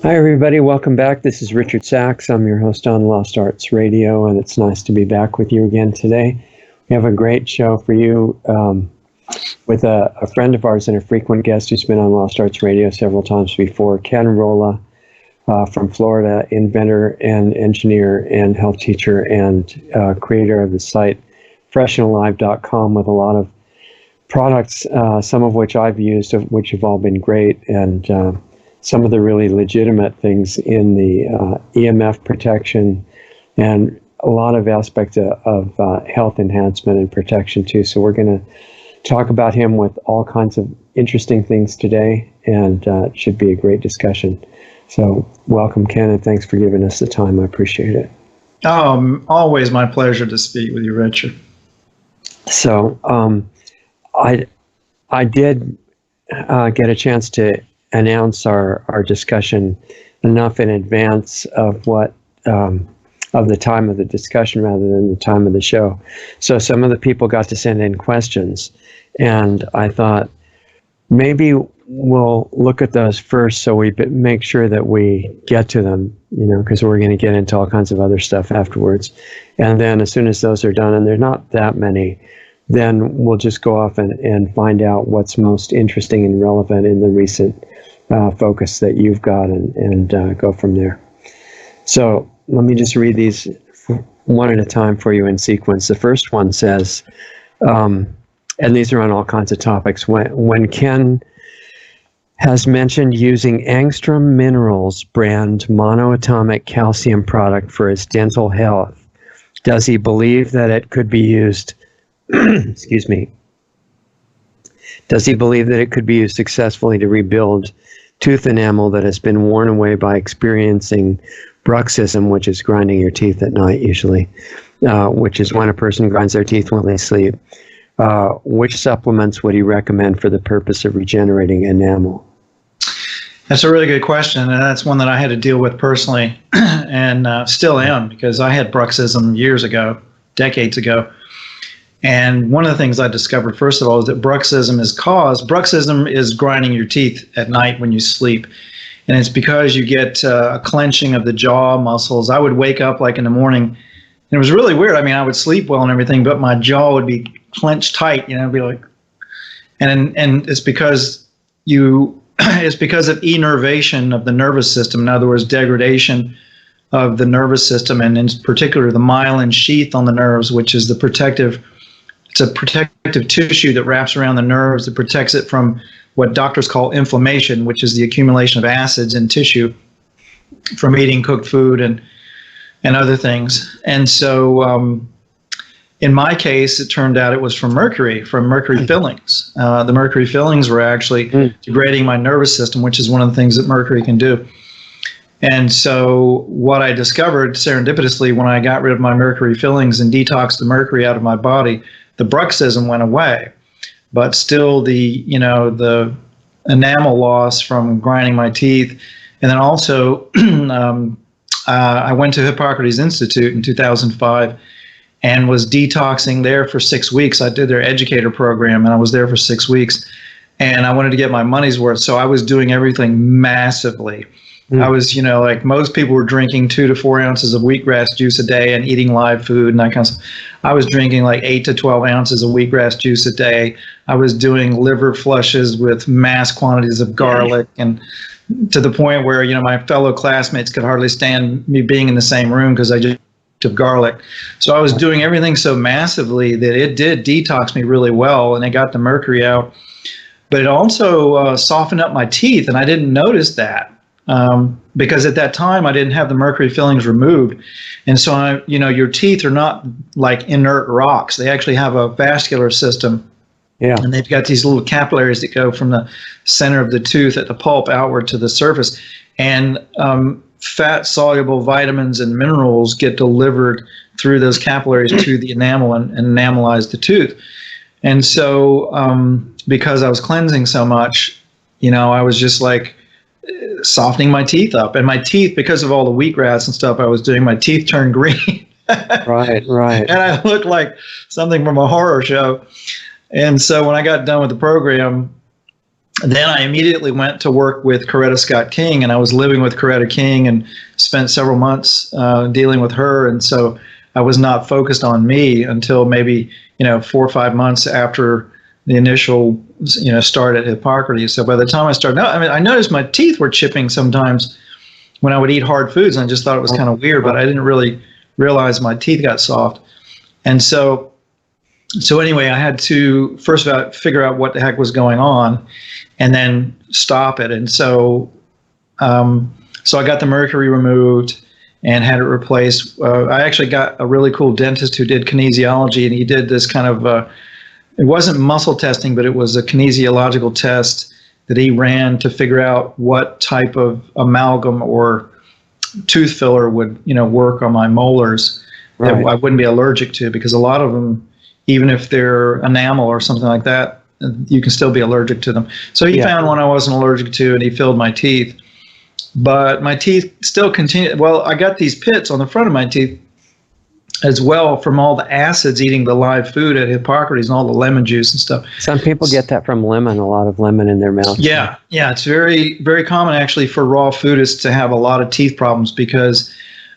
Hi, everybody. Welcome back. This is Richard Sachs. I'm your host on Lost Arts Radio, and it's nice to be back with you again today. We have a great show for you with a friend of ours and a frequent guest who's been on Lost Arts Radio several times before, Ken Rohla from Florida, inventor and engineer and health teacher and creator of the site freshandalive.com with a lot of products, some of which I've used, which have all been great, and some of the really legitimate things in the EMF protection and a lot of aspects of health enhancement and protection too. So we're going to talk about him with all kinds of interesting things today, and it should be a great discussion. So welcome, Ken, and thanks for giving us the time. I appreciate it. Always my pleasure to speak with you, Richard. So I did get a chance to announce our discussion enough in advance of what of the time of the discussion rather than the time of the show. So some of the people got to send in questions, and I thought maybe we'll look at those first so we make sure that we get to them, because we're going to get into all kinds of other stuff afterwards. And then as soon as those are done, and there's not that many, then we'll just go off and find out what's most interesting and relevant in the recent focus that you've got and go from there. So let me just read these one at a time for you in sequence. The first one says, and these are on all kinds of topics, when Ken has mentioned using Angstrom Minerals brand monoatomic calcium product for his dental health, does he believe that it could be used excuse me. Does he believe that it could be used successfully to rebuild tooth enamel that has been worn away by experiencing bruxism, which is grinding your teeth at night usually, which is when a person grinds their teeth when they sleep? Which supplements would he recommend for the purpose of regenerating enamel? That's a really good question, and that's one that I had to deal with personally and still am, because I had bruxism years ago, decades ago. And one of the things I discovered, first of all, is that bruxism is grinding your teeth at night when you sleep. And it's because you get a clenching of the jaw muscles. I would wake up like in the morning, and it was really weird. I mean, I would sleep well and everything, but my jaw would be clenched tight, be like, and it's because it's because of enervation of the nervous system. In other words, degradation of the nervous system, and in particular the myelin sheath on the nerves, which is it's a protective tissue that wraps around the nerves that protects it from what doctors call inflammation, which is the accumulation of acids in tissue from eating cooked food and other things. And so in my case, it turned out it was from mercury fillings. The mercury fillings were actually degrading my nervous system, which is one of the things that mercury can do. And so what I discovered serendipitously when I got rid of my mercury fillings and detoxed the mercury out of my body, the bruxism went away, but still the enamel loss from grinding my teeth. And then also I went to Hippocrates Institute in 2005 and was detoxing there for 6 weeks. I did their educator program, and I was there for 6 weeks, and I wanted to get my money's worth. So I was doing everything massively. I was, like most people were drinking 2 to 4 ounces of wheatgrass juice a day and eating live food and that kind of stuff. I was drinking like 8 to 12 ounces of wheatgrass juice a day. I was doing liver flushes with mass quantities of garlic, and to the point where, my fellow classmates could hardly stand me being in the same room because I just of garlic. So I was doing everything so massively that it did detox me really well, and it got the mercury out. But it also softened up my teeth, and I didn't notice that. Because at that time I didn't have the mercury fillings removed. And so, your teeth are not like inert rocks. They actually have a vascular system. Yeah. And they've got these little capillaries that go from the center of the tooth at the pulp outward to the surface. And fat-soluble vitamins and minerals get delivered through those capillaries to the enamel and enamelize the tooth. And so because I was cleansing so much, I was just like softening my teeth up, and my teeth, because of all the wheatgrass and stuff I was doing, my teeth turned green. Right. And I looked like something from a horror show. And so when I got done with the program, then I immediately went to work with Coretta Scott King, and I was living with Coretta King and spent several months dealing with her. And so I was not focused on me until maybe 4 or 5 months after the initial start at Hippocrates. So by the time I started, I noticed my teeth were chipping sometimes when I would eat hard foods, and I just thought it was kind of weird, but I didn't really realize my teeth got soft. And so anyway, I had to first figure out what the heck was going on, and then stop it. And so I got the mercury removed and had it replaced. I actually got a really cool dentist who did kinesiology, and he did this kind of it wasn't muscle testing, but it was a kinesiological test that he ran to figure out what type of amalgam or tooth filler would work on my molars that I wouldn't be allergic to, because a lot of them, even if they're enamel or something like that, you can still be allergic to them. So he found one I wasn't allergic to, and he filled my teeth. But my teeth still continue. Well, I got these pits on the front of my teeth as well from all the acids eating the live food at Hippocrates and all the lemon juice and stuff. Some people get that from lemon, a lot of lemon in their mouth. Yeah, it's very, very common actually for raw foodists to have a lot of teeth problems, because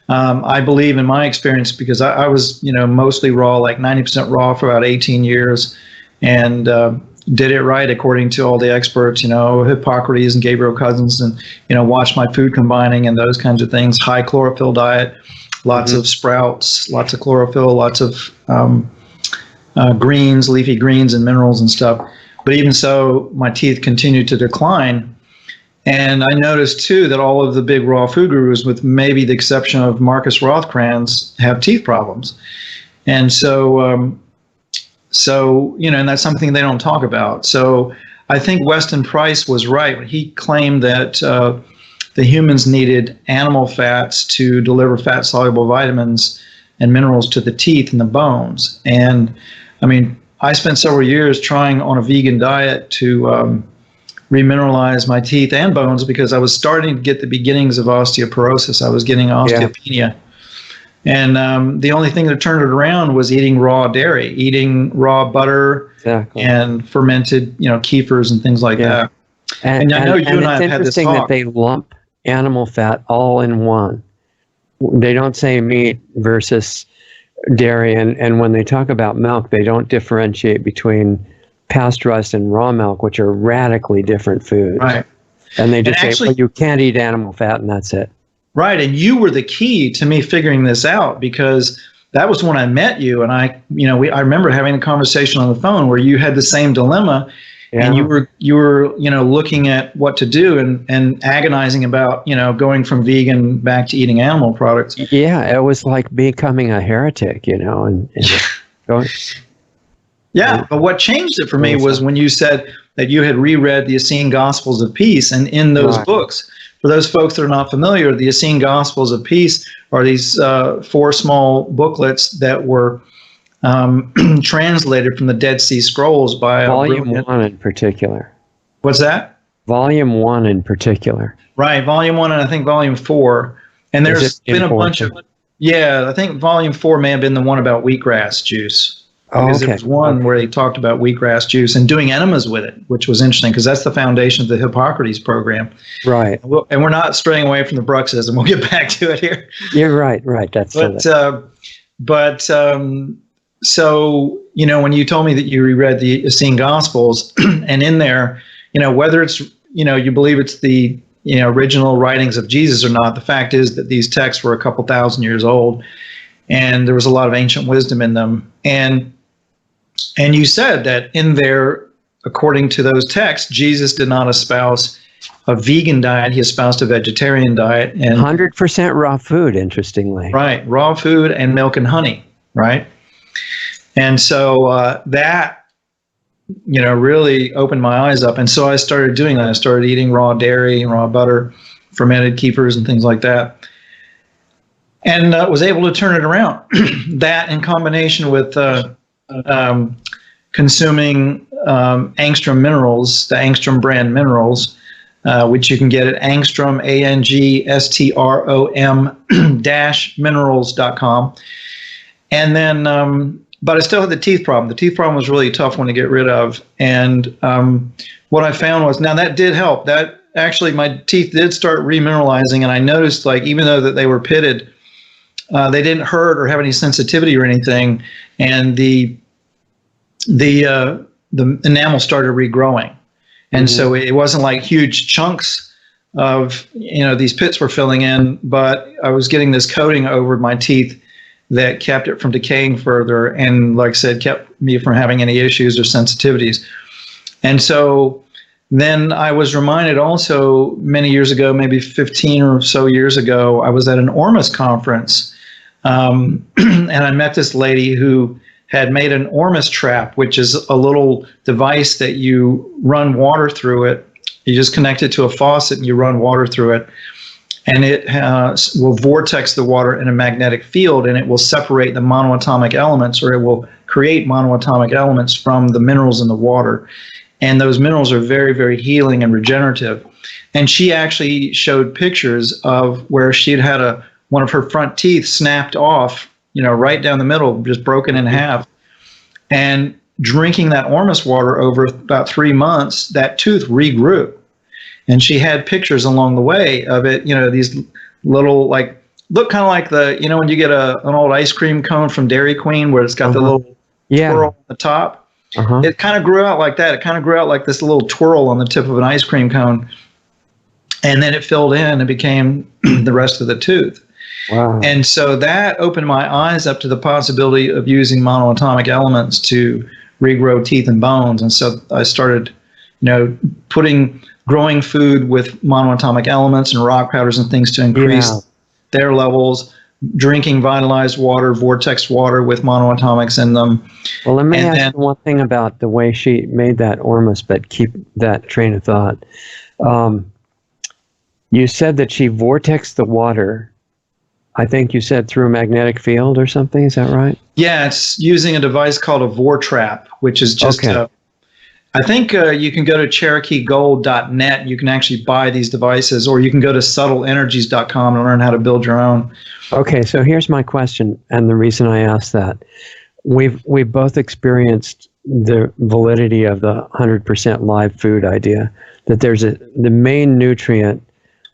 I believe, in my experience, because I was mostly raw, like 90% raw for about 18 years, and did it right according to all the experts, Hippocrates and Gabriel Cousins, and watched my food combining and those kinds of things. High chlorophyll diet, lots of sprouts, lots of chlorophyll, lots of greens, leafy greens and minerals and stuff. But even so, my teeth continued to decline. And I noticed too that all of the big raw food gurus, with maybe the exception of Marcus Rothkranz, have teeth problems. And so, and that's something they don't talk about. So I think Weston Price was right when he claimed that the humans needed animal fats to deliver fat-soluble vitamins and minerals to the teeth and the bones. And I mean, I spent several years trying on a vegan diet to remineralize my teeth and bones, because I was starting to get the beginnings of osteoporosis. I was getting osteopenia. And the only thing that turned it around was eating raw dairy, eating raw butter and fermented, kefirs and things like that. And I know you and I have had this talk. It's interesting that they lump animal fat all in one. They don't say meat versus dairy, and when they talk about milk, they don't differentiate between pasteurized and raw milk, which are radically different foods. Right. And they just say, well, you can't eat animal fat, and that's it. Right, and you were the key to me figuring this out, because that was when I met you, and I remember having a conversation on the phone where you had the same dilemma, and you were looking at what to do and agonizing about going from vegan back to eating animal products. Yeah, it was like becoming a heretic, and going. Yeah, but what changed it for me was when you said that you had reread the Essene Gospels of Peace, and in those books. For those folks that are not familiar, the Essene Gospels of Peace are these 4 small booklets that were translated from the Dead Sea Scrolls by Volume 1 in particular. What's that? Volume 1 in particular. Right, Volume 1 and I think Volume 4. And there's been a bunch of... Yeah, I think Volume 4 may have been the one about wheatgrass juice. Because there was one where he talked about wheatgrass juice and doing enemas with it, which was interesting, because that's the foundation of the Hippocrates program. Right. And we're not straying away from the bruxism. We'll get back to it here. You're right. That's so, when you told me that you reread the Essene Gospels, and in there, whether it's, you believe it's the, original writings of Jesus or not, the fact is that these texts were a couple thousand years old, and there was a lot of ancient wisdom in them. And you said that in there, according to those texts, Jesus did not espouse a vegan diet. He espoused a vegetarian diet. And 100% raw food, interestingly. Right, raw food and milk and honey, right? And so that, really opened my eyes up. And so I started doing that. I started eating raw dairy and raw butter, fermented kefirs and things like that. And was able to turn it around. That in combination with consuming angstrom minerals, the angstrom brand minerals, which you can get at angstrom, ANGSTROM -minerals.com. And then but I still had the teeth problem. The teeth problem was really a tough one to get rid of. And what I found was, now that did help. That actually, my teeth did start remineralizing, and I noticed, like, even though that they were pitted, they didn't hurt or have any sensitivity or anything, and the enamel started regrowing. And so it wasn't like huge chunks of, these pits were filling in, but I was getting this coating over my teeth that kept it from decaying further, and, like I said, kept me from having any issues or sensitivities. And so then I was reminded also many years ago, maybe 15 or so years ago, I was at an Ormus conference, and I met this lady who had made an Ormus trap, which is a little device that you run water through it. You just connect it to a faucet and you run water through it. And it will vortex the water in a magnetic field, and it will separate the monoatomic elements, or it will create monoatomic elements from the minerals in the water. And those minerals are very, very healing and regenerative. And she actually showed pictures of where she had had one of her front teeth snapped off, right down the middle, just broken in half. And drinking that Ormus water over about 3 months, that tooth regrew. And she had pictures along the way of it, these little, like, look kind of like when you get an old ice cream cone from Dairy Queen where it's got the little twirl on the top. It kind of grew out like that. It kind of grew out like this little twirl on the tip of an ice cream cone. And then it filled in and became the rest of the tooth. Wow. And so that opened my eyes up to the possibility of using monoatomic elements to regrow teeth and bones. And so I started, growing food with monoatomic elements and rock powders and things to increase their levels, drinking vitalized water, vortex water with monoatomics in them. Well, let me ask you one thing about the way she made that Ormus, but keep that train of thought. You said that she vortexed the water, I think you said through a magnetic field or something. Is that right? Yeah, it's using a device called a Vortrap, which is just, I think you can go to CherokeeGold.net. You can actually buy these devices, or you can go to subtleenergies.com and learn how to build your own. Okay, so here's my question, and the reason I asked that. We've both experienced the validity of the 100% live food idea, that the main nutrient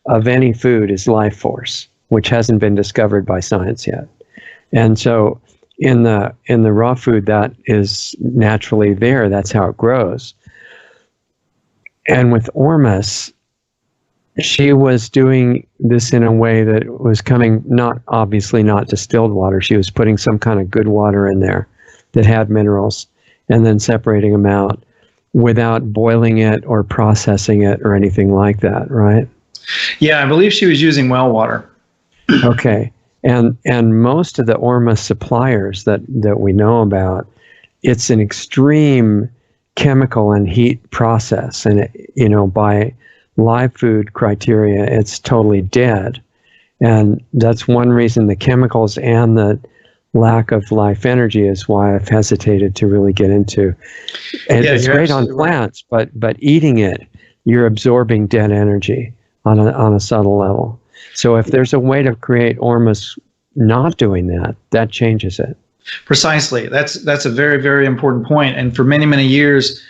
of any food is life force, which hasn't been discovered by science yet. And so in the raw food, that is naturally there. That's how it grows. And with Ormus, she was doing this in a way that was coming, obviously not distilled water. She was putting some kind of good water in there that had minerals and then separating them out without boiling it or processing it or anything like that, right? Yeah, I believe she was using well water. Okay. And most of the Ormus suppliers that we know about, it's an extreme chemical and heat process. And, by live food criteria, it's totally dead. And that's one reason the chemicals and the lack of life energy is why I've hesitated to really get into. And it's great on plants, but eating it, you're absorbing dead energy on a subtle level. So if there's a way to create Ormus not doing that, that changes it. Precisely. That's a very, very important point. And for many, many years,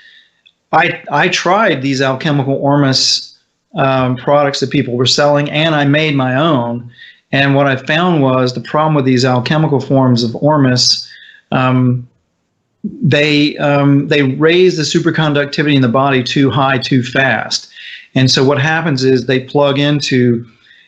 I tried these alchemical Ormus products that people were selling, and I made my own. And what I found was the problem with these alchemical forms of Ormus, they raise the superconductivity in the body too high, too fast. And so what happens is they plug into,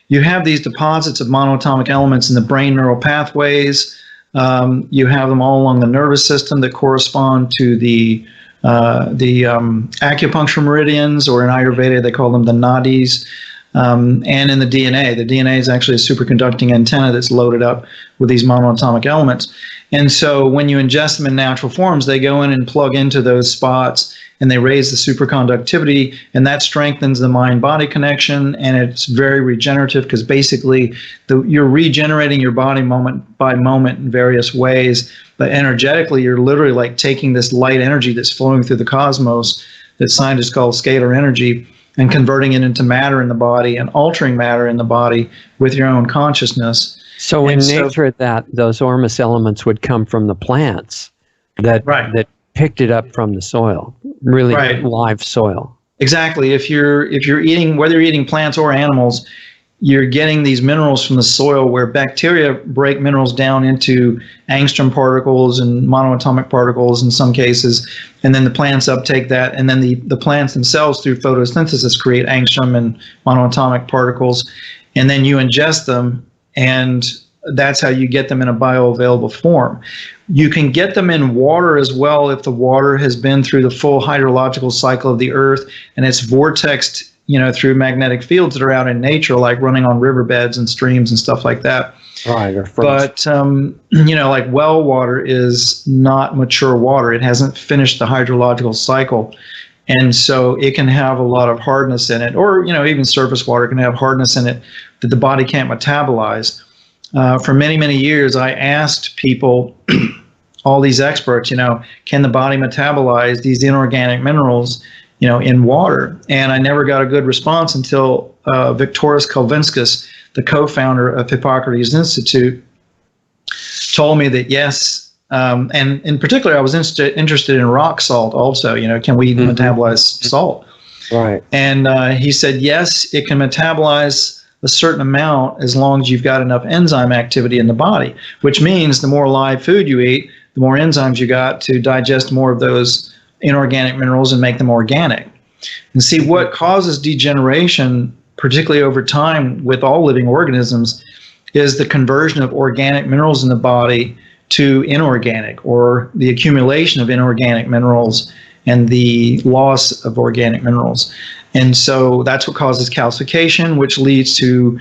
you have these deposits of monoatomic elements in the brain neural pathways. You have them all along the nervous system that correspond to the acupuncture meridians, or in Ayurveda they call them the nadis, and in the DNA. The DNA is actually a superconducting antenna that's loaded up with these monoatomic elements. And so when you ingest them in natural forms, they go in and plug into those spots, and they raise the superconductivity, and that strengthens the mind-body connection, and it's very regenerative, because basically you're regenerating your body moment by moment in various ways, but energetically you're literally like taking this light energy that's flowing through the cosmos that scientists call scalar energy, and converting it into matter in the body and altering matter in the body with your own consciousness. So in nature, those Ormus elements would come from the plants. Right. that picked it up from the soil, really Right. live soil. Exactly. If you're eating, whether you're eating plants or animals, you're getting these minerals from the soil, where bacteria break minerals down into angstrom particles and monoatomic particles in some cases, and then the plants uptake that, and then the plants themselves through photosynthesis create angstrom and monoatomic particles, and then you ingest them, and that's how you get them in a bioavailable form. You can get them in water as well if the water has been through the full hydrological cycle of the earth and it's vortexed, through magnetic fields that are out in nature, like running on riverbeds and streams and stuff like that. Right. But, like well water is not mature water. It hasn't finished the hydrological cycle. And so it can have a lot of hardness in it, or, even surface water can have hardness in it that the body can't metabolize. For many, many years, I asked people, all these experts, can the body metabolize these inorganic minerals, in water? And I never got a good response until Viktoras Kalvinskas, the co-founder of Hippocrates Institute, told me that yes. And in particular, I was interested in rock salt also. Can we metabolize salt? Right. And he said, yes, it can metabolize a certain amount as long as you've got enough enzyme activity in the body, which means the more live food you eat, the more enzymes you got to digest more of those inorganic minerals and make them organic. And see, what causes degeneration, particularly over time with all living organisms, is the conversion of organic minerals in the body to inorganic, or the accumulation of inorganic minerals and the loss of organic minerals. And so that's what causes calcification, which leads to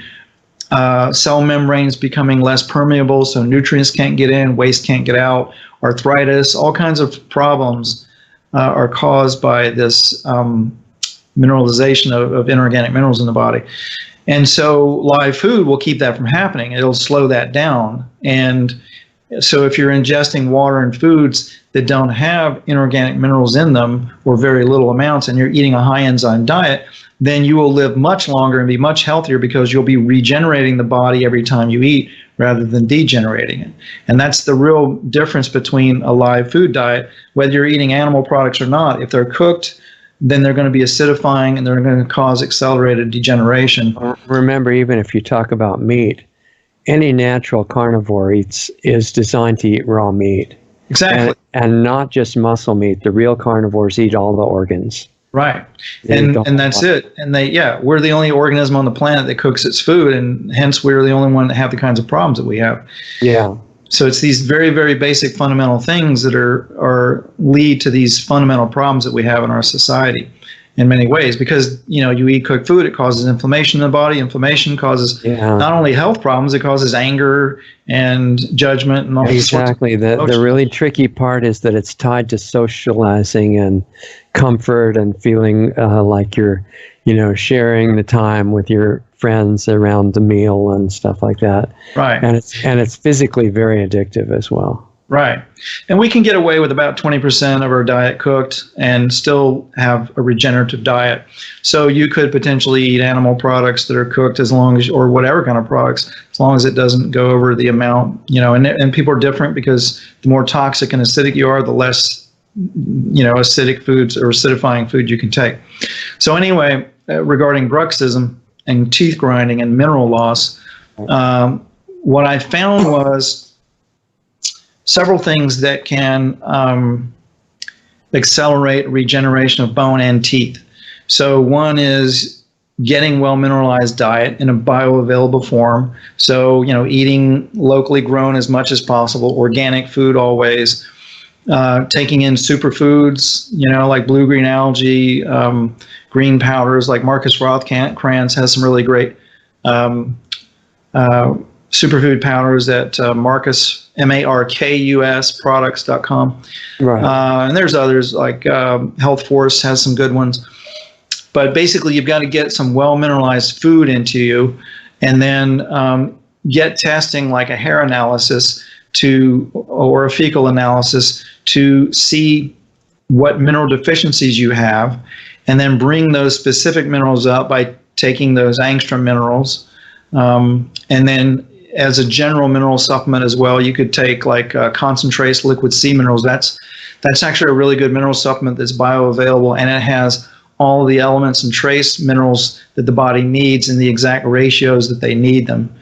cell membranes becoming less permeable, so nutrients can't get in, waste can't get out, arthritis, all kinds of problems are caused by this mineralization of inorganic minerals in the body. And so live food will keep that from happening. It'll slow that down. And so if you're ingesting water and foods that don't have inorganic minerals in them, or very little amounts, and you're eating a high enzyme diet, then you will live much longer and be much healthier, because you'll be regenerating the body every time you eat rather than degenerating it. And that's the real difference between a live food diet, whether you're eating animal products or not. If they're cooked, then they're going to be acidifying and they're going to cause accelerated degeneration. Remember, even if you talk about meat, any natural carnivore is designed to eat raw meat. Exactly. And not just muscle meat. The real carnivores eat all the organs. Right. And that's it. And we're the only organism on the planet that cooks its food, and hence we're the only one that have the kinds of problems that we have. Yeah. So it's these very, very basic fundamental things that are lead to these fundamental problems that we have in our society in many ways, because you eat cooked food, it causes inflammation in the body. Inflammation causes not only health problems, it causes anger and judgment and all these sorts of emotions. The really tricky part is that it's tied to socializing and comfort and feeling like you're sharing the time with your friends around the meal and stuff like that. Right. And it's physically very addictive as well. Right. And we can get away with about 20% of our diet cooked and still have a regenerative diet. So you could potentially eat animal products that are cooked or whatever kind of products, as long as it doesn't go over the amount, and people are different, because the more toxic and acidic you are, the less, acidic foods or acidifying food you can take. So anyway, regarding bruxism and teeth grinding and mineral loss, what I found was several things that can accelerate regeneration of bone and teeth. So one is getting well mineralized diet in a bioavailable form. So, eating locally grown as much as possible, organic food always, taking in superfoods, like blue-green algae, green powders, like Marcus Rothkrantz has some really great superfood powders at Marcus, MARKUS products.com. Right. And there's others, like Health Force has some good ones. But basically, you've got to get some well-mineralized food into you, and then get testing like a hair analysis or a fecal analysis to see what mineral deficiencies you have, and then bring those specific minerals up by taking those angstrom minerals, and then as a general mineral supplement as well, you could take like concentrates, liquid sea minerals. That's actually a really good mineral supplement that's bioavailable, and it has all the elements and trace minerals that the body needs in the exact ratios that they need them.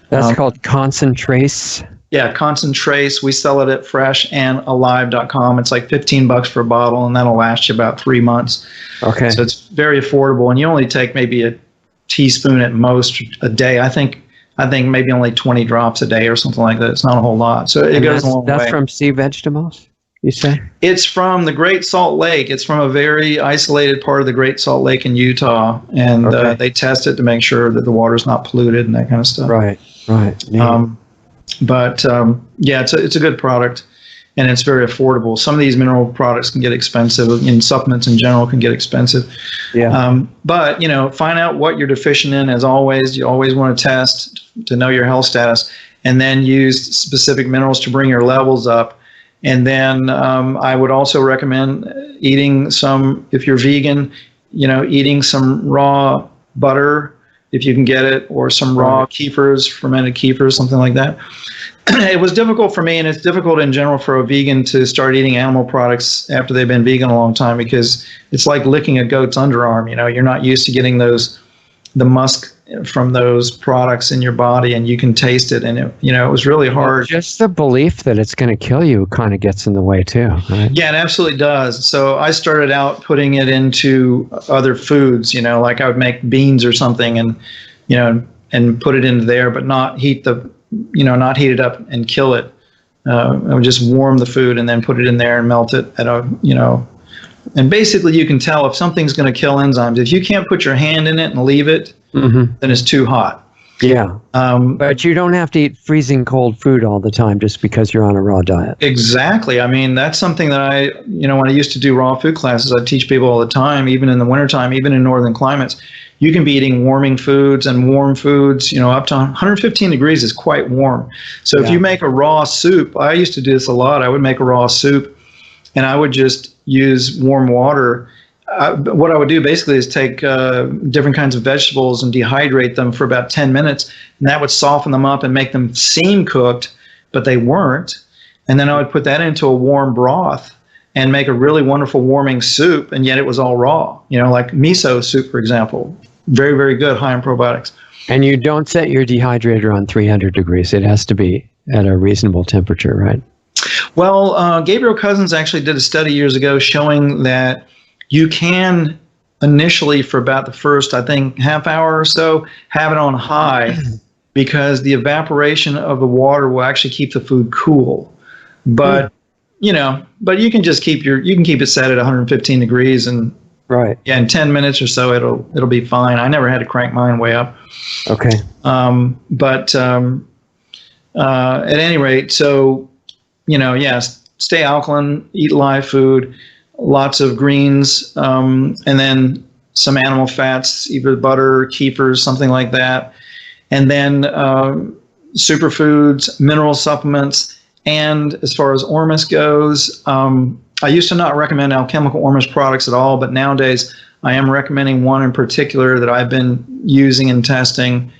That's called concentrates. Yeah, concentrates. We sell it at freshandalive.com. It's like $15 for a bottle, and that'll last you about 3 months. Okay. So it's very affordable, and you only take maybe a teaspoon at most a day. I think maybe only 20 drops a day or something like that. It's not a whole lot. So it goes a long way. That's from sea vegetables, you say? It's from the Great Salt Lake. It's from a very isolated part of the Great Salt Lake in Utah, and they test it to make sure that the water's not polluted and that kind of stuff. Right. Yeah, it's a good product, and it's very affordable. Some of these mineral products can get expensive, and supplements in general can get expensive. Yeah. But find out what you're deficient in. As always, you always want to test to know your health status, and then use specific minerals to bring your levels up. And then I would also recommend eating some, if you're vegan, eating some raw butter if you can get it, or some raw kefirs, fermented kefirs, something like that. It was difficult for me, and it's difficult in general for a vegan to start eating animal products after they've been vegan a long time, because it's like licking a goat's underarm. You're not used to getting the musk from those products in your body, and you can taste it, and it was really hard. Just the belief that it's going to kill you kind of gets in the way too, right? Yeah, it absolutely does. So I started out putting it into other foods, like I would make beans or something, and and put it into there, but not heat it up and kill it. I would just warm the food and then put it in there and melt it at and basically you can tell if something's going to kill enzymes. If you can't put your hand in it and leave it, then it's too hot. Yeah. But you don't have to eat freezing cold food all the time just because you're on a raw diet. Exactly. I mean, that's something that when I used to do raw food classes, I teach people all the time, even in the wintertime, even in northern climates. You can be eating warming foods, and warm foods, up to 115 degrees is quite warm. So if you make a raw soup, I used to do this a lot. I would make a raw soup, and I would just use warm water. What I would do basically is take different kinds of vegetables and dehydrate them for about 10 minutes, and that would soften them up and make them seem cooked, but they weren't. And then I would put that into a warm broth and make a really wonderful warming soup, and yet it was all raw. Like miso soup, for example. Very, very good, high in probiotics. And you don't set your dehydrator on 300 degrees. It has to be at a reasonable temperature, right? Well, Gabriel Cousens actually did a study years ago showing that you can initially, for about the first, I think, half hour or so, have it on high, because the evaporation of the water will actually keep the food cool. But but you can just keep it set at 115 degrees, and in 10 minutes or so it'll be fine. I never had to crank mine way up. Okay. But at any rate, so stay alkaline, eat live food, lots of greens, and then some animal fats, either butter, kefirs, something like that, and then superfoods, mineral supplements. And as far as Ormus goes, I used to not recommend alchemical Ormus products at all, but nowadays I am recommending one in particular that I've been using and testing,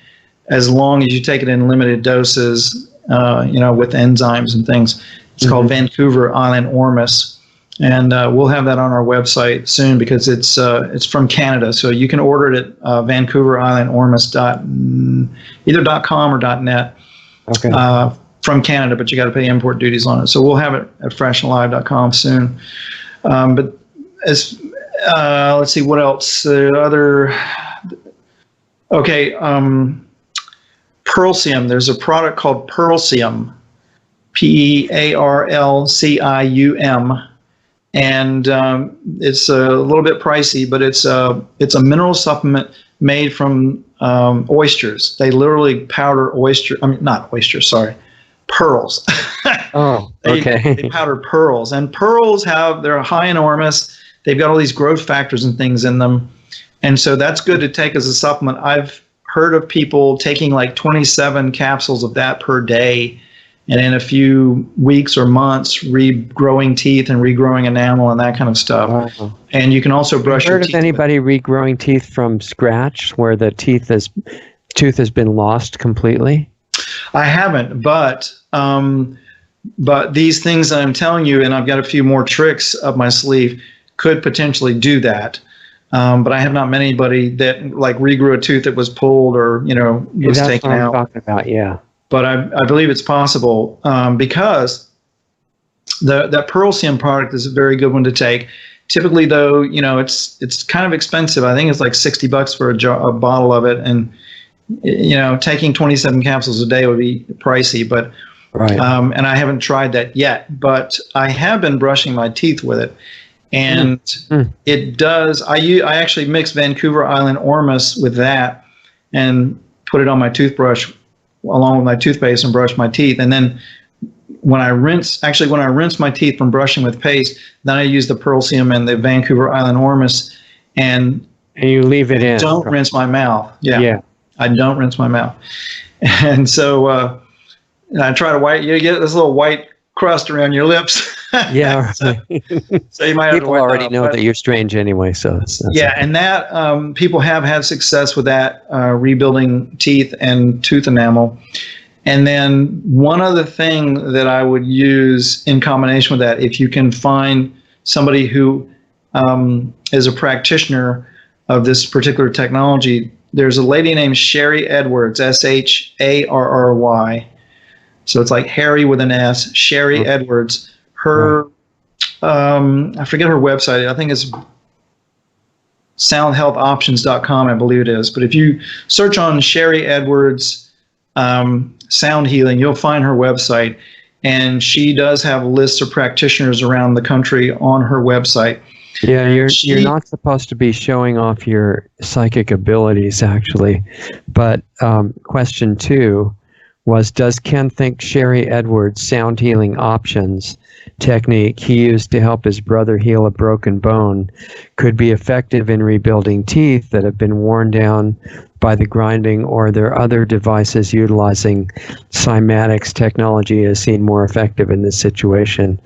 as long as you take it in limited doses, with enzymes and things. It's called Vancouver Island Ormus, and we'll have that on our website soon, because it's from Canada, so you can order it at VancouverIslandOrmus either .com or .net. Okay. From Canada, but you got to pay import duties on it. So we'll have it at freshandalive.com soon. But as let's see what else. Pearlsium. There's a product called Pearlsium, Pearlcium, and it's a little bit pricey, but it's a mineral supplement made from oysters. They literally powder pearls. Oh, okay. They powder pearls, and pearls they're high in Ormus. They've got all these growth factors and things in them, and so that's good to take as a supplement. I've heard of people taking like 27 capsules of that per day, and in a few weeks or months, regrowing teeth and regrowing enamel and that kind of stuff. Wow. And you can also brush your teeth. Heard of anybody regrowing teeth from scratch, where the tooth has been lost completely? I haven't, but these things that I'm telling you, and I've got a few more tricks up my sleeve, could potentially do that. But I have not met anybody that like regrew a tooth that was pulled or, you know, was That's taken what I'm out. talking about, yeah. But I believe it's possible because that Pearlsium product is a very good one to take. Typically, though, you know, it's kind of expensive. I think it's like $60 for a bottle of it, and you know, taking 27 capsules a day would be pricey. But Right. And I haven't tried that yet. But I have been brushing my teeth with it, and it does. I actually mix Vancouver Island Ormus with that, and put it on my toothbrush along with my toothpaste and brush my teeth, and then when I rinse my teeth from brushing with paste, then I use the Pearlsium and the Vancouver Island Ormus, and you leave it in. Don't rinse my mouth. Yeah. I don't rinse my mouth, and so I try to you get this little white crust around your lips. Yeah. so you might have People already know that you're strange anyway, so that's yeah, and that people have had success with that rebuilding teeth and tooth enamel. And then one other thing that I would use in combination with that, if you can find somebody who is a practitioner of this particular technology, there's a lady named Sherry Edwards, Sharry. So it's like Harry with an S, Sherry Edwards. Her, I forget her website. I think it's soundhealthoptions.com, I believe it is. But if you search on Sherry Edwards sound healing, you'll find her website, and she does have lists of practitioners around the country on her website. Yeah, you're not supposed to be showing off your psychic abilities, actually. But question 2 was, does Ken think Sherry Edwards' sound healing options technique he used to help his brother heal a broken bone could be effective in rebuilding teeth that have been worn down by the grinding, or there are other devices utilizing cymatics technology as seen more effective in this situation?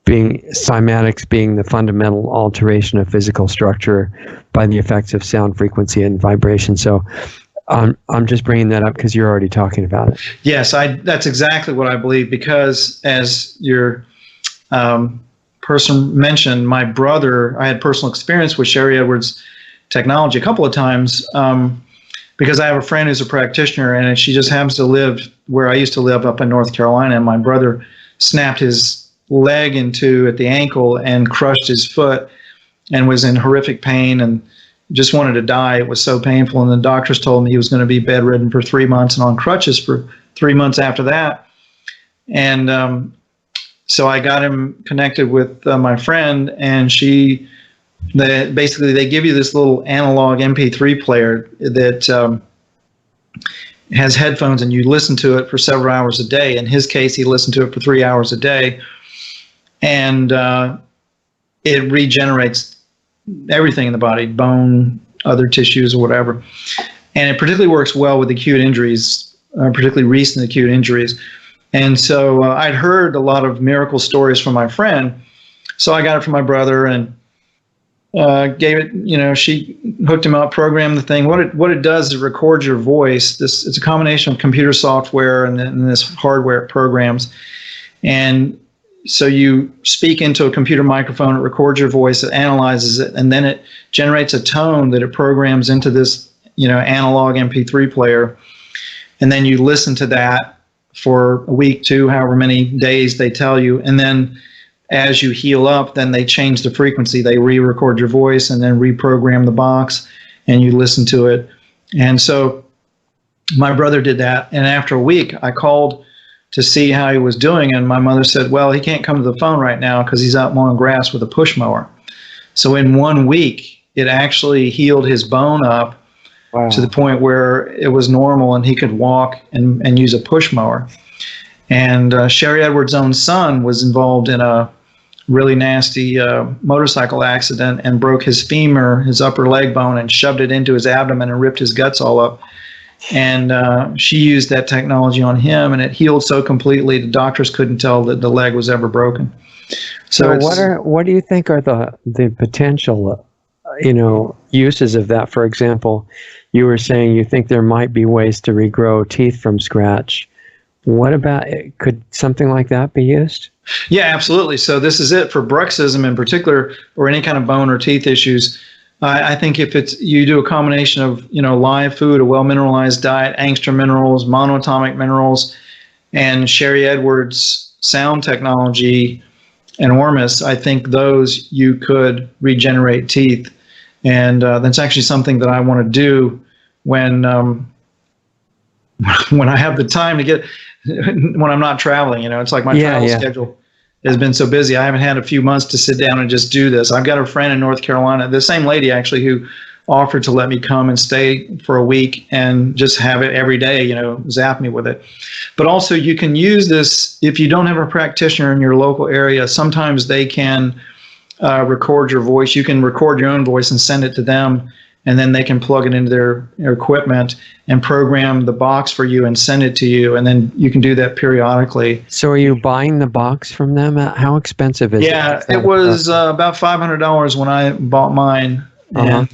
Cymatics being the fundamental alteration of physical structure by the effects of sound frequency and vibration. So I'm just bringing that up because you're already talking about it. Yes, that's exactly what I believe, because as your person mentioned, my brother, I had personal experience with Sherry Edwards technology a couple of times because I have a friend who's a practitioner, and she just happens to live where I used to live up in North Carolina, and my brother snapped his leg at the ankle and crushed his foot and was in horrific pain and just wanted to die. It was so painful, and the doctors told me he was going to be bedridden for 3 months and on crutches for 3 months after that. And so I got him connected with my friend, and basically they give you this little analog MP3 player that has headphones, and you listen to it for several hours a day. In his case, he listened to it for 3 hours a day, and it regenerates everything in the body, bone, other tissues, or whatever. And it particularly works well with acute injuries, particularly recent acute injuries. And so I'd heard a lot of miracle stories from my friend, so I got it from my brother and gave it, she hooked him up, programmed the thing. What it does is it records your voice. It's a combination of computer software and this hardware programs. And so you speak into a computer microphone, it records your voice, it analyzes it, and then it generates a tone that it programs into this, analog MP3 player. And then you listen to that for a week, 2, however many days they tell you. And then as you heal up, then they change the frequency. They re-record your voice and then reprogram the box, and you listen to it. And so my brother did that. And after a week, I called to see how he was doing, and my mother said, well, he can't come to the phone right now because he's out mowing grass with a push mower. So in 1 week, it actually healed his bone up to the point where it was normal and he could walk and use a push mower. And Sherry Edwards' own son was involved in a really nasty motorcycle accident and broke his femur, his upper leg bone, and shoved it into his abdomen and ripped his guts all up. And she used that technology on him, and it healed so completely the doctors couldn't tell that the leg was ever broken. So what do you think are the potential uses of that. For example, you were saying you think there might be ways to regrow teeth from scratch. What about, could something like that be used? Yeah, absolutely. So this is it for bruxism in particular, or any kind of bone or teeth issues. I think if you do a combination of live food, a well mineralized diet, angstrom minerals, monoatomic minerals, and Sherry Edwards sound technology and Ormus, I think those you could regenerate teeth, and that's actually something that I want to do when I have the time to get, when I'm not traveling. It's like my travel schedule has been so busy. I haven't had a few months to sit down and just do this. I've got a friend in North Carolina, the same lady actually, who offered to let me come and stay for a week and just have it every day, zap me with it. But also you can use this if you don't have a practitioner in your local area. Sometimes they can record your voice. You can record your own voice and send it to them, and then they can plug it into their equipment and program the box for you and send it to you, and then you can do that periodically. So are you buying the box from them? How expensive is it? Yeah, it was about $500 when I bought mine. And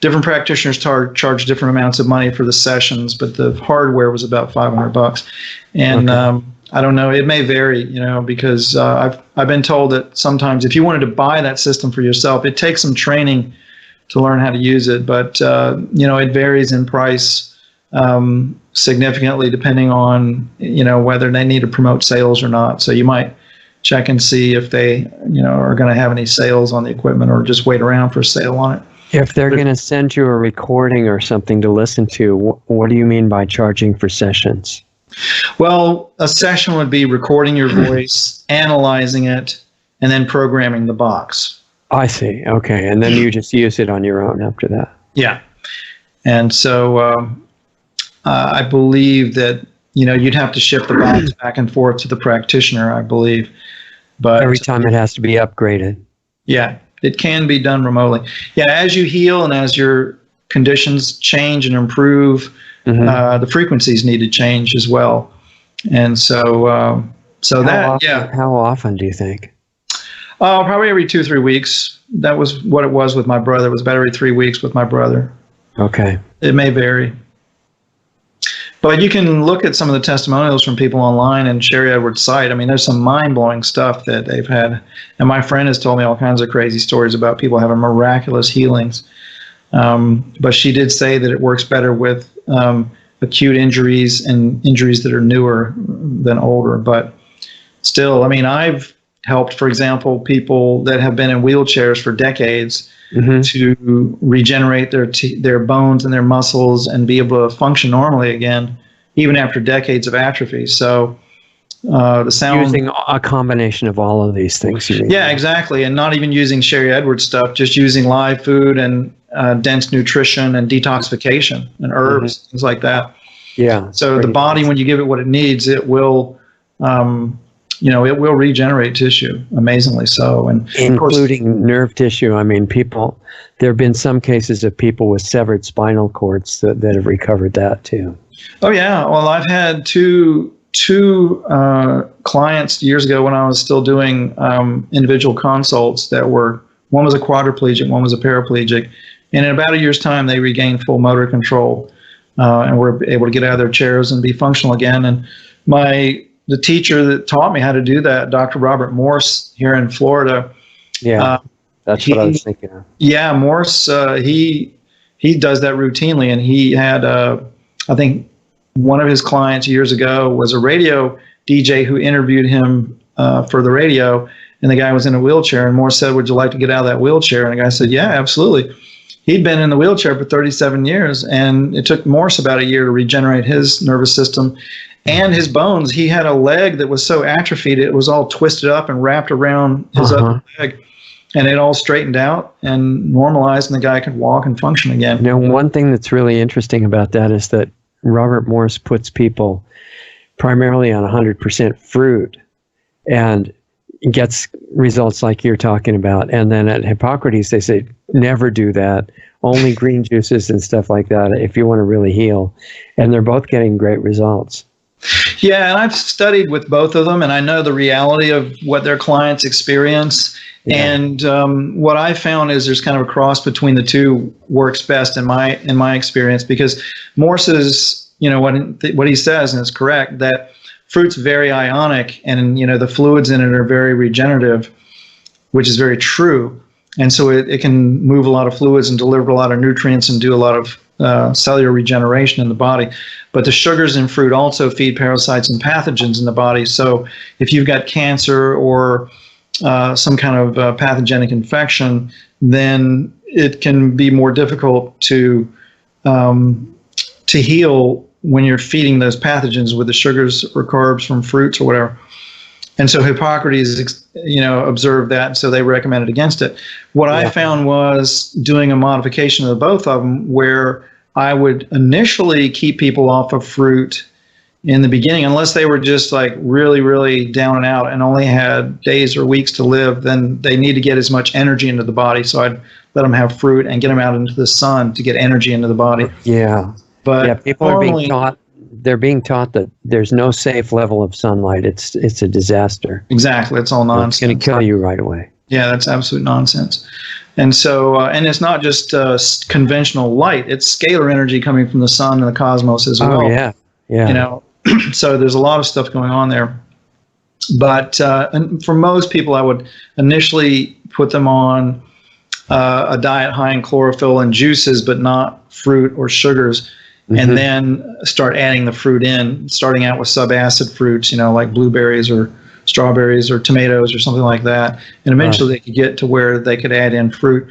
different practitioners charge different amounts of money for the sessions, but the hardware was about $500. And I don't know, it may vary, because I've been told that sometimes if you wanted to buy that system for yourself, it takes some training to learn how to use it. But it varies in price significantly depending on whether they need to promote sales or not. So you might check and see if they are going to have any sales on the equipment, or just wait around for a sale on it. If they're going to send you a recording or something to listen to, what do you mean by charging for sessions? Well, a session would be recording your voice, analyzing it, and then programming the box. I see. Okay. And then you just use it on your own after that. Yeah. And so I believe that you'd have to ship the box back and forth to the practitioner, I believe. But every time it has to be upgraded. Yeah, it can be done remotely. Yeah, as you heal and as your conditions change and improve, the frequencies need to change as well. And so, how often do you think? Probably every 2-3 weeks. That was what it was with my brother. It was about every 3 weeks with my brother. Okay. It may vary. But you can look at some of the testimonials from people online and Sherry Edwards' site. I mean, there's some mind-blowing stuff that they've had. And my friend has told me all kinds of crazy stories about people having miraculous healings. But she did say that it works better with acute injuries and injuries that are newer than older. But still, I mean, I've helped, for example, people that have been in wheelchairs for decades to regenerate their bones and their muscles and be able to function normally again, even after decades of atrophy. So the sound, using a combination of all of these things. Yeah, exactly. And not even using Sherry Edwards stuff, just using live food and dense nutrition and detoxification and herbs, things like that. Yeah. So the body, when you give it what it needs, it will it will regenerate tissue, amazingly so. And including nerve tissue. I mean, there have been some cases of people with severed spinal cords that have recovered that too. Oh yeah. Well, I've had two clients years ago when I was still doing individual consults one was a quadriplegic, one was a paraplegic. And in about a year's time, they regained full motor control and were able to get out of their chairs and be functional again. And the teacher that taught me how to do that, Dr. Robert Morse here in Florida. Yeah, that's what I was thinking of. Yeah, Morse, he does that routinely. And he had, I think, one of his clients years ago was a radio DJ who interviewed him for the radio. And the guy was in a wheelchair. And Morse said, "Would you like to get out of that wheelchair?" And the guy said, "Yeah, absolutely." He'd been in the wheelchair for 37 years. And it took Morse about a year to regenerate his nervous system and his bones. He had a leg that was so atrophied, it was all twisted up and wrapped around his other leg. And it all straightened out and normalized, and the guy could walk and function again. Now, one thing that's really interesting about that is that Robert Morse puts people primarily on 100% fruit and gets results like you're talking about. And then at Hippocrates, they say, never do that. Only green juices and stuff like that if you want to really heal. And they're both getting great results. Yeah, and I've studied with both of them, and I know the reality of what their clients experience. Yeah. And what I found is there's kind of a cross between the two works best in my experience, because Morse is, what he says, and it's correct, that fruit's very ionic, and the fluids in it are very regenerative, which is very true. And so it can move a lot of fluids and deliver a lot of nutrients and do a lot of cellular regeneration in the body. But the sugars in fruit also feed parasites and pathogens in the body. So if you've got cancer or some kind of pathogenic infection, then it can be more difficult to heal when you're feeding those pathogens with the sugars or carbs from fruits or whatever. And so Hippocrates, observed that, so they recommended against it. What I found was doing a modification of both of them, where I would initially keep people off of fruit in the beginning, unless they were just like really, really down and out and only had days or weeks to live. Then they need to get as much energy into the body. So I'd let them have fruit and get them out into the sun to get energy into the body. Yeah. But people are being taught. They're being taught that there's no safe level of sunlight. It's a disaster. Exactly. It's all nonsense. It's going to kill you right away. Yeah, that's absolute nonsense. And so, and it's not just conventional light. It's scalar energy coming from the sun and the cosmos as well. Oh, yeah. Yeah. So there's a lot of stuff going on there. But and for most people, I would initially put them on a diet high in chlorophyll and juices, but not fruit or sugars. And then start adding the fruit in, starting out with subacid fruits, like blueberries or strawberries or tomatoes or something like that. And eventually they could get to where they could add in fruit.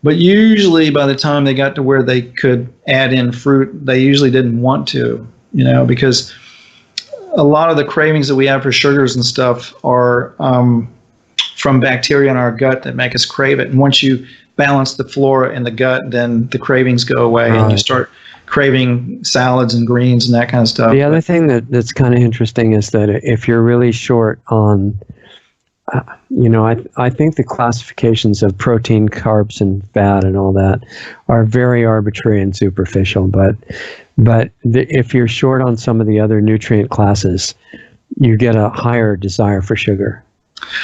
But usually by the time they got to where they could add in fruit, they usually didn't want to, because a lot of the cravings that we have for sugars and stuff are from bacteria in our gut that make us crave it. And once you balance the flora in the gut, then the cravings go away and you start craving salads and greens and that kind of stuff. The other thing that's kind of interesting is that if you're really short on, I think the classifications of protein, carbs, and fat and all that are very arbitrary and superficial. But if you're short on some of the other nutrient classes, you get a higher desire for sugar.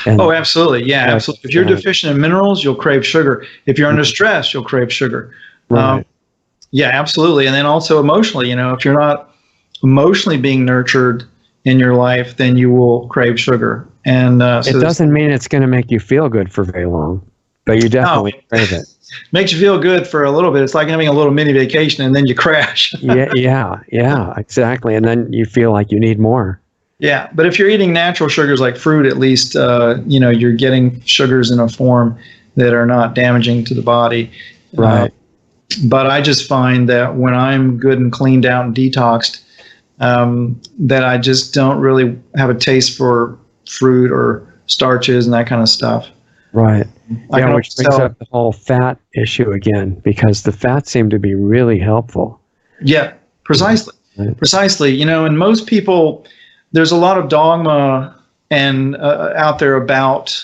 And absolutely. Yeah, absolutely. If you're deficient in minerals, you'll crave sugar. If you're under stress, you'll crave sugar. Right. Yeah, absolutely. And then also emotionally, if you're not emotionally being nurtured in your life, then you will crave sugar. And so it doesn't mean it's going to make you feel good for very long, but you definitely crave it. Makes you feel good for a little bit. It's like having a little mini vacation and then you crash. Yeah, exactly. And then you feel like you need more. Yeah, but if you're eating natural sugars like fruit, at least, you're getting sugars in a form that are not damaging to the body. Right. But I just find that when I'm good and cleaned out and detoxed, that I just don't really have a taste for fruit or starches and that kind of stuff. Right. Which brings up the whole fat issue again, because the fats seem to be really helpful. Yeah, precisely. Right. Precisely. And most people, there's a lot of dogma and out there about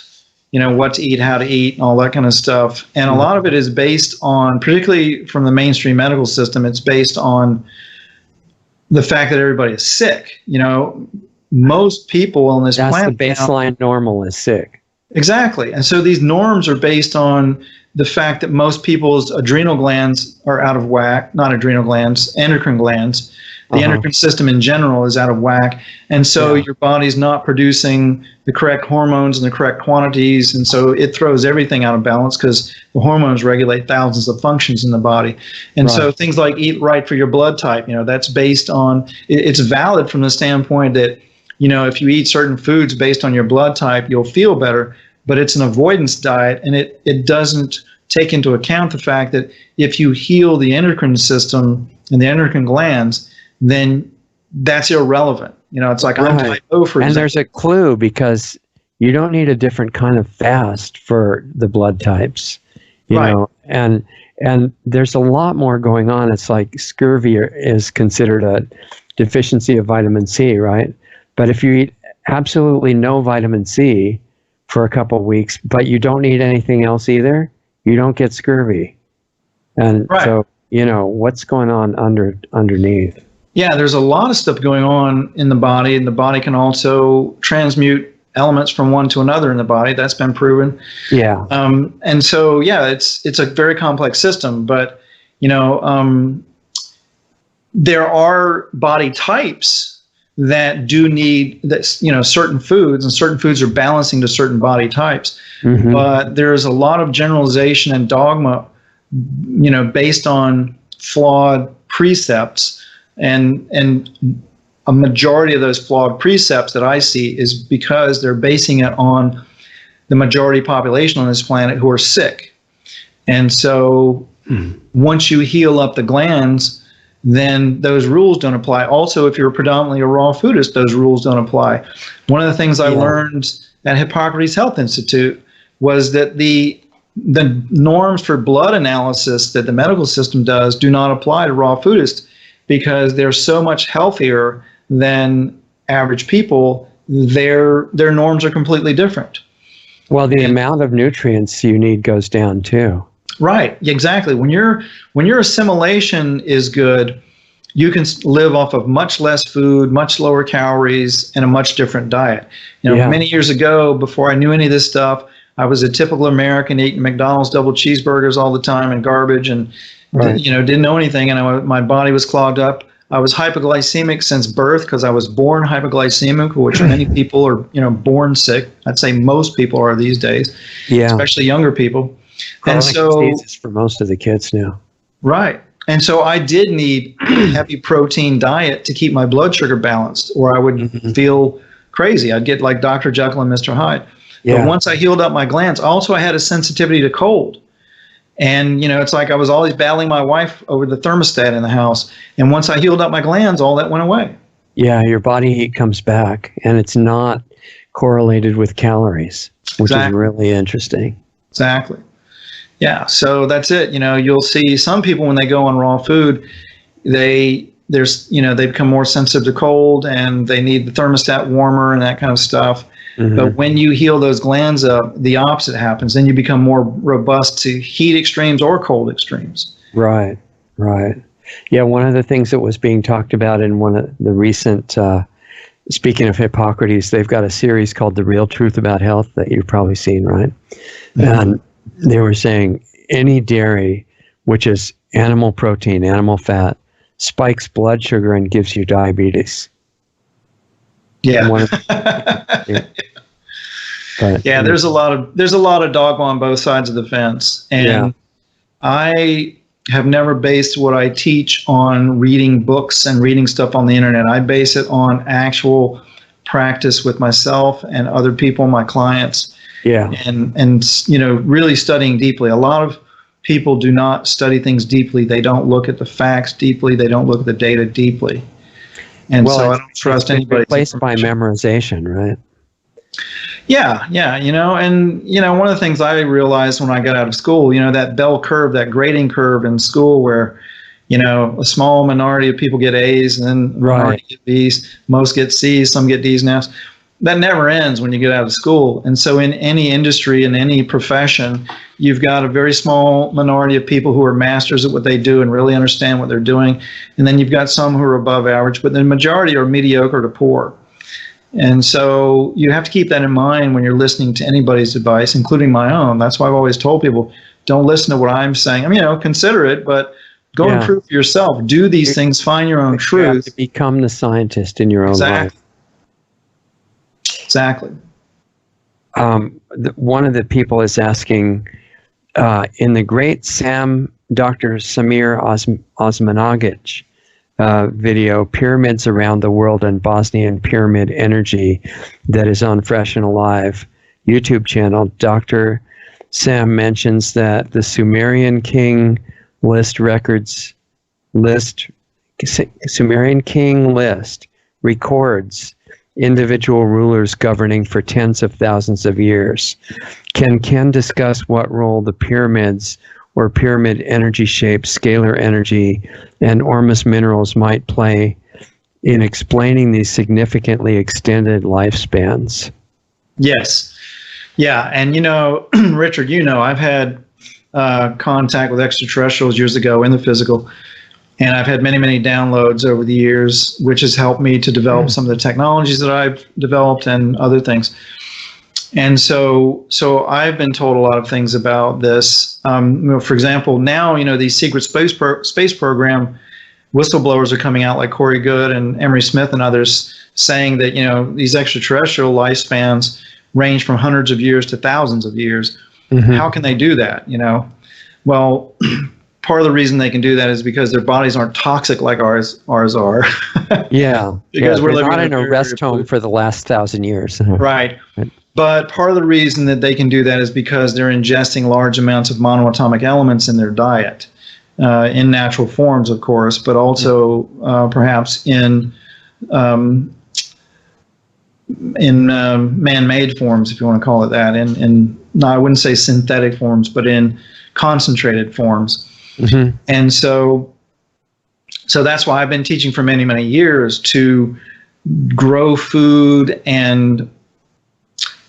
what to eat, how to eat, and all that kind of stuff. And a lot of it is based on, particularly from the mainstream medical system, it's based on the fact that everybody is sick. Most people on this planet. That's the baseline normal is sick. Exactly. And so these norms are based on the fact that most people's adrenal glands are out of whack, not adrenal glands, endocrine glands. The endocrine system in general is out of whack. And so your body's not producing the correct hormones in the correct quantities. And so it throws everything out of balance because the hormones regulate thousands of functions in the body. And so things like eat right for your blood type, that's based on, it's valid from the standpoint that, if you eat certain foods based on your blood type, you'll feel better. But it's an avoidance diet, and it doesn't take into account the fact that if you heal the endocrine system and the endocrine glands, then that's irrelevant. It's like I'm type O, for example. And there's a clue, because you don't need a different kind of fast for the blood types, you know, and there's a lot more going on. It's like scurvy is considered a deficiency of vitamin C, right? But if you eat absolutely no vitamin C for a couple of weeks, but you don't need anything else either, you don't get scurvy. And so, what's going on underneath? Yeah, there's a lot of stuff going on in the body, and the body can also transmute elements from one to another in the body. That's been proven. Yeah. And so, yeah, it's a very complex system. But you know, there are body types that do need that. You know, certain foods, and certain foods are balancing to certain body types. Mm-hmm. But there's a lot of generalization and dogma, you know, based on flawed precepts. And a majority of those flawed precepts that I see is because they're basing it on the majority population on this planet who are sick. And so once you heal up the glands, then those rules don't apply. Also, if you're predominantly a raw foodist, those rules don't apply. One of the things I learned at Hippocrates Health Institute was that the norms for blood analysis that the medical system does do not apply to raw foodists, because they're so much healthier than average people. Their norms are completely different. Well, the amount of nutrients you need goes down too. Right, exactly. When your assimilation is good, you can live off of much less food, much lower calories, and a much different diet. You know, many years ago, before I knew any of this stuff, I was a typical American eating McDonald's double cheeseburgers all the time and garbage, and you know, didn't know anything, and my body was clogged up. I was hypoglycemic since birth because I was born hypoglycemic, which many people are, you know, born sick. I'd say most people are these days, especially younger people. Chronic and so diseases for most of the kids now. Right. And so I did need a heavy protein diet to keep my blood sugar balanced, or I would feel crazy. I'd get like Dr. Jekyll and Mr. Hyde. But once I healed up my glands, also I had a sensitivity to cold. And, you know, it's like I was always battling my wife over the thermostat in the house. And once I healed up my glands, all that went away. Yeah, your body heat comes back, and it's not correlated with calories, which is really interesting. Exactly. Yeah, so that's it. You know, you'll see some people when they go on raw food, they become more sensitive to cold, and they need the thermostat warmer and that kind of stuff. But when you heal those glands up, the opposite happens. Then you become more robust to heat extremes or cold extremes. Right, right. Yeah, one of the things that was being talked about in one of the recent, speaking of Hippocrates, they've got a series called The Real Truth About Health that you've probably seen, right? And they were saying any dairy, which is animal protein, animal fat, spikes blood sugar and gives you diabetes. Yeah. There's a lot of dogma on both sides of the fence, and I have never based what I teach on reading books and reading stuff on the internet. I base it on actual practice with myself and other people, my clients. Yeah. And you know, really studying deeply. A lot of people do not study things deeply. They don't look at the facts deeply. They don't look at the data deeply. And so I don't trust anybody. Replaced by memorization, right? Yeah, you know, and you know, one of the things I realized when I got out of school, you know, that bell curve, that grading curve in school where, you know, a small minority of people get A's and then a minority get B's, most get C's, some get D's and F's. That never ends when you get out of school. And so in any industry, in any profession, you've got a very small minority of people who are masters at what they do and really understand what they're doing. And then you've got some who are above average, but the majority are mediocre to poor. And so you have to keep that in mind when you're listening to anybody's advice, including my own. That's why I've always told people, don't listen to what I'm saying. I mean, you know, consider it, but go and prove for yourself. Do these things, find your own truth. You have to become the scientist in your own life. Exactly. One of the people is asking, in the great Dr. Samir Osmanagic video, Pyramids Around the World and Bosnian Pyramid Energy, that is on Fresh and Alive YouTube channel, Dr. Sam mentions that the Sumerian King list records records individual rulers governing for tens of thousands of years. Can Ken discuss what role the pyramids or pyramid energy shapes, scalar energy, and ormus minerals might play in explaining these significantly extended lifespans? Yes. Yeah. And, you know, Richard, you know, I've had contact with extraterrestrials years ago in the physical. And I've had many, many downloads over the years, which has helped me to develop some of the technologies that I've developed and other things. And so I've been told a lot of things about this. For example, now, these secret space program whistleblowers are coming out like Corey Good and Emery Smith and others saying that, these extraterrestrial lifespans range from hundreds of years to thousands of years. Mm-hmm. How can they do that? Well, part of the reason they can do that is because their bodies aren't toxic like ours are. Yeah. Because we're not in a rest home for the last 1,000 years. Right. But part of the reason that they can do that is because they're ingesting large amounts of monoatomic elements in their diet, in natural forms, of course, but also perhaps in man-made forms, if you want to call it that. No, I wouldn't say synthetic forms, but in concentrated forms. Mm-hmm. And so that's why I've been teaching for many, many years to grow food and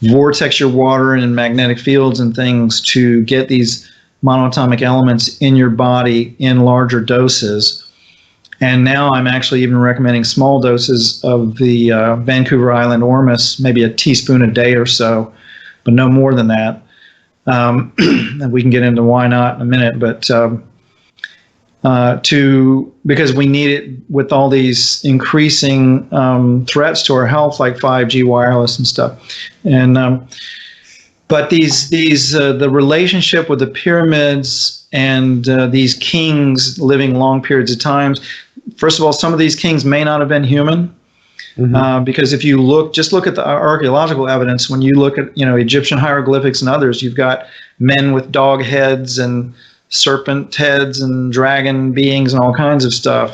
vortex your water and magnetic fields and things to get these monoatomic elements in your body in larger doses. And now I'm actually even recommending small doses of the Vancouver Island Ormus, maybe a teaspoon a day or so, but no more than that. And we can get into why not in a minute, but because we need it with all these increasing threats to our health, like 5G wireless and stuff. And but the relationship with the pyramids and these kings living long periods of times. First of all, some of these kings may not have been human. Mm-hmm. Because if you just look at the archaeological evidence, when you look at Egyptian hieroglyphics and others, you've got men with dog heads and serpent heads and dragon beings and all kinds of stuff.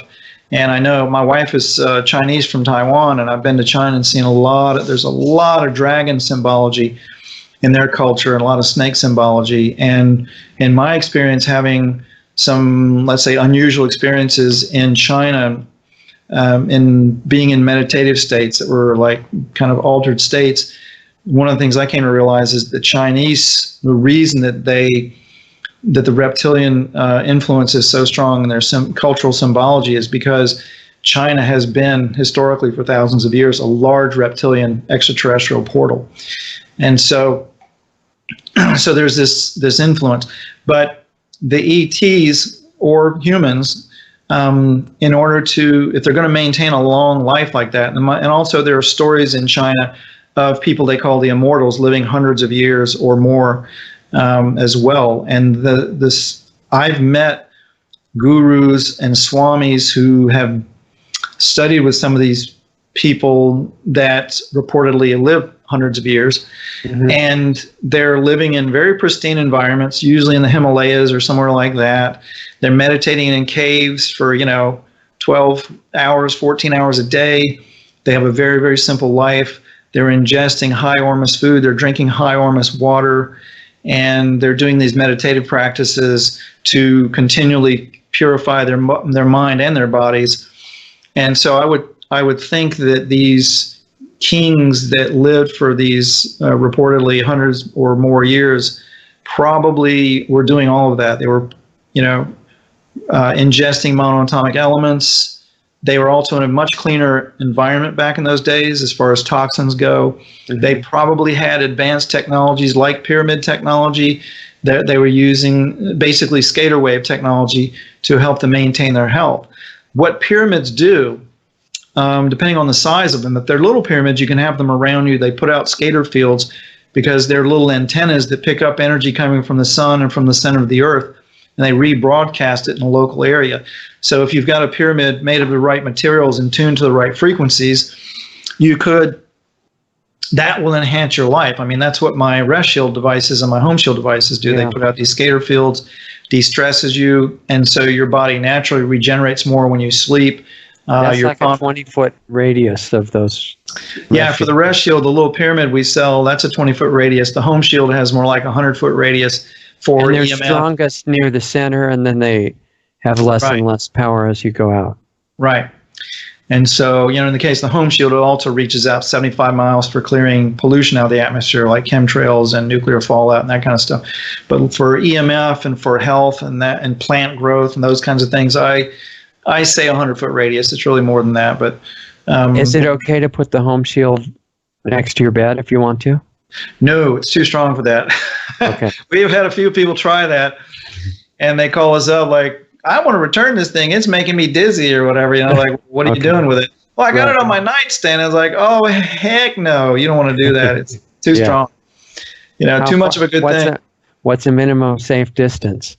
And I know my wife is Chinese from Taiwan, and I've been to China and seen there's a lot of dragon symbology in their culture and a lot of snake symbology. And in my experience, having some, let's say, unusual experiences in China, in being in meditative states that were like kind of altered states, one of the things I came to realize is the Chinese, the reason that the reptilian influence is so strong in their cultural symbology is because China has been historically for thousands of years a large reptilian extraterrestrial portal. And so there's this influence. But the ETs or humans, in order to, if they're going to maintain a long life like that, and also there are stories in China of people they call the immortals living hundreds of years or more as well. And I've met gurus and swamis who have studied with some of these people that reportedly live hundreds of years. Mm-hmm. And they're living in very pristine environments, usually in the Himalayas or somewhere like that. They're meditating in caves for 12 hours, 14 hours a day. They have a very, very simple life. They're ingesting high ormus food. They're drinking high ormus water. And they're doing these meditative practices to continually purify their mind and their bodies. And so I would think that these kings that lived for these reportedly hundreds or more years probably were doing all of that. They were, ingesting monoatomic elements. They were also in a much cleaner environment back in those days as far as toxins go. Mm-hmm. They probably had advanced technologies like pyramid technology that they were using, basically skater wave technology, to help them maintain their health. What pyramids do, depending on the size of them, if they're little pyramids, you can have them around you. They put out skater fields because they're little antennas that pick up energy coming from the sun and from the center of the earth, and they rebroadcast it in a local area. So if you've got a pyramid made of the right materials and tuned to the right frequencies, that will enhance your life. I mean, that's what my rest shield devices and my home shield devices do. Yeah. They put out these skater fields, de-stresses you, and so your body naturally regenerates more when you sleep. That's like a 20-foot radius of those. Yeah, for the rest shield, the little pyramid we sell, that's a 20-foot radius. The home shield has more like a 100-foot radius for and they're EMF. Strongest near the center, and then they have less and less power as you go out. Right. And so, in the case of the home shield, it also reaches out 75 miles for clearing pollution out of the atmosphere, like chemtrails and nuclear fallout and that kind of stuff. But for EMF and for health and plant growth and those kinds of things, I I say 100-foot radius. It's really more than that, but is it okay to put the home shield next to your bed if you want to? No, it's too strong for that. Okay. We've had a few people try that, and they call us up like, I want to return this thing. It's making me dizzy or whatever. Like, what are you doing with it? Well, I got it on my nightstand. I was like, oh, heck no. You don't want to do that. It's too strong. Too much of a good thing. What's a minimum safe distance?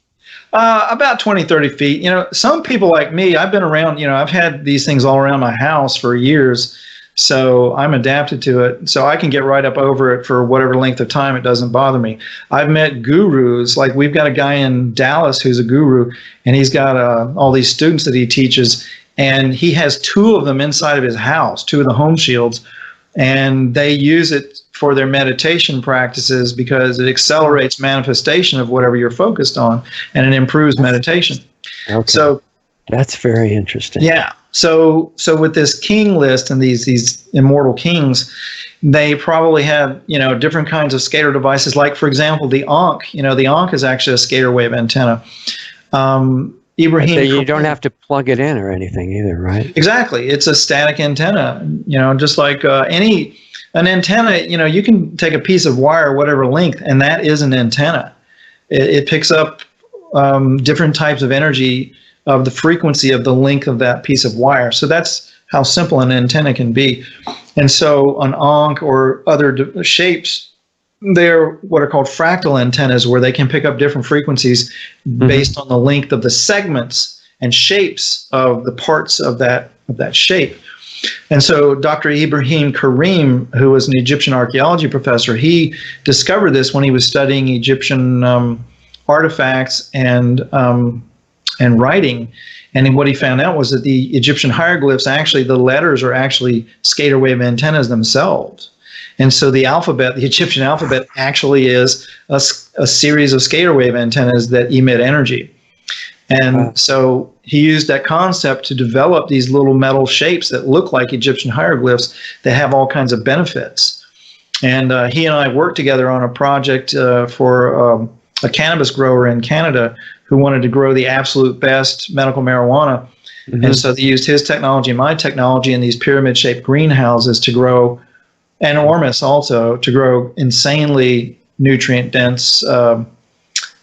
About 20, 30 feet. Some people like me, I've been around, I've had these things all around my house for years. So I'm adapted to it. So I can get right up over it for whatever length of time. It doesn't bother me. I've met gurus. Like we've got a guy in Dallas who's a guru, and he's got all these students that he teaches. And he has 2 of them inside of his house, 2 of the home shields. And they use it for their meditation practices because it accelerates manifestation of whatever you're focused on, and it improves meditation. Okay. So that's very interesting. Yeah. So with this king list and these immortal kings, they probably have, different kinds of scalar devices. Like, for example, the Ankh. The Ankh is actually a scalar wave antenna. Ibrahim. So you don't have to plug it in or anything either, right? Exactly. It's a static antenna. Just like an antenna. You can take a piece of wire, whatever length, and that is an antenna. It picks up different types of energy of the frequency of the length of that piece of wire. So that's how simple an antenna can be. And so an Ankh or other shapes, they're what are called fractal antennas, where they can pick up different frequencies based on the length of the segments and shapes of the parts of that shape. And so Dr. Ibrahim Karim, who was an Egyptian archaeology professor, he discovered this when he was studying Egyptian artifacts and writing. And what he found out was that the Egyptian hieroglyphs, actually, the letters are actually scalar wave antennas themselves. And so the alphabet, the Egyptian alphabet, actually is a series of scalar wave antennas that emit energy. And so he used that concept to develop these little metal shapes that look like Egyptian hieroglyphs that have all kinds of benefits. And he and I worked together on a project for a cannabis grower in Canada who wanted to grow the absolute best medical marijuana. And so they used his technology and my technology in these pyramid-shaped greenhouses to grow, and Ormus also, to grow insanely nutrient-dense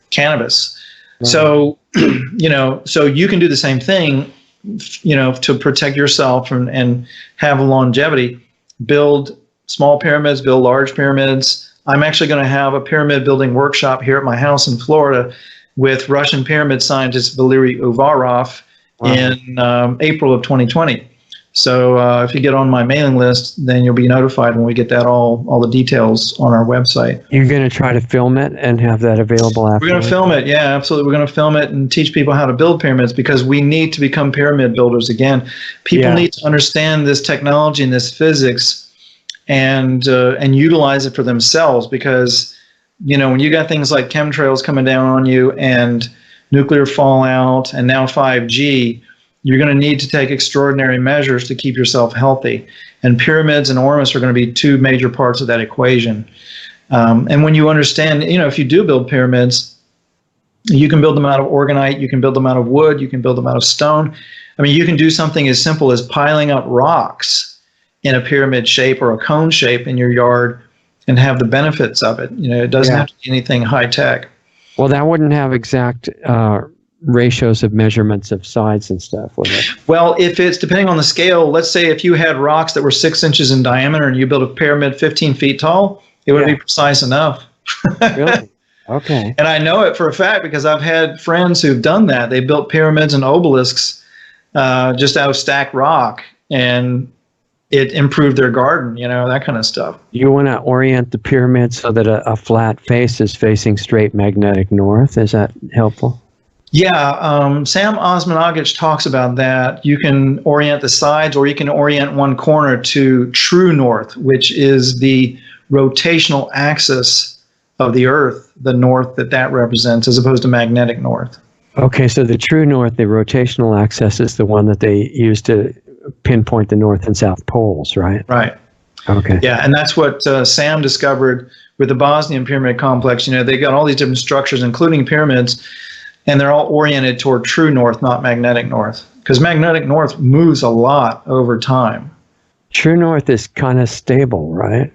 cannabis. So, so you can do the same thing, to protect yourself and have longevity. Build small pyramids, build large pyramids. I'm actually going to have a pyramid building workshop here at my house in Florida with Russian pyramid scientist Valery Uvarov in April of 2020. So if you get on my mailing list, then you'll be notified when we get that all the details on our website. You're going to try to film it and have that available after? We're going to film it, yeah, absolutely. We're going to film it and teach people how to build pyramids, because we need to become pyramid builders again. People need to understand this technology and this physics and utilize it for themselves, because when you got things like chemtrails coming down on you and nuclear fallout and now 5G, you're going to need to take extraordinary measures to keep yourself healthy. And pyramids and Ormus are going to be 2 major parts of that equation. And when you understand, if you do build pyramids, you can build them out of organite, you can build them out of wood, you can build them out of stone. I mean, you can do something as simple as piling up rocks in a pyramid shape or a cone shape in your yard and have the benefits of it. It doesn't have to be anything high tech. Well, that wouldn't have exact ratios of measurements of sides and stuff, would it? Well, if it's depending on the scale, let's say if you had rocks that were 6 inches in diameter and you built a pyramid 15 feet tall, it would be precise enough. Really? Okay. And I know it for a fact because I've had friends who've done that. They built pyramids and obelisks just out of stacked rock, and it improved their garden, that kind of stuff. You want to orient the pyramid so that a flat face is facing straight magnetic north. Is that helpful? Yeah, Sam Osmanagic talks about that. You can orient the sides, or you can orient one corner to true north, which is the rotational axis of the Earth, the north that represents, as opposed to magnetic north. Okay, so the true north, the rotational axis, is the one that they use to pinpoint the north and south poles, right? Right. Okay. Yeah, and that's what Sam discovered with the Bosnian pyramid complex. They got all these different structures, including pyramids, and they're all oriented toward true north, not magnetic north, because magnetic north moves a lot over time. True north is kind of stable, right?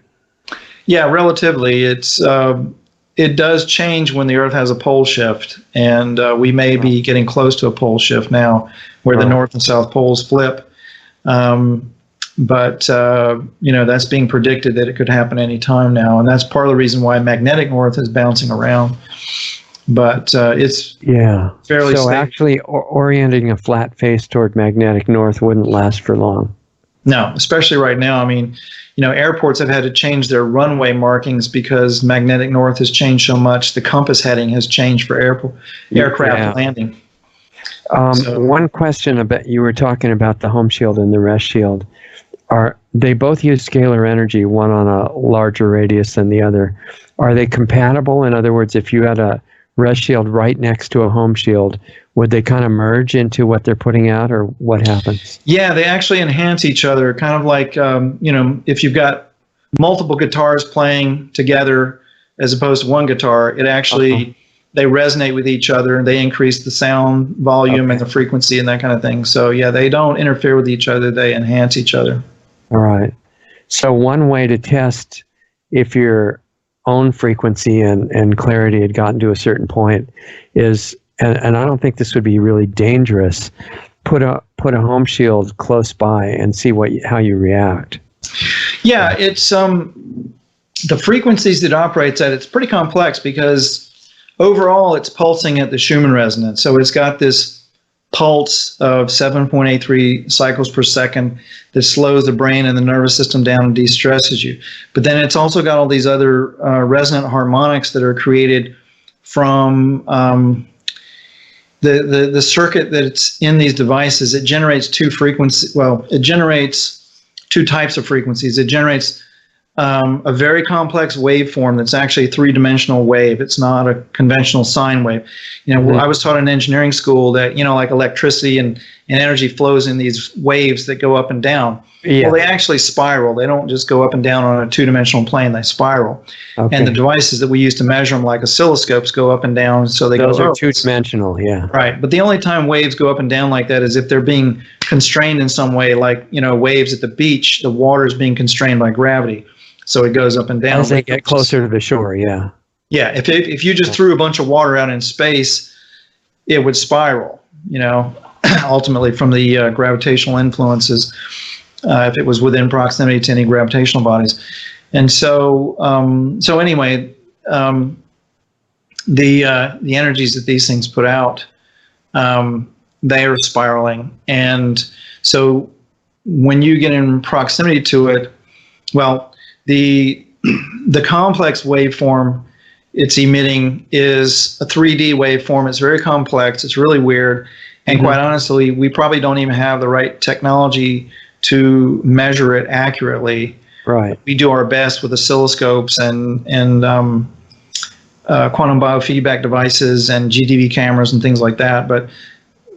Yeah, relatively. It does change when the Earth has a pole shift, and we may be getting close to a pole shift now, where the north and south poles flip. But that's being predicted that it could happen any time now, and that's part of the reason why magnetic north is bouncing around. But it's fairly so stable. Actually, orienting a flat face toward magnetic north wouldn't last for long. No, especially right now. I mean, airports have had to change their runway markings because magnetic north has changed so much. The compass heading has changed for aircraft landing. One question about, you were talking about the home shield and the rest shield. They both use scalar energy, one on a larger radius than the other. Are they compatible? In other words, if you had a rest shield right next to a home shield, would they kind of merge into what they're putting out, or what happens? Yeah, they actually enhance each other, kind of like, if you've got multiple guitars playing together as opposed to one guitar, it actually, they resonate with each other, and they increase the sound volume and the frequency and that kind of thing. So yeah, they don't interfere with each other, they enhance each other. All right. So one way to test if your own frequency and clarity had gotten to a certain point is, and I don't think this would be really dangerous, put a home shield close by and see how you react. Yeah, it's the frequencies it operates at, it's pretty complex because overall it's pulsing at the Schumann resonance. So it's got this pulse of 7.83 cycles per second that slows the brain and the nervous system down and de-stresses you. But then it's also got all these other resonant harmonics that are created from the circuit that's in these devices. It generates it generates two types of frequencies. It generates a very complex waveform that's actually a three-dimensional wave. It's not a conventional sine wave. I was taught in engineering school that, like electricity and energy flows in these waves that go up and down. Yeah. Well, they actually spiral. They don't just go up and down on a two-dimensional plane. They spiral. Okay. And the devices that we use to measure them, like oscilloscopes, go up and down. So those are two-dimensional, yeah. Right. But the only time waves go up and down like that is if they're being constrained in some way, like, waves at the beach, the water is being constrained by gravity. So it goes up and down. As they get closer to the shore, yeah. Yeah, if you just threw a bunch of water out in space, it would spiral, ultimately from the gravitational influences, if it was within proximity to any gravitational bodies. And so, anyway, the energies that these things put out, they are spiraling. And so when you get in proximity to it, well, the complex waveform it's emitting is a 3D waveform. It's very complex. It's really weird. And quite honestly, we probably don't even have the right technology to measure it accurately. Right. We do our best with oscilloscopes and quantum biofeedback devices and GTV cameras and things like that. But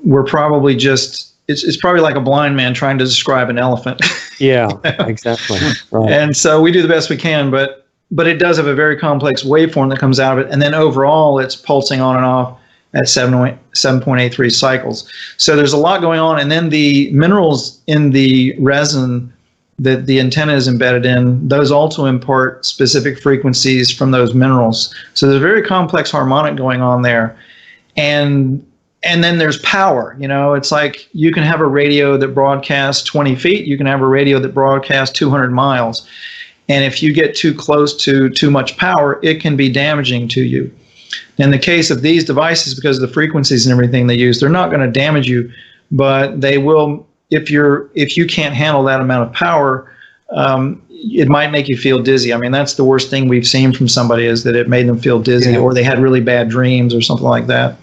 we're probably it's probably like a blind man trying to describe an elephant. Yeah, exactly. Right. And so we do the best we can, but it does have a very complex waveform that comes out of it. And then overall, it's pulsing on and off at 7.83 cycles. So there's a lot going on. And then the minerals in the resin that the antenna is embedded in, those also impart specific frequencies from those minerals. So there's a very complex harmonic going on there. And then there's power. It's like you can have a radio that broadcasts 20 feet. You can have a radio that broadcasts 200 miles. And if you get too close to too much power, it can be damaging to you. In the case of these devices, because of the frequencies and everything they use, they're not going to damage you, but they will, if you can't handle that amount of power, it might make you feel dizzy. I mean, that's the worst thing we've seen from somebody, is that it made them feel dizzy, or they had really bad dreams or something like that.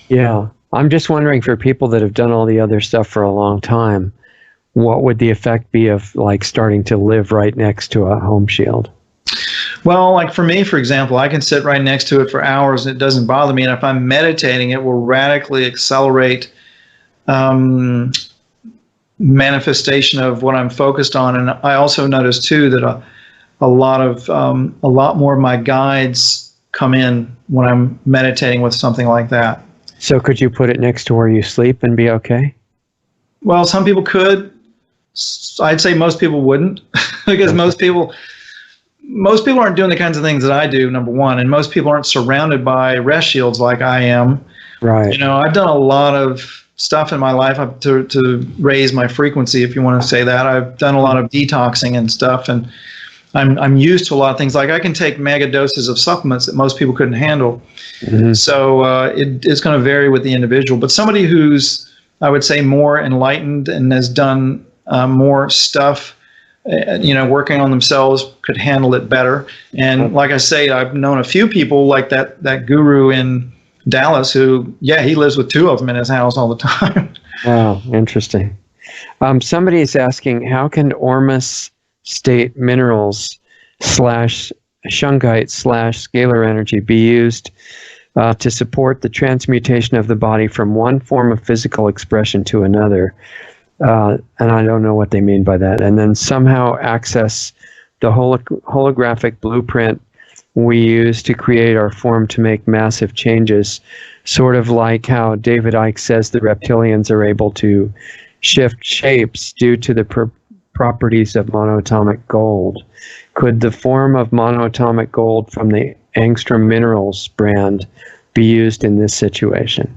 Yeah. I'm just wondering, for people that have done all the other stuff for a long time, what would the effect be of like starting to live right next to a home shield? Well, like for me, for example, I can sit right next to it for hours and it doesn't bother me. And if I'm meditating, it will radically accelerate manifestation of what I'm focused on. And I also notice too that a lot more of my guides come in when I'm meditating with something like that. So could you put it next to where you sleep and be okay? Well, some people could. I'd say most people wouldn't, because most people aren't doing the kinds of things that I do, number one, and most people aren't surrounded by rest shields like I am. Right. You know, I've done a lot of stuff in my life to raise my frequency, if you want to say that. I've done a lot of detoxing and stuff, and I'm used to a lot of things. Like I can take mega doses of supplements that most people couldn't handle. Mm-hmm. So it's going to vary with the individual. But somebody who's, I would say, more enlightened and has done more stuff, working on themselves, could handle it better. And like I say, I've known a few people like that guru in Dallas who, he lives with two of them in his house all the time. Wow, interesting. Somebody is asking, how can Ormus state minerals / shungite / scalar energy be used to support the transmutation of the body from one form of physical expression to another? And I don't know what they mean by that. And then somehow access the holographic blueprint we use to create our form to make massive changes, sort of like how David Icke says the reptilians are able to shift shapes due to the properties of monoatomic gold. Could the form of monoatomic gold from the Angstrom Minerals brand be used in this situation?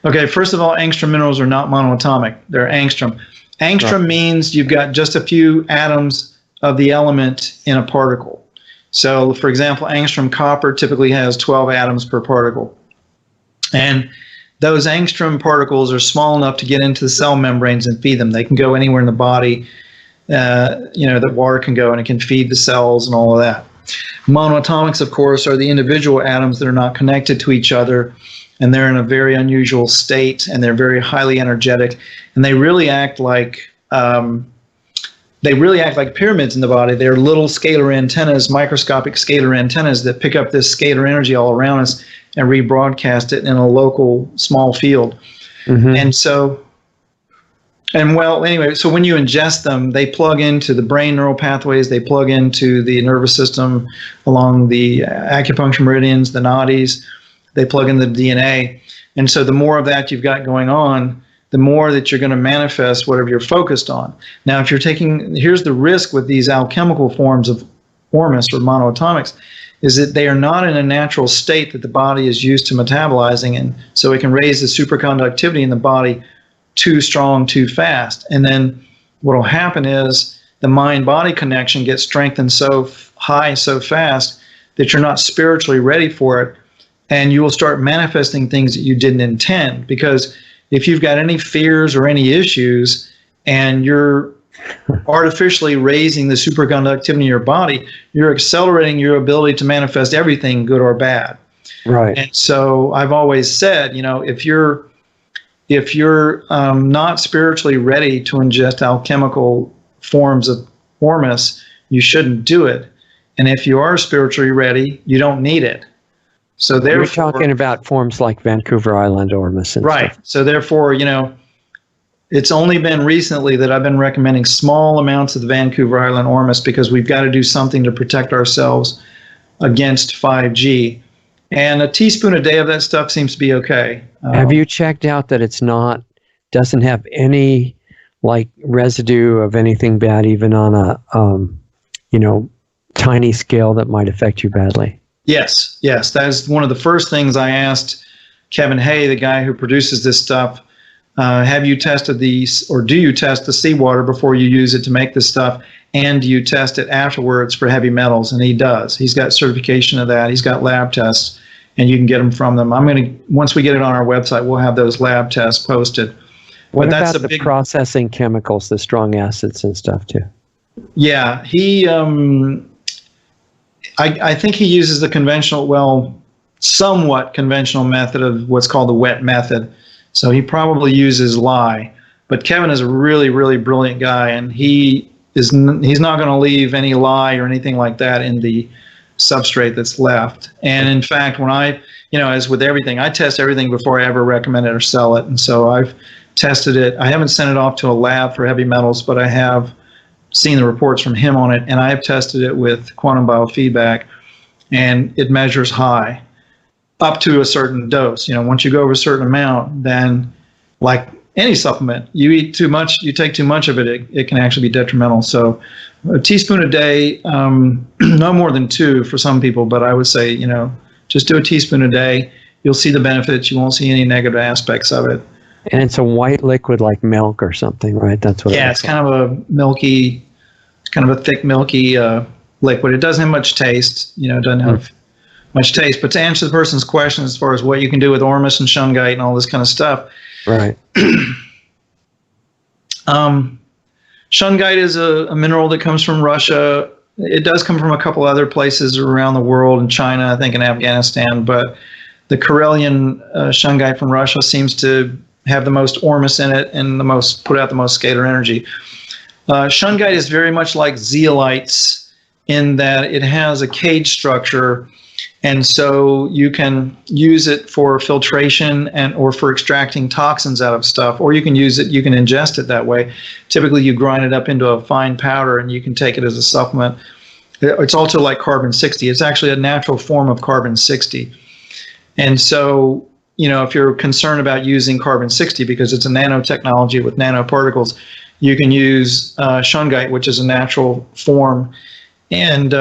Okay, first of all, Angstrom minerals are not monoatomic. They're Angstrom. Angstrom means you've got just a few atoms of the element in a particle. So, for example, Angstrom copper typically has 12 atoms per particle. And those Angstrom particles are small enough to get into the cell membranes and feed them. They can go anywhere in the body, that water can go, and it can feed the cells and all of that. Monoatomics, of course, are the individual atoms that are not connected to each other, and they're in a very unusual state, and they're very highly energetic, and they really act like pyramids in the body. They're little scalar antennas, microscopic scalar antennas that pick up this scalar energy all around us and rebroadcast it in a local small field. Mm-hmm. So when you ingest them, they plug into the brain neural pathways, they plug into the nervous system along the acupuncture meridians, the nadis, they plug in the DNA. And so the more of that you've got going on, the more that you're going to manifest whatever you're focused on. Now, if you're here's the risk with these alchemical forms of Ormus or monoatomics, is that they are not in a natural state that the body is used to metabolizing, and so it can raise the superconductivity in the body too strong, too fast. And then what will happen is the mind-body connection gets strengthened so high, so fast that you're not spiritually ready for it, and you will start manifesting things that you didn't intend. Because if you've got any fears or any issues and you're artificially raising the superconductivity in your body, you're accelerating your ability to manifest everything, good or bad. Right. And so I've always said, if you're not spiritually ready to ingest alchemical forms of Ormus, you shouldn't do it. And if you are spiritually ready, you don't need it. So therefore, you're talking about forms like Vancouver Island Ormus and right. stuff. So therefore, it's only been recently that I've been recommending small amounts of the Vancouver Island Ormus, because we've got to do something to protect ourselves against 5G. And a teaspoon a day of that stuff seems to be okay. Have you checked out that doesn't have any residue of anything bad, even on a tiny scale that might affect you badly? Yes. That is one of the first things I asked Kevin Hay, the guy who produces this stuff. Have you tested these, or do you test the seawater before you use it to make this stuff? And do you test it afterwards for heavy metals? And he does. He's got certification of that. He's got lab tests, and you can get them from them. Once we get it on our website, we'll have those lab tests posted. What about the processing chemicals, the strong acids and stuff too? Yeah, I think he uses the conventional, somewhat conventional method of what's called the wet method. So he probably uses lye. But Kevin is a really, really brilliant guy, and he's not going to leave any lye or anything like that in the substrate that's left. And in fact, when as with everything, I test everything before I ever recommend it or sell it. And so I've tested it. I haven't sent it off to a lab for heavy metals, but I have seen the reports from him on it, and I have tested it with quantum biofeedback, and it measures high. up to a certain dose. Once you go over a certain amount, then like any supplement, you eat too much, you take too much of it, it can actually be detrimental. So a teaspoon a day, no more than 2 for some people, but I would say, just do a teaspoon a day. You'll see the benefits. You won't see any negative aspects of it. And it's a white liquid like milk or something, right? That's what. Yeah, it's kind of a milky, it's kind of a thick, milky liquid. It doesn't have much taste. It doesn't have much taste. But to answer the person's question as far as what you can do with ormus and shungite and all this kind of stuff, right? Shungite is a mineral that comes from Russia. It does come from a couple other places around the world, in China, I think, in Afghanistan. But the Karelian shungite from Russia seems to have the most ormus in it and put out the most scalar energy. Shungite is very much like zeolites in that it has a cage structure, and so you can use it for filtration or for extracting toxins out of stuff, or you can ingest it that way. Typically, you grind it up into a fine powder and you can take it as a supplement. It's also like carbon-60. It's actually a natural form of carbon-60. And so, if you're concerned about using carbon-60 because it's a nanotechnology with nanoparticles, you can use shungite, which is a natural form. And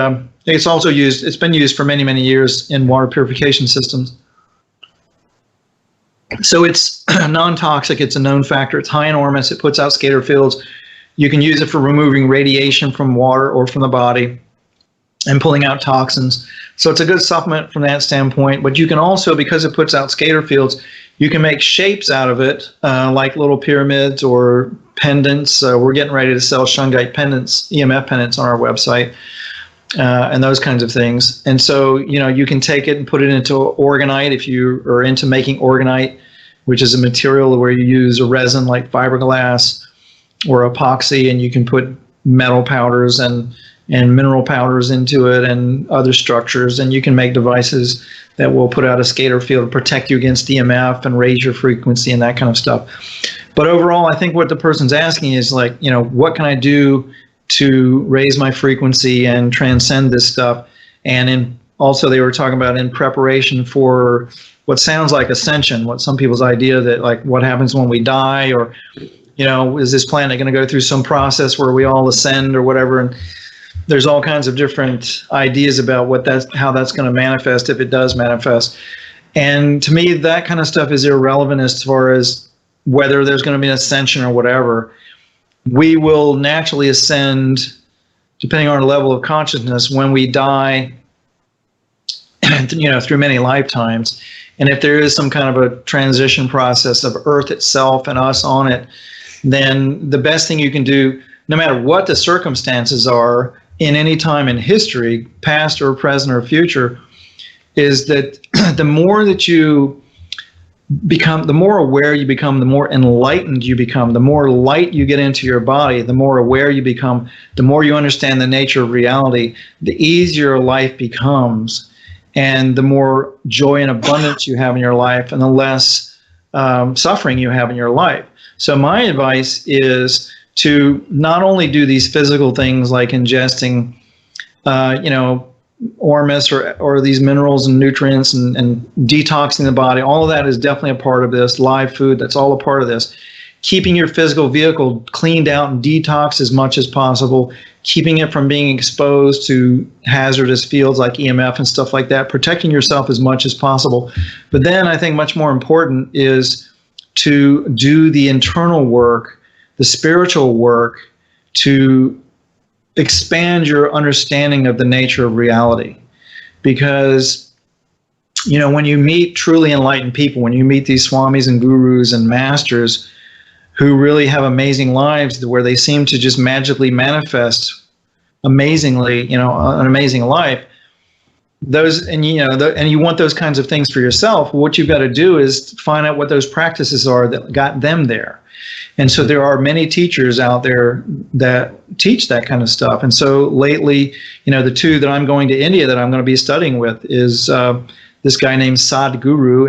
it's also it's been used for many, many years in water purification systems. So it's non-toxic. It's a known factor. It's high in ormus. It puts out scalar fields. You can use it for removing radiation from water or from the body and pulling out toxins. So it's a good supplement from that standpoint. But you can also, because it puts out scalar fields, you can make shapes out of it, like little pyramids or pendants. We're getting ready to sell shungite pendants, EMF pendants on our website, and those kinds of things. And so, you can take it and put it into orgonite if you are into making orgonite, which is a material where you use a resin like fiberglass or epoxy, and you can put metal powders and mineral powders into it and other structures, and you can make devices that will put out a scalar field to protect you against EMF and raise your frequency and that kind of stuff. But overall, I think what the person's asking is like, what can I do to raise my frequency and transcend this stuff? And also they were talking about in preparation for what sounds like ascension, what some people's idea that like what happens when we die, or, is this planet going to go through some process where we all ascend or whatever? And there's all kinds of different ideas about how that's going to manifest, if it does manifest. And to me, that kind of stuff is irrelevant as far as whether there's going to be an ascension or whatever. We will naturally ascend, depending on our level of consciousness, when we die, through many lifetimes. And if there is some kind of a transition process of Earth itself and us on it, then the best thing you can do, no matter what the circumstances are, in any time in history, past or present or future, is that the more that you become, the more aware you become, the more enlightened you become, the more light you get into your body, the more aware you become, the more you understand the nature of reality, the easier life becomes, and the more joy and abundance you have in your life, and the less suffering you have in your life. So my advice is to not only do these physical things like ingesting, ormus or these minerals and nutrients and detoxing the body. All of that is definitely a part of this. Live food, that's all a part of this. Keeping your physical vehicle cleaned out and detoxed as much as possible. Keeping it from being exposed to hazardous fields like EMF and stuff like that. Protecting yourself as much as possible. But then I think much more important is to do the internal work, the spiritual work, to expand your understanding of the nature of reality. Because, when you meet truly enlightened people, when you meet these swamis and gurus and masters who really have amazing lives where they seem to just magically manifest amazingly, an amazing life, and you want those kinds of things for yourself, what you've got to do is find out what those practices are that got them there. And so there are many teachers out there that teach that kind of stuff. And so lately, the two that I'm going to India that I'm going to be studying with is this guy named Sadhguru,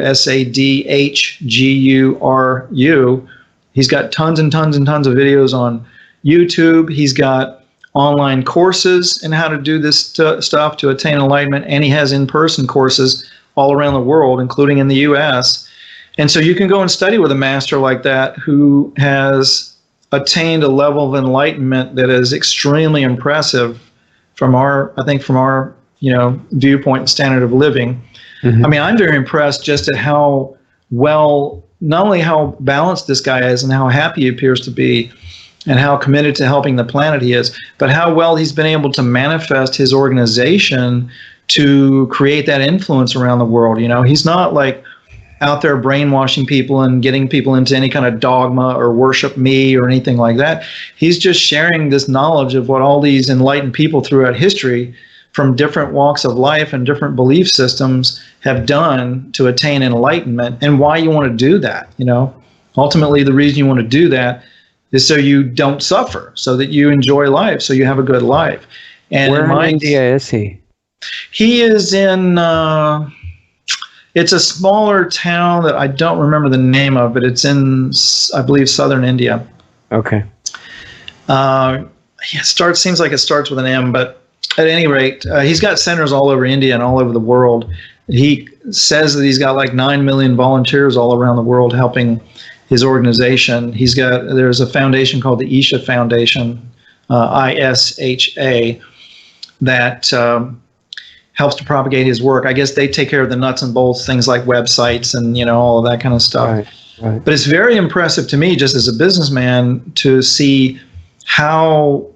Sadhguru. He's got tons and tons and tons of videos on YouTube. He's got online courses in how to do this stuff to attain enlightenment, and he has in-person courses all around the world, including in the U.S. And so you can go and study with a master like that who has attained a level of enlightenment that is extremely impressive from our viewpoint and standard of living. I mean, I'm very impressed just at how well, not only how balanced this guy is and how happy he appears to be and how committed to helping the planet he is, but how well he's been able to manifest his organization to create that influence around the world. You know, he's not like out there brainwashing people and getting people into any kind of dogma or worship me or anything like that. He's just sharing this knowledge of what all these enlightened people throughout history from different walks of life and different belief systems have done to attain enlightenment, and why you want to do that. You know, ultimately the reason you want to do that is so you don't suffer, so that you enjoy life, so you have a good life. And where in India is he? He is in, it's a smaller town that I don't remember the name of, but it's in, I believe, southern India. Okay. Seems like it starts with an M, but at any rate, he's got centers all over India and all over the world. He says that he's got like 9 million volunteers all around the world helping his organization. There's a foundation called the Isha Foundation, ISHA, that helps to propagate his work. I guess they take care of the nuts and bolts, things like websites and, all of that kind of stuff. Right. But it's very impressive to me, just as a businessman, to see how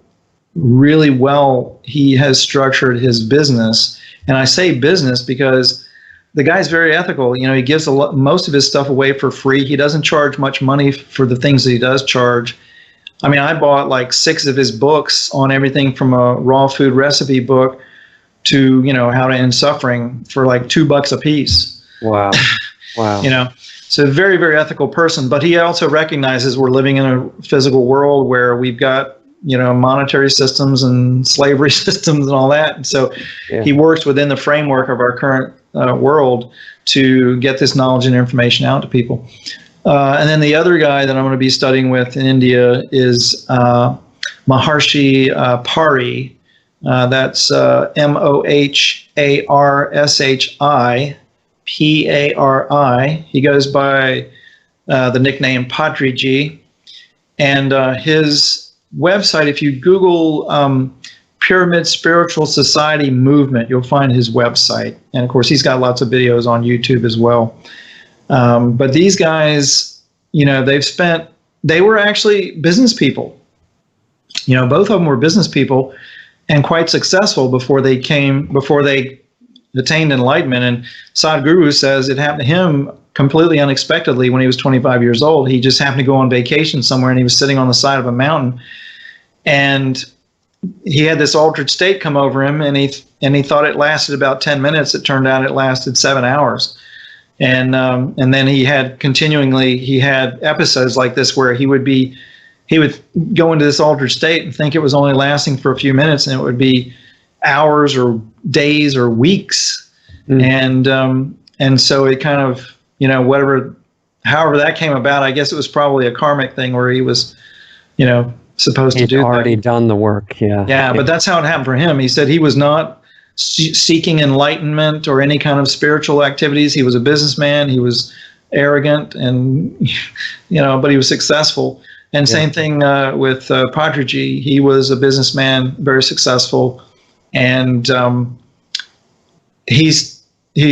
really well he has structured his business. And I say business because the guy's very ethical. He gives most of his stuff away for free. He doesn't charge much money for the things that he does charge. I mean, I bought like 6 of his books on everything from a raw food recipe book to, how to end suffering for like $2 a piece. Wow. Wow. So a very, very ethical person, but he also recognizes we're living in a physical world where we've got, monetary systems and slavery systems and all that. And so he works within the framework of our current world to get this knowledge and information out to people. And then the other guy that I'm going to be studying with in India is Maharshi Pari. That's Moharshi He goes by the nickname Padriji. And his website, if you Google Pyramid Spiritual Society Movement, you'll find his website. And of course, he's got lots of videos on YouTube as well. But these guys, they were actually business people. Both of them were business people and quite successful before they attained enlightenment. And Sadhguru says it happened to him completely unexpectedly when he was 25 years old. He just happened to go on vacation somewhere, and he was sitting on the side of a mountain, and he had this altered state come over him, and he thought it lasted about 10 minutes. It turned out it lasted 7 hours. And then he had episodes like this where he would go into this altered state and think it was only lasting for a few minutes, and it would be hours or days or weeks. And so it kind of, however that came about, I guess it was probably a karmic thing where he was, supposed to do that. He'd already done the work, yeah. Yeah, but that's how it happened for him. He said he was not seeking enlightenment or any kind of spiritual activities. He was a businessman. He was arrogant and, but he was successful. And same thing with Padriji. He was a businessman, very successful. And he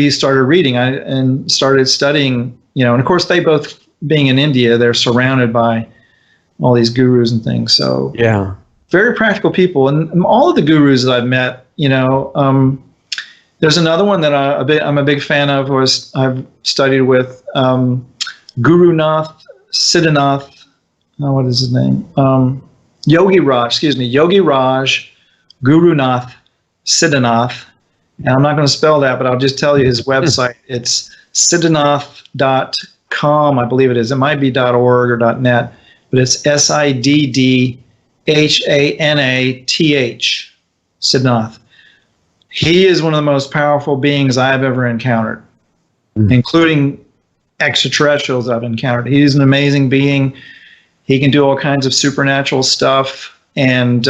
started reading and started studying, and of course they both, being in India, they're surrounded by all these gurus and things. So very practical people. And all of the gurus that I've met, there's another one that I'm a big fan of, I've studied with, Gurunath Siddhanath. What is his name? Yogi Raj Gurunath Siddhanath. And I'm not going to spell that, but I'll just tell you his website. It's siddhanath.com, I believe it is. It might be .org or .net, but it's SIDDHANATH, Siddhanath. He is one of the most powerful beings I've ever encountered, including extraterrestrials I've encountered. He's an amazing being. He can do all kinds of supernatural stuff, and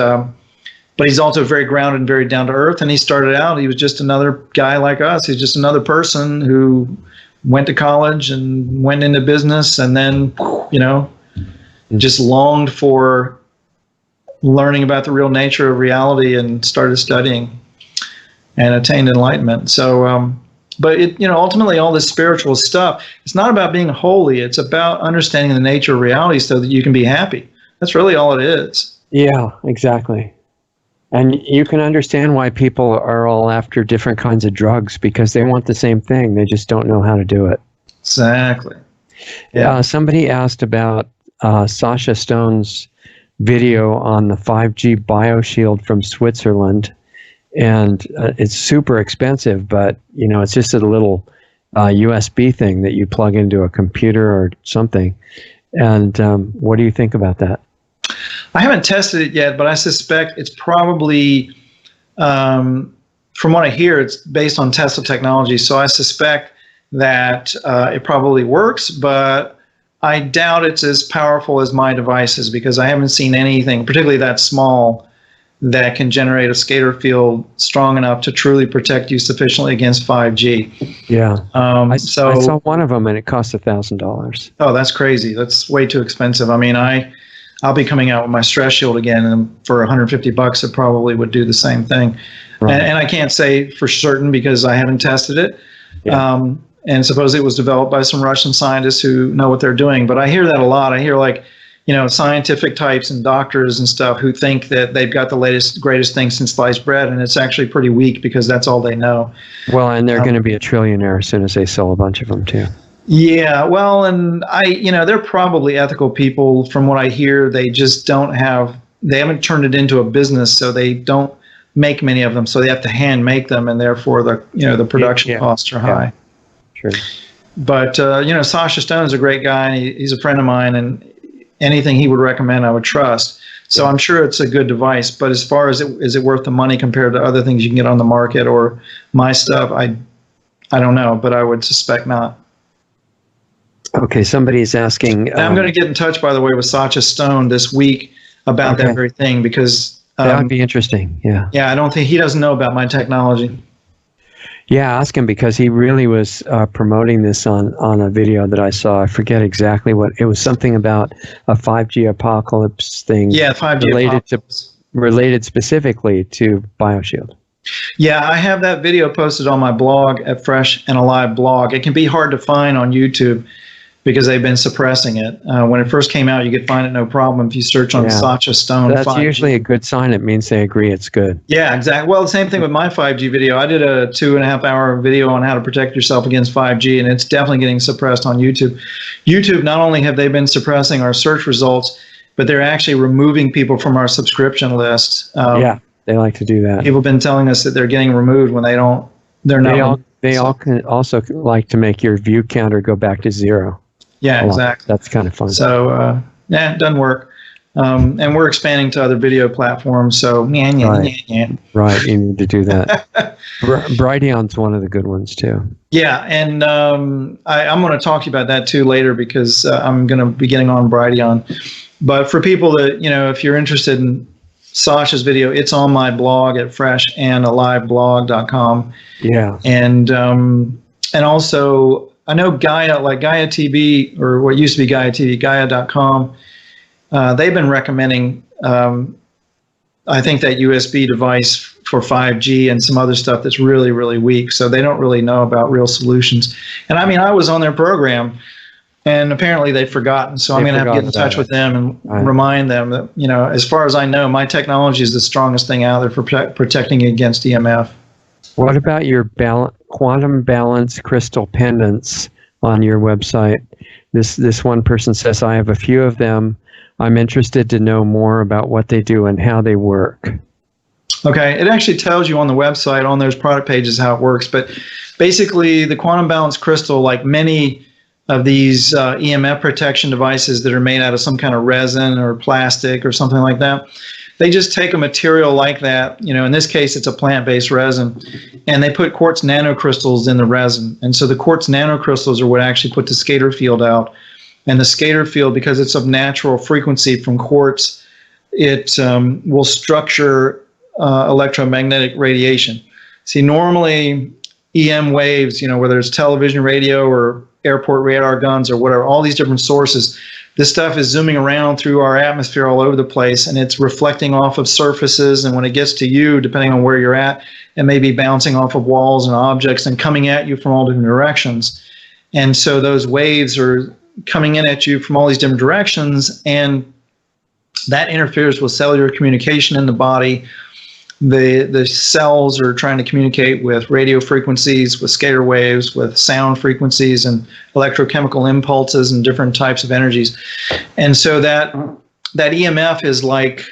but he's also very grounded and very down to earth. And he started out, he was just another guy like us. He's just another person who went to college and went into business, and then, just longed for learning about the real nature of reality and started studying and attained enlightenment. So, but ultimately all this spiritual stuff, it's not about being holy. It's about understanding the nature of reality so that you can be happy. That's really all it is. Yeah, exactly. And you can understand why people are all after different kinds of drugs, because they want the same thing. They just don't know how to do it. Exactly. Yeah. Somebody asked about Sasha Stone's video on the 5G BioShield from Switzerland. And it's super expensive, but, it's just a little USB thing that you plug into a computer or something. And what do you think about that? I haven't tested it yet, but I suspect it's probably, from what I hear, it's based on Tesla technology. So I suspect that it probably works, but I doubt it's as powerful as my devices, because I haven't seen anything, particularly that small, that can generate a scalar field strong enough to truly protect you sufficiently against 5G. Yeah. I saw one of them and it cost $1,000. Oh, that's crazy. That's way too expensive. I mean, I'll be coming out with my stress shield again, and for $150, it probably would do the same thing. Right. And I can't say for certain because I haven't tested it. Yeah. And suppose it was developed by some Russian scientists who know what they're doing. But I hear that a lot. I hear scientific types and doctors and stuff who think that they've got the latest, greatest thing since sliced bread, and it's actually pretty weak because that's all they know. Well, and they're going to be a trillionaire as soon as they sell a bunch of them too. Yeah, well, and they're probably ethical people. From what I hear, they just they haven't turned it into a business, so they don't make many of them. So they have to hand make them, and therefore the production costs are high. Sure. But Sasha Stone is a great guy, and he's a friend of mine, and anything he would recommend, I would trust. So I'm sure it's a good device. But as far as is it worth the money compared to other things you can get on the market or my stuff, I don't know, but I would suspect not. Okay, somebody's asking. I'm going to get in touch, by the way, with Sasha Stone this week about that very thing, because that would be interesting. Yeah. Yeah, I don't think he doesn't know about my technology. Yeah, ask him, because he really was promoting this on a video that I saw. I forget exactly what it was. Something about a 5G apocalypse thing. Yeah, 5G related specifically to BioShield. Yeah, I have that video posted on my blog at Fresh and Alive blog. It can be hard to find on YouTube because they've been suppressing it. When it first came out, you could find it no problem if you search on Sasha Stone. That's 5G. Usually a good sign. It means they agree it's good. Yeah, exactly. Well, the same thing with my 5G video. I did a 2.5-hour video on how to protect yourself against 5G, and it's definitely getting suppressed on YouTube. YouTube, not only have they been suppressing our search results, but they're actually removing people from our subscription list. Yeah, they like to do that. People have been telling us that they're getting removed when they're not. They all can also like to make your view counter go back to 0. Yeah, exactly. That's kind of fun. So, it doesn't work. And we're expanding to other video platforms. So, Right, you need to do that. Brighteon's one of the good ones, too. Yeah, and I'm going to talk to you about that, too, later, because I'm going to be getting on Brighteon. But for people that, if you're interested in Sasha's video, it's on my blog at freshandaliveblog.com. Yeah. And also, I know Gaia TV, or what used to be Gaia TV, Gaia.com, they've been recommending, I think, that USB device for 5G and some other stuff that's really, really weak. So they don't really know about real solutions. And I mean, I was on their program, and apparently they've forgotten. So I'm going to have to get in touch with them and remind them that, as far as I know, my technology is the strongest thing out there for protecting against EMF. What about your quantum balance crystal pendants on your website? This one person says, I have a few of them. I'm interested to know more about what they do and how they work. Okay, it actually tells you on the website, on those product pages, how it works. But basically, the quantum balance crystal, like many of these EMF protection devices that are made out of some kind of resin or plastic or something like that, they just take a material like that, in this case, it's a plant-based resin, and they put quartz nanocrystals in the resin. And so the quartz nanocrystals are what actually put the scalar field out. And the scalar field, because it's of natural frequency from quartz, it will structure electromagnetic radiation. See, normally EM waves, whether it's television, radio, or airport radar guns or whatever, all these different sources, this stuff is zooming around through our atmosphere all over the place, and it's reflecting off of surfaces, and when it gets to you, depending on where you're at, it may be bouncing off of walls and objects and coming at you from all different directions. And so those waves are coming in at you from all these different directions, and that interferes with cellular communication in the body. The cells are trying to communicate with radio frequencies, with scalar waves, with sound frequencies, and electrochemical impulses and different types of energies. And so that EMF is like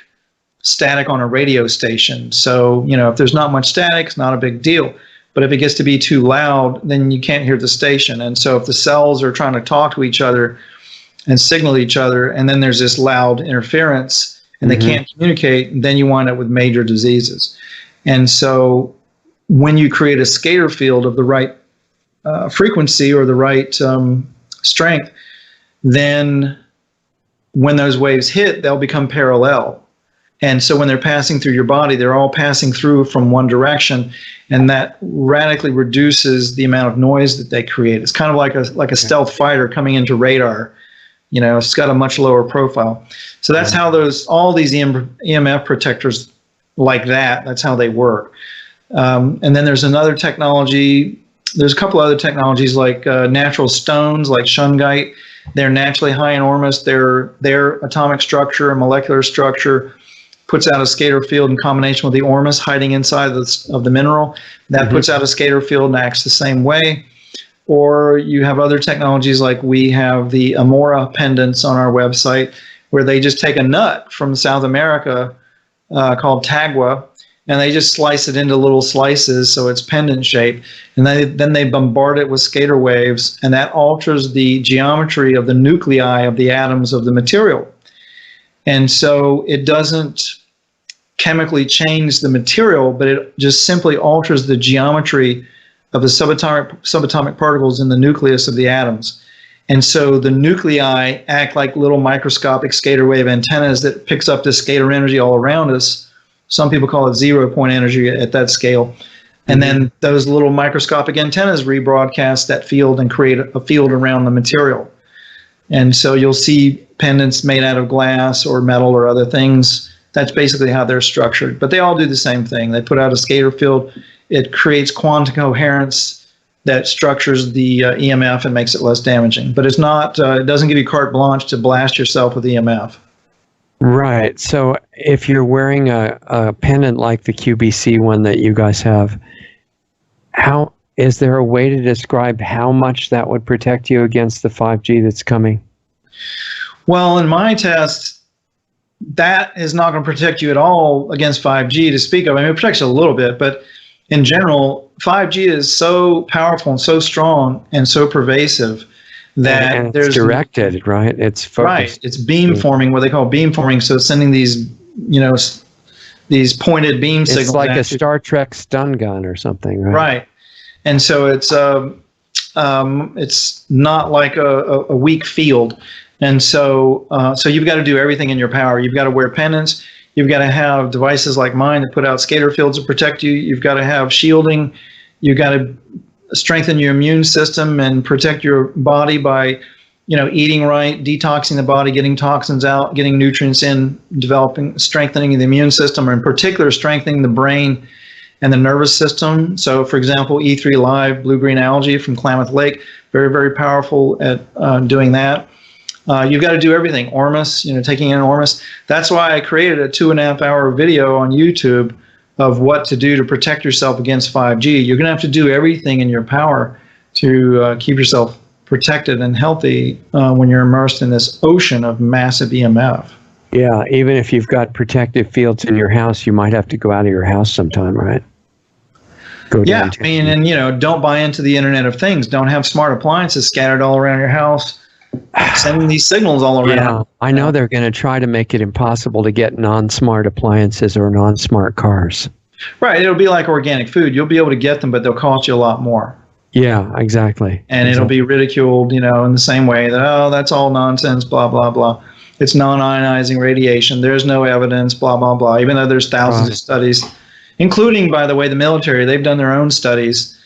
static on a radio station. So, if there's not much static, it's not a big deal. But if it gets to be too loud, then you can't hear the station. And so if the cells are trying to talk to each other and signal each other, and then there's this loud interference, and they can't communicate, then you wind up with major diseases. And so when you create a scalar field of the right frequency or the right strength, then when those waves hit, they'll become parallel. And so when they're passing through your body, they're all passing through from one direction, and that radically reduces the amount of noise that they create. It's kind of like a stealth fighter coming into radar. It's got a much lower profile. So that's how all these EMF protectors like that's how they work. And then there's another technology. There's a couple other technologies like natural stones, like shungite. They're naturally high in ormus. Their atomic structure and molecular structure puts out a scalar field in combination with the ormus hiding inside of the mineral. That puts out a scalar field and acts the same way. Or you have other technologies like we have the Amora pendants on our website, where they just take a nut from South America called tagua, and they just slice it into little slices so it's pendant shaped, and then they bombard it with scalar waves, and that alters the geometry of the nuclei of the atoms of the material. And so it doesn't chemically change the material, but it just simply alters the geometry of the subatomic particles in the nucleus of the atoms. And so the nuclei act like little microscopic scalar wave antennas that picks up this scalar energy all around us. Some people call it 0-point energy at that scale. And then those little microscopic antennas rebroadcast that field and create a field around the material. And so you'll see pendants made out of glass or metal or other things. That's basically how they're structured. But they all do the same thing. They put out a scalar field. It creates quantum coherence that structures the EMF and makes it less damaging. But it's not. It doesn't give you carte blanche to blast yourself with EMF. Right. So if you're wearing a pendant like the QBC one that you guys have, how is there a way to describe how much that would protect you against the 5G that's coming? Well, in my test, that is not going to protect you at all against 5G to speak of. I mean, it protects you a little bit, but in general, 5G is so powerful and so strong and so pervasive that and it's directed, right? It's focused. Right. It's beamforming, what they call beamforming. So it's sending these, these pointed beam signals. It's like a Star Trek stun gun or something, right? Right. And so it's not like a weak field. And so you've got to do everything in your power. You've got to wear pendants. You've got to have devices like mine that put out scalar fields to protect you. You've got to have shielding. You've got to strengthen your immune system and protect your body by, eating right, detoxing the body, getting toxins out, getting nutrients in, strengthening the immune system, or in particular, strengthening the brain and the nervous system. So, for example, E3 Live blue-green algae from Klamath Lake, very, very powerful at doing that. You've got to do everything. Ormus, taking in Ormus. That's why I created a 2.5-hour video on YouTube of what to do to protect yourself against 5G. You're going to have to do everything in your power to keep yourself protected and healthy when you're immersed in this ocean of massive EMF. Yeah, even if you've got protective fields in your house, you might have to go out of your house sometime, right? Yeah, I mean, and don't buy into the Internet of Things. Don't have smart appliances scattered all around your house, sending these signals all around. Yeah, I know they're going to try to make it impossible to get non-smart appliances or non-smart cars. Right, it'll be like organic food. You'll be able to get them, but they'll cost you a lot more. Yeah, exactly. And it'll be ridiculed, in the same way that, oh, that's all nonsense, blah, blah, blah. It's non-ionizing radiation. There's no evidence, blah, blah, blah, even though there's thousands of studies, including, by the way, the military. They've done their own studies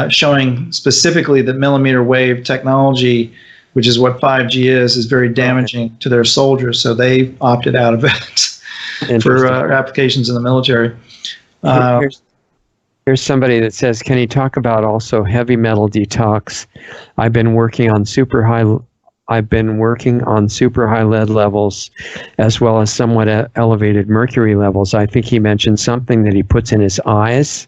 showing specifically that millimeter wave technology, which is what 5G is very damaging to their soldiers. So they opted out of it for applications in the military. Here's somebody that says, can you talk about also heavy metal detox? I've been working on super high lead levels, as well as somewhat elevated mercury levels. I think he mentioned something that he puts in his eyes,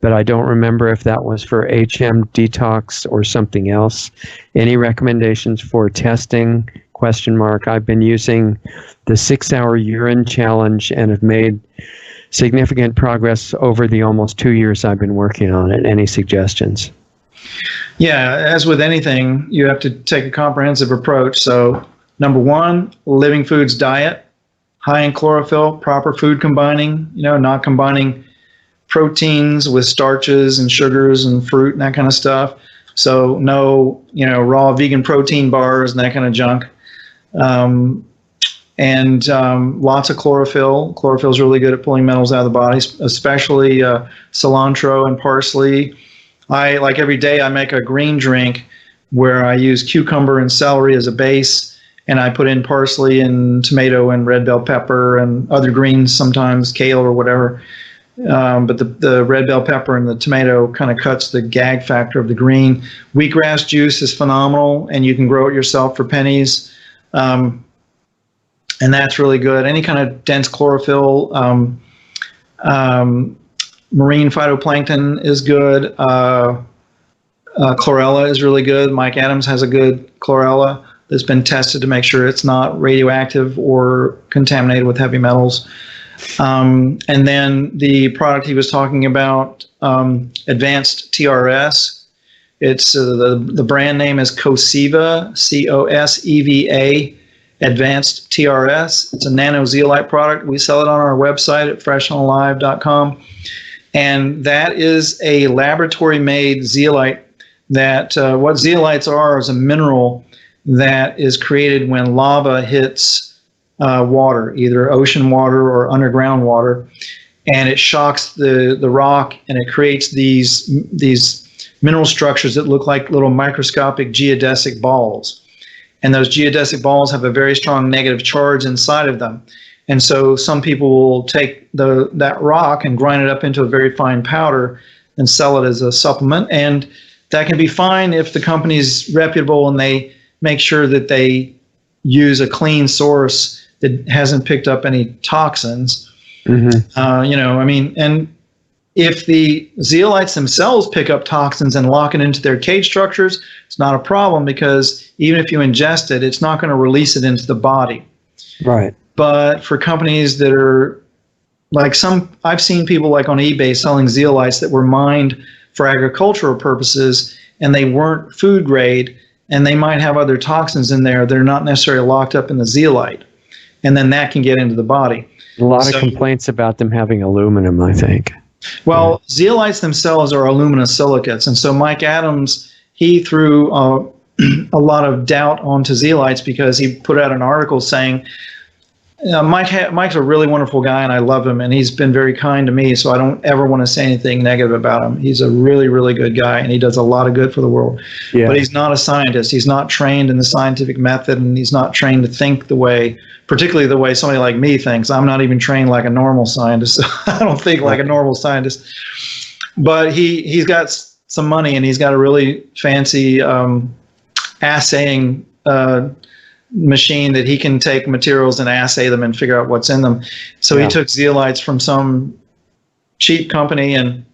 but I don't remember if that was for HM detox or something else. Any recommendations for testing? ? I've been using the 6-hour urine challenge and have made significant progress over the almost 2 years I've been working on it. Any suggestions? Yeah, as with anything, you have to take a comprehensive approach. So, number one, living foods diet, high in chlorophyll, proper food combining, not combining proteins with starches and sugars and fruit and that kind of stuff. So no, raw vegan protein bars and that kind of junk. And lots of chlorophyll. Chlorophyll is really good at pulling metals out of the body, especially cilantro and parsley. Like every day I make a green drink where I use cucumber and celery as a base, and I put in parsley and tomato and red bell pepper and other greens, sometimes kale or whatever. But the red bell pepper and the tomato kind of cuts the gag factor of the green. Wheatgrass juice is phenomenal, and you can grow it yourself for pennies. And that's really good. Any kind of dense chlorophyll, marine phytoplankton is good. Chlorella is really good. Mike Adams has a good chlorella that's been tested to make sure it's not radioactive or contaminated with heavy metals. And then the product he was talking about, advanced TRS. It's the brand name is Coseva, COSEVA. Advanced TRS. It's a nano zeolite product. We sell it on our website at freshonalive.com. And that is a laboratory-made zeolite that what zeolites are is a mineral that is created when lava hits water, either ocean water or underground water. And it shocks the rock, and it creates these mineral structures that look like little microscopic geodesic balls. And those geodesic balls have a very strong negative charge inside of them. And so some people will take that rock and grind it up into a very fine powder and sell it as a supplement. And that can be fine if the company's reputable and they make sure that they use a clean source that hasn't picked up any toxins. Mm-hmm. And if the zeolites themselves pick up toxins and lock it into their cage structures, it's not a problem, because even if you ingest it, it's not going to release it into the body. Right. But for companies that are like I've seen people like on eBay selling zeolites that were mined for agricultural purposes, and they weren't food grade, and they might have other toxins in there that are not necessarily locked up in the zeolite. And then that can get into the body. A lot of complaints about them having aluminum, I think. Well, zeolites themselves are aluminosilicates, and so Mike Adams, he threw a lot of doubt onto zeolites because he put out an article saying, Mike's a really wonderful guy, and I love him, and he's been very kind to me, so I don't ever want to say anything negative about him. He's a really, really good guy, and he does a lot of good for the world. Yeah. But he's not a scientist. He's not trained in the scientific method, and he's not trained to think particularly the way somebody like me thinks. I'm not even trained like a normal scientist. I don't think like a normal scientist. But he's got some money, and he's got a really fancy assaying machine that he can take materials and assay them and figure out what's in them. So he took zeolites from some cheap company, and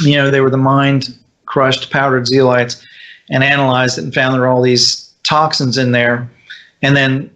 they were the mined, crushed, powdered zeolites, and analyzed it and found there were all these toxins in there. And then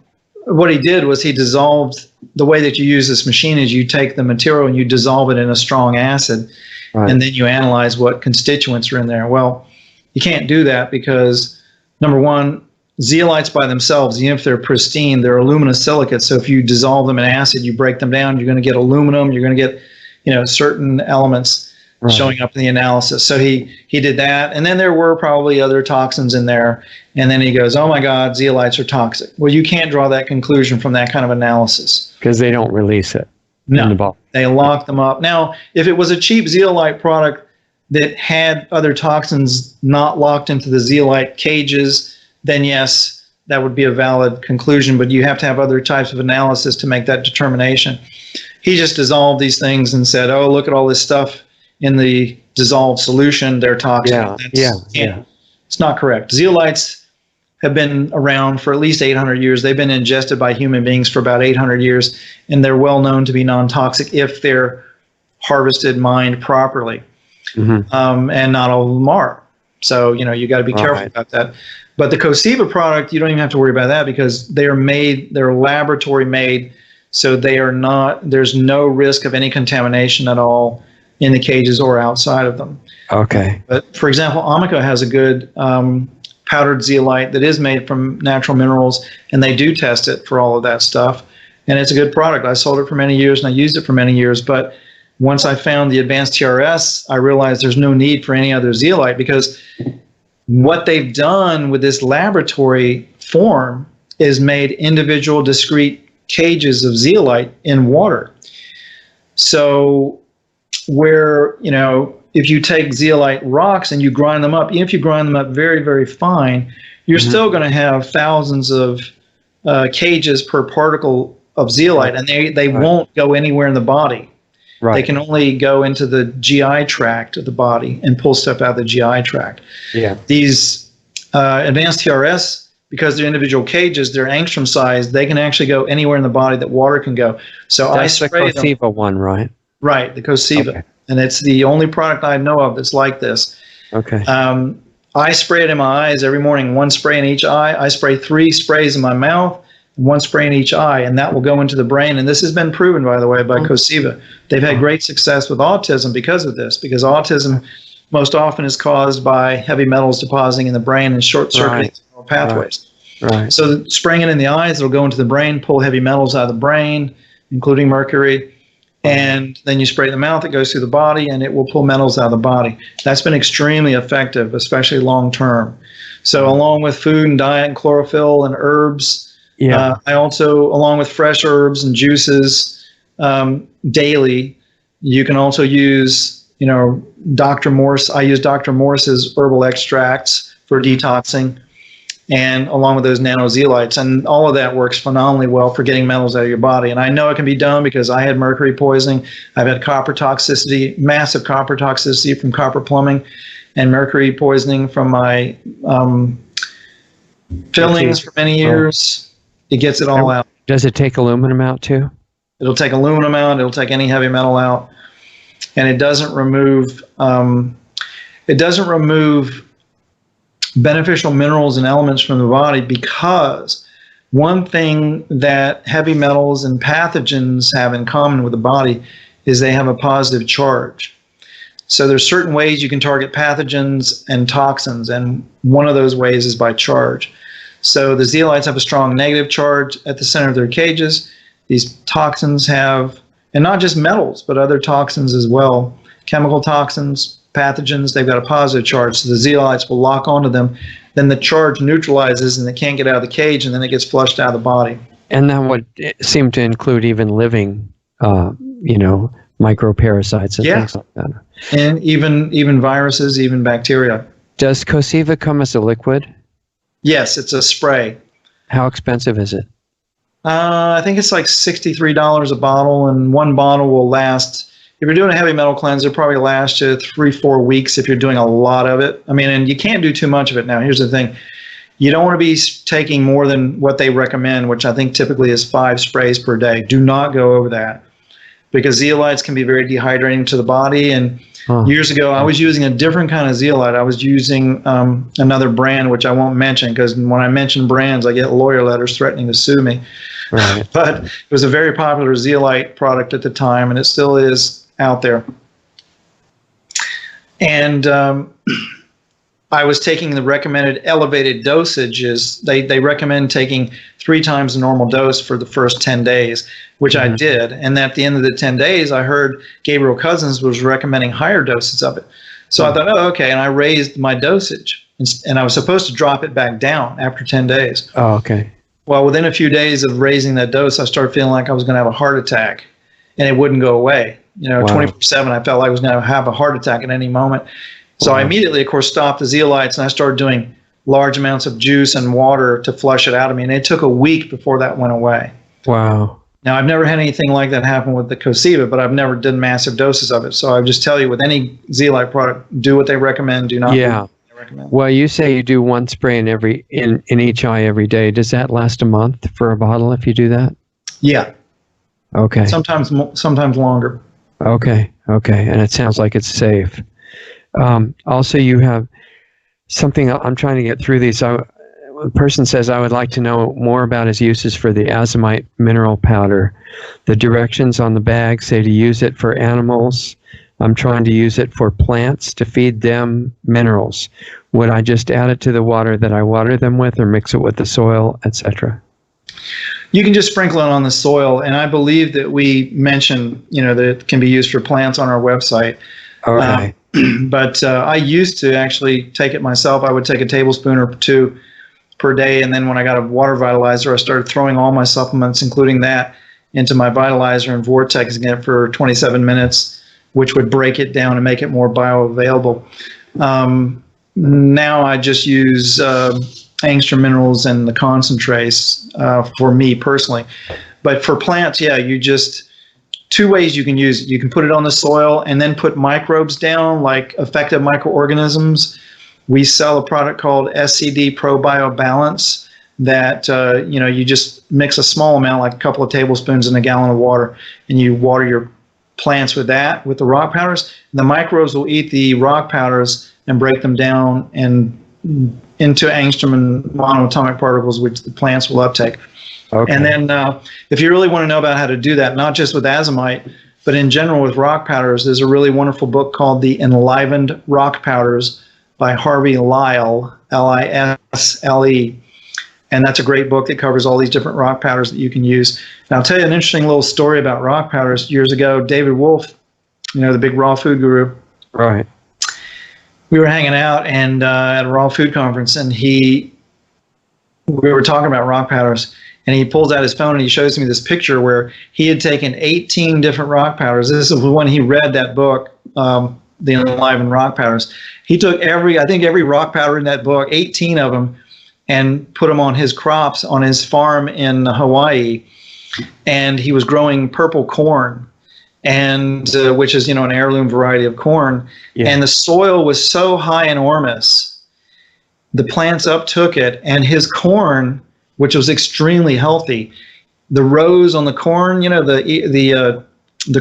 what he did was he dissolved. The way that you use this machine is you take the material and you dissolve it in a strong acid, and then you analyze what constituents are in there. Well, you can't do that because, number one, zeolites by themselves, even if they're pristine, they're aluminosilicates. So if you dissolve them in acid, you break them down, you're going to get aluminum, you're going to get certain elements showing up in the analysis. So he did that. And then there were probably other toxins in there. And then he goes, oh my God, zeolites are toxic. Well, you can't draw that conclusion from that kind of analysis. Because they don't release it. No, they lock them up. Now, if it was a cheap zeolite product that had other toxins not locked into the zeolite cages, then yes, that would be a valid conclusion, but you have to have other types of analysis to make that determination. He just dissolved these things and said, oh, look at all this stuff in the dissolved solution, they're toxic. Yeah. It's not correct. Zeolites have been around for at least 800 years. They've been ingested by human beings for about 800 years, and they're well known to be non-toxic if they're harvested, mined properly. And not all of them are. So, you got to be careful about that. But the Cosiva product, you don't even have to worry about that because they're laboratory made, so there's no risk of any contamination at all in the cages or outside of them. Okay. But for example, Amica has a good powdered zeolite that is made from natural minerals, and they do test it for all of that stuff. And it's a good product. I sold it for many years and I used it for many years. But once I found the advanced TRS, I realized there's no need for any other zeolite because what they've done with this laboratory form is made individual discrete cages of zeolite in water. So where, if you take zeolite rocks and you grind them up, even if you grind them up very, very fine, you're still going to have thousands of cages per particle of zeolite, and they won't go anywhere in the body. Right. They can only go into the GI tract of the body and pull stuff out of the GI tract. Yeah. These advanced TRS, because they're individual cages, they're angstrom sized, they can actually go anywhere in the body that water can go. So that's the Cosiva one, right? Right, the Cosiva. Okay. And it's the only product I know of that's like this. Okay. I spray it in my eyes every morning, one spray in each eye. I spray 3 sprays in my mouth, one spray in each eye, and that will go into the brain. And this has been proven, by the way, by Cosiva. They've had great success with autism because of this, because autism most often is caused by heavy metals depositing in the brain and short-circuiting pathways. Right. So spraying it in the eyes, it'll go into the brain, pull heavy metals out of the brain, including mercury. And then you spray it in the mouth, it goes through the body, and it will pull metals out of the body. That's been extremely effective, especially long-term. So along with food and diet and chlorophyll and herbs, I also, along with fresh herbs and juices daily, you can also use, Dr. Morse. I use Dr. Morse's herbal extracts for detoxing, and along with those nanozeolites, and all of that works phenomenally well for getting metals out of your body. And I know it can be done because I had mercury poisoning. I've had copper toxicity, massive copper toxicity from copper plumbing, and mercury poisoning from my fillings for many years. It gets it all out. Does it take aluminum out too? It'll take aluminum out. It'll take any heavy metal out, and it doesn't remove. Beneficial minerals and elements from the body, because one thing that heavy metals and pathogens have in common with the body is they have a positive charge. So there's certain ways you can target pathogens and toxins, and one of those ways is by charge. So the zeolites have a strong negative charge at the center of their cages. These toxins have, and not just metals, but other toxins as well, chemical toxins, pathogens, they've got a positive charge, so the zeolites will lock onto them. Then the charge neutralizes and they can't get out of the cage, and then it gets flushed out of the body. And that would seem to include even living, microparasites and things like that. And even viruses, even bacteria. Does Cosiva come as a liquid? Yes, it's a spray. How expensive is it? I think it's like $63 a bottle, and one bottle will last. If you're doing a heavy metal cleanser, probably last you 3-4 weeks if you're doing a lot of it. I mean, and you can't do too much of it now. Here's the thing. You don't want to be taking more than what they recommend, which I think typically is 5 sprays per day. Do not go over that, because zeolites can be very dehydrating to the body. And years ago, I was using a different kind of zeolite. I was using another brand, which I won't mention, because when I mention brands, I get lawyer letters threatening to sue me. Right. But it was a very popular zeolite product at the time, and it still is out there. And I was taking the recommended elevated dosages. They recommend taking 3 times the normal dose for the first 10 days, which I did. And at the end of the 10 days, I heard Gabriel Cousens was recommending higher doses of it. So I thought, oh, okay. And I raised my dosage. And I was supposed to drop it back down after 10 days. Oh, okay. Well, within a few days of raising that dose, I started feeling like I was going to have a heart attack. And it wouldn't go away. 24/7, I felt like I was going to have a heart attack at any moment. So I immediately, of course, stopped the zeolites, and I started doing large amounts of juice and water to flush it out of me. And it took a week before that went away. Wow. Now, I've never had anything like that happen with the Coseva, but I've never done massive doses of it. So I just tell you, with any zeolite product, do what they recommend, do not do what they recommend. Well, you say you do 1 spray in each eye every day. Does that last a month for a bottle if you do that? Yeah. Okay. Sometimes longer. Okay. And it sounds like it's safe. Also, you have something I'm trying to get through these. A person says, I would like to know more about his uses for the azomite mineral powder. The directions on the bag say to use it for animals. I'm trying to use it for plants to feed them minerals. Would I just add it to the water that I water them with, or mix it with the soil, etc.? You can just sprinkle it on the soil, and I believe that we mentioned, that it can be used for plants on our website. Okay. But I used to actually take it myself. I would take a tablespoon or 2 per day, and then when I got a water vitalizer, I started throwing all my supplements, including that, into my vitalizer and vortexing it for 27 minutes, which would break it down and make it more bioavailable. Now I just use Angstrom Minerals and the concentrates for me personally. But for plants, you just... 2 ways you can use it. You can put it on the soil and then put microbes down, like effective microorganisms. We sell a product called SCD ProBio Balance that you just mix a small amount, like a couple of tablespoons in a gallon of water, and you water your plants with that, with the rock powders. And the microbes will eat the rock powders and break them down and into angstrom and monoatomic particles, which the plants will uptake. Okay. And then if you really want to know about how to do that, not just with azomite, but in general with rock powders, there's a really wonderful book called The Enlivened Rock Powders by Harvey Lisle, Lisle. And that's a great book that covers all these different rock powders that you can use. And I'll tell you an interesting little story about rock powders. Years ago, David Wolf, the big raw food guru. Right. We were hanging out and at a raw food conference, and we were talking about rock powders. And he pulls out his phone and he shows me this picture where he had taken 18 different rock powders. This is when he read that book, The Enlivened Rock Powders. He took every rock powder in that book, 18 of them, and put them on his crops on his farm in Hawaii. And he was growing purple corn, and which is, an heirloom variety of corn. Yeah. And the soil was so high in ormus, the plants uptook it, and his corn, which was extremely healthy, the rows on the corn, the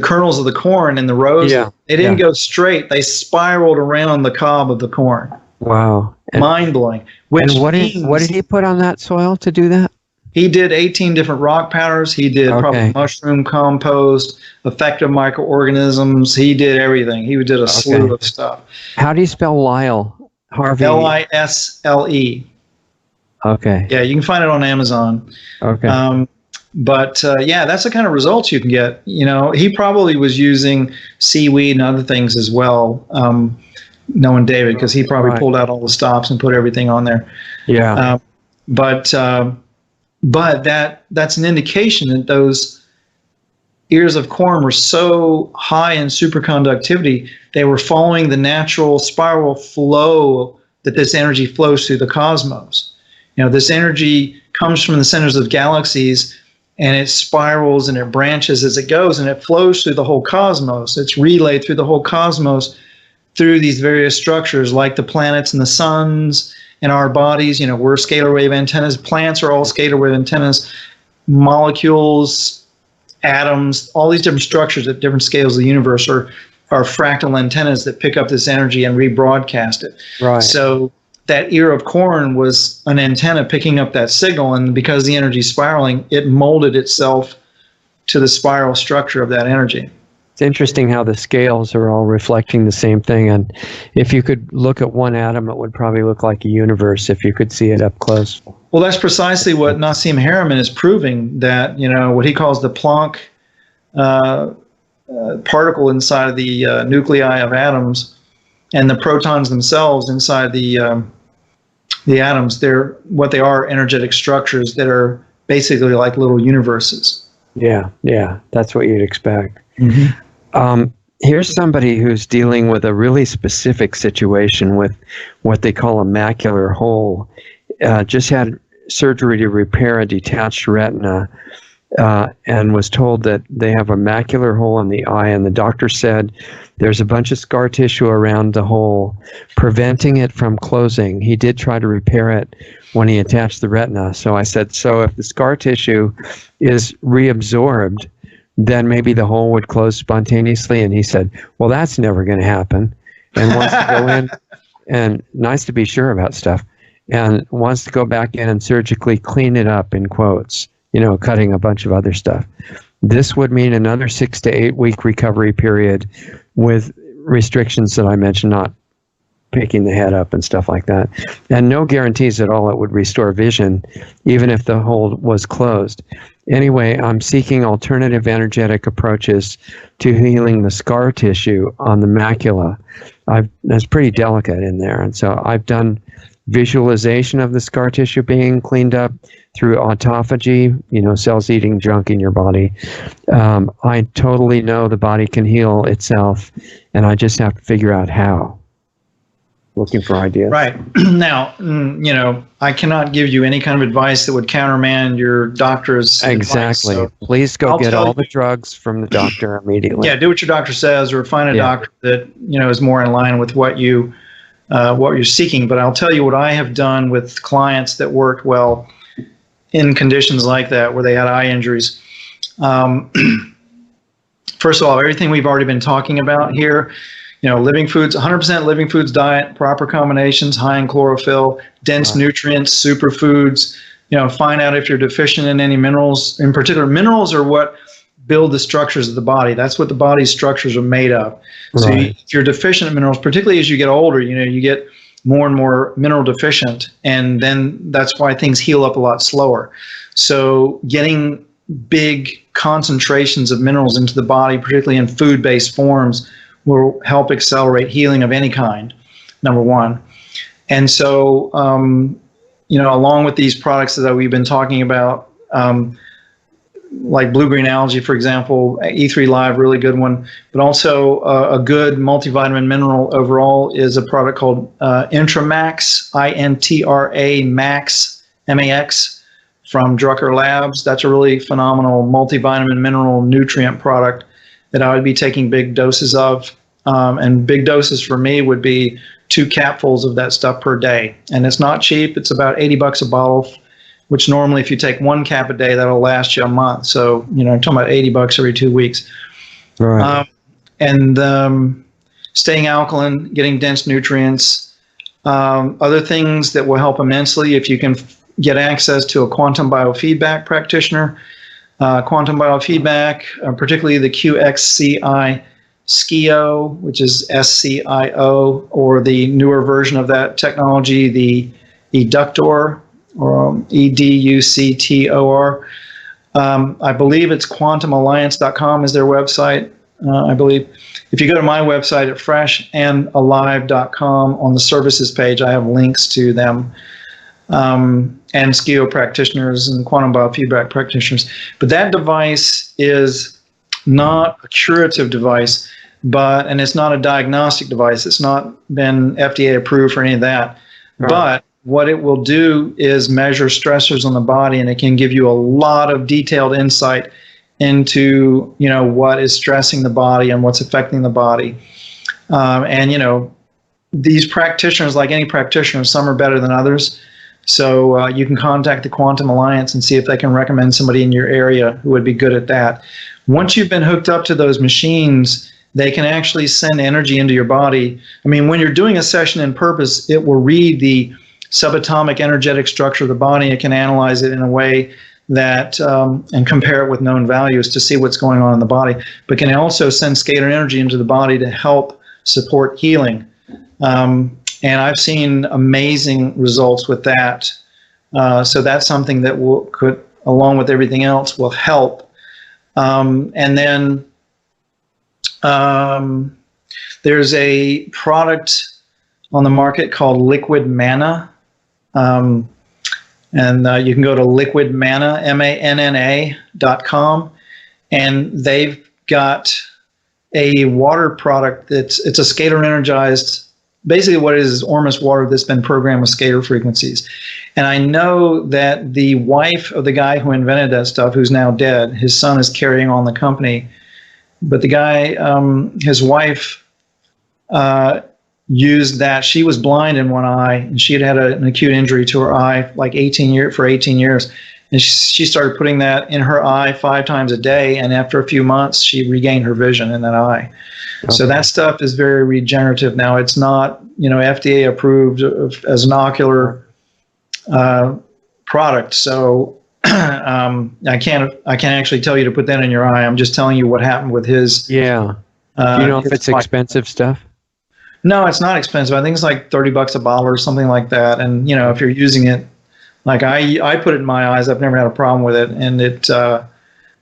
kernels of the corn and the rows, they didn't go straight. They spiraled around the cob of the corn. Wow. Mind-blowing. And what did he put on that soil to do that? He did 18 different rock powders. He did probably mushroom compost, effective microorganisms. He did everything. He did a slew of stuff. How do you spell Lisle? Harvey? Lisle. Okay. Yeah, you can find it on Amazon. Okay. But that's the kind of results you can get. He probably was using seaweed and other things as well, knowing David, because he probably pulled out all the stops and put everything on there. Yeah. But that's an indication that those ears of corn were so high in superconductivity, they were following the natural spiral flow that this energy flows through the cosmos. This energy comes from the centers of galaxies, and it spirals and it branches as it goes, and it flows through the whole cosmos. It's relayed through the whole cosmos through these various structures, like the planets and the suns and our bodies. We're scalar wave antennas. Plants are all scalar wave antennas. Molecules, atoms, all these different structures at different scales of the universe are fractal antennas that pick up this energy and rebroadcast it. Right. So that ear of corn was an antenna picking up that signal, and because the energy is spiraling, it molded itself to the spiral structure of that energy. It's interesting how the scales are all reflecting the same thing. And if you could look at one atom, it would probably look like a universe if you could see it up close. Well, that's precisely what Nassim Haramein is proving, that, what he calls the Planck particle inside of the nuclei of atoms, and the protons themselves inside the atoms. They're what they are, energetic structures that are basically like little universes. Yeah, that's what you'd expect. Here's somebody who's dealing with a really specific situation with what they call a macular hole. Just had surgery to repair a detached retina, and was told that they have a macular hole in the eye, and the doctor said there's a bunch of scar tissue around the hole preventing it from closing. He did try to repair it when he attached the retina. So I said, so if the scar tissue is reabsorbed, then maybe the hole would close spontaneously. And he said, well, that's never going to happen. And wants to go in, and nice to be sure about stuff, and wants to go back in and surgically clean it up, in quotes, cutting a bunch of other stuff. This would mean another 6 to 8 week recovery period with restrictions that I mentioned, not picking the head up and stuff like that. And no guarantees at all it would restore vision, even if the hole was closed. Anyway, I'm seeking alternative energetic approaches to healing the scar tissue on the macula. That's pretty delicate in there. And so I've done visualization of the scar tissue being cleaned up through autophagy, cells eating junk in your body. I totally know the body can heal itself, and I just have to figure out how. Looking for ideas. Right. Now, I cannot give you any kind of advice that would countermand your doctor's Exactly. advice, so please go get all the drugs from the doctor immediately. Yeah, do what your doctor says, or find a doctor that, is more in line with what you're seeking. But I'll tell you what I have done with clients that worked well in conditions like that, where they had eye injuries. First of all, everything we've already been talking about here, living foods, 100% living foods diet, proper combinations, high in chlorophyll, dense nutrients, superfoods. Find out if you're deficient in any minerals. In particular, minerals are what build the structures of the body. That's what the body's structures are made of. So if you're deficient in minerals, particularly as you get older, you get more and more mineral deficient, and then that's why things heal up a lot slower. So getting big concentrations of minerals into the body, particularly in food-based forms, will help accelerate healing of any kind, number one. And so, along with these products that we've been talking about, like blue-green algae, for example, E3 Live, really good one, but also a good multivitamin mineral overall is a product called Intramax, I-N-T-R-A Max, M-A-X, from Drucker Labs. That's a really phenomenal multivitamin mineral nutrient product that I would be taking big doses of. And big doses for me would be 2 capfuls of that stuff per day. And it's not cheap. It's about $80 a bottle, which normally if you take 1 cap a day, that'll last you a month. So, I'm talking about $80 every 2 weeks. Right. Staying alkaline, getting dense nutrients. Other things that will help immensely, if you can get access to a quantum biofeedback practitioner. Quantum biofeedback, particularly the QXCI SCIO, which is SCIO, or the newer version of that technology, the Eductor, or EDUCTOR. I believe it's quantumalliance.com is their website, I believe. If you go to my website at freshandalive.com, on the services page, I have links to them. And SCIO practitioners and quantum biofeedback practitioners. But that device is not a curative device, and it's not a diagnostic device. It's not been FDA approved for any of that. Right. But what it will do is measure stressors on the body, and it can give you a lot of detailed insight into, what is stressing the body and what's affecting the body. These practitioners, like any practitioner, some are better than others. So you can contact the Quantum Alliance and see if they can recommend somebody in your area who would be good at that. Once you've been hooked up to those machines, they can actually send energy into your body. I mean, when you're doing a session in Purpose, it will read the subatomic energetic structure of the body. It can analyze it in a way that and compare it with known values to see what's going on in the body, but can also send scalar energy into the body to help support healing. And I've seen amazing results with that. So that's something that could, along with everything else, will help. And then there's a product on the market called Liquid Manna. And you can go to liquidmanna, MANNA.com, and they've got a water product it's a scalar energized, basically what it is Ormus water that's been programmed with scalar frequencies. And I know that the wife of the guy who invented that stuff, who's now dead, his son is carrying on the company, but the guy, his wife, used that. She was blind in one eye, and she had an acute injury to her eye like 18 years. And she started putting that in her eye 5 times a day, and after a few months, she regained her vision in that eye. Okay. So that stuff is very regenerative. Now, it's not, FDA approved as an ocular product, so I can't actually tell you to put that in your eye. I'm just telling you what happened with his. Yeah. Do you know if it's expensive stuff? No, it's not expensive. I think it's like $30 a bottle or something like that. And if you're using it, like I put it in my eyes, I've never had a problem with it, and it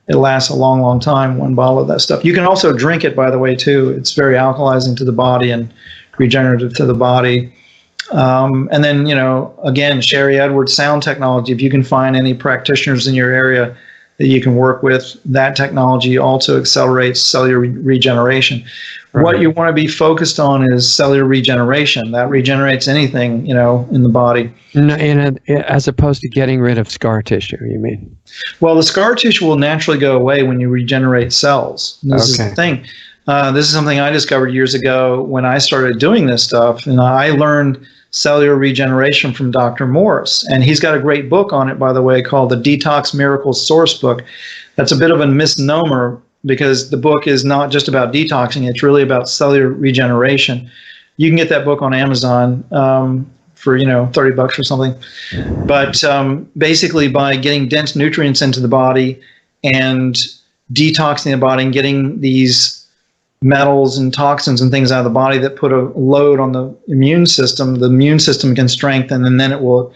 lasts a long, long time. 1 bottle of that stuff. You can also drink it, by the way, too. It's very alkalizing to the body and regenerative to the body. And then again, Sherry Edwards sound technology. If you can find any practitioners in your area that you can work with, that technology also accelerates cellular regeneration. Right. What you want to be focused on is cellular regeneration. That regenerates anything, in the body. No, as opposed to getting rid of scar tissue, you mean? Well, the scar tissue will naturally go away when you regenerate cells. This is the thing. This is something I discovered years ago when I started doing this stuff, and I learned cellular regeneration from Dr. Morse. And he's got a great book on it, by the way, called the Detox Miracles Source Book. That's a bit of a misnomer, because the book is not just about detoxing, it's really about cellular regeneration. You can get that book on Amazon for $30 or something. But basically, by getting dense nutrients into the body and detoxing the body and getting these metals and toxins and things out of the body that put a load on the immune system can strengthen, and then it will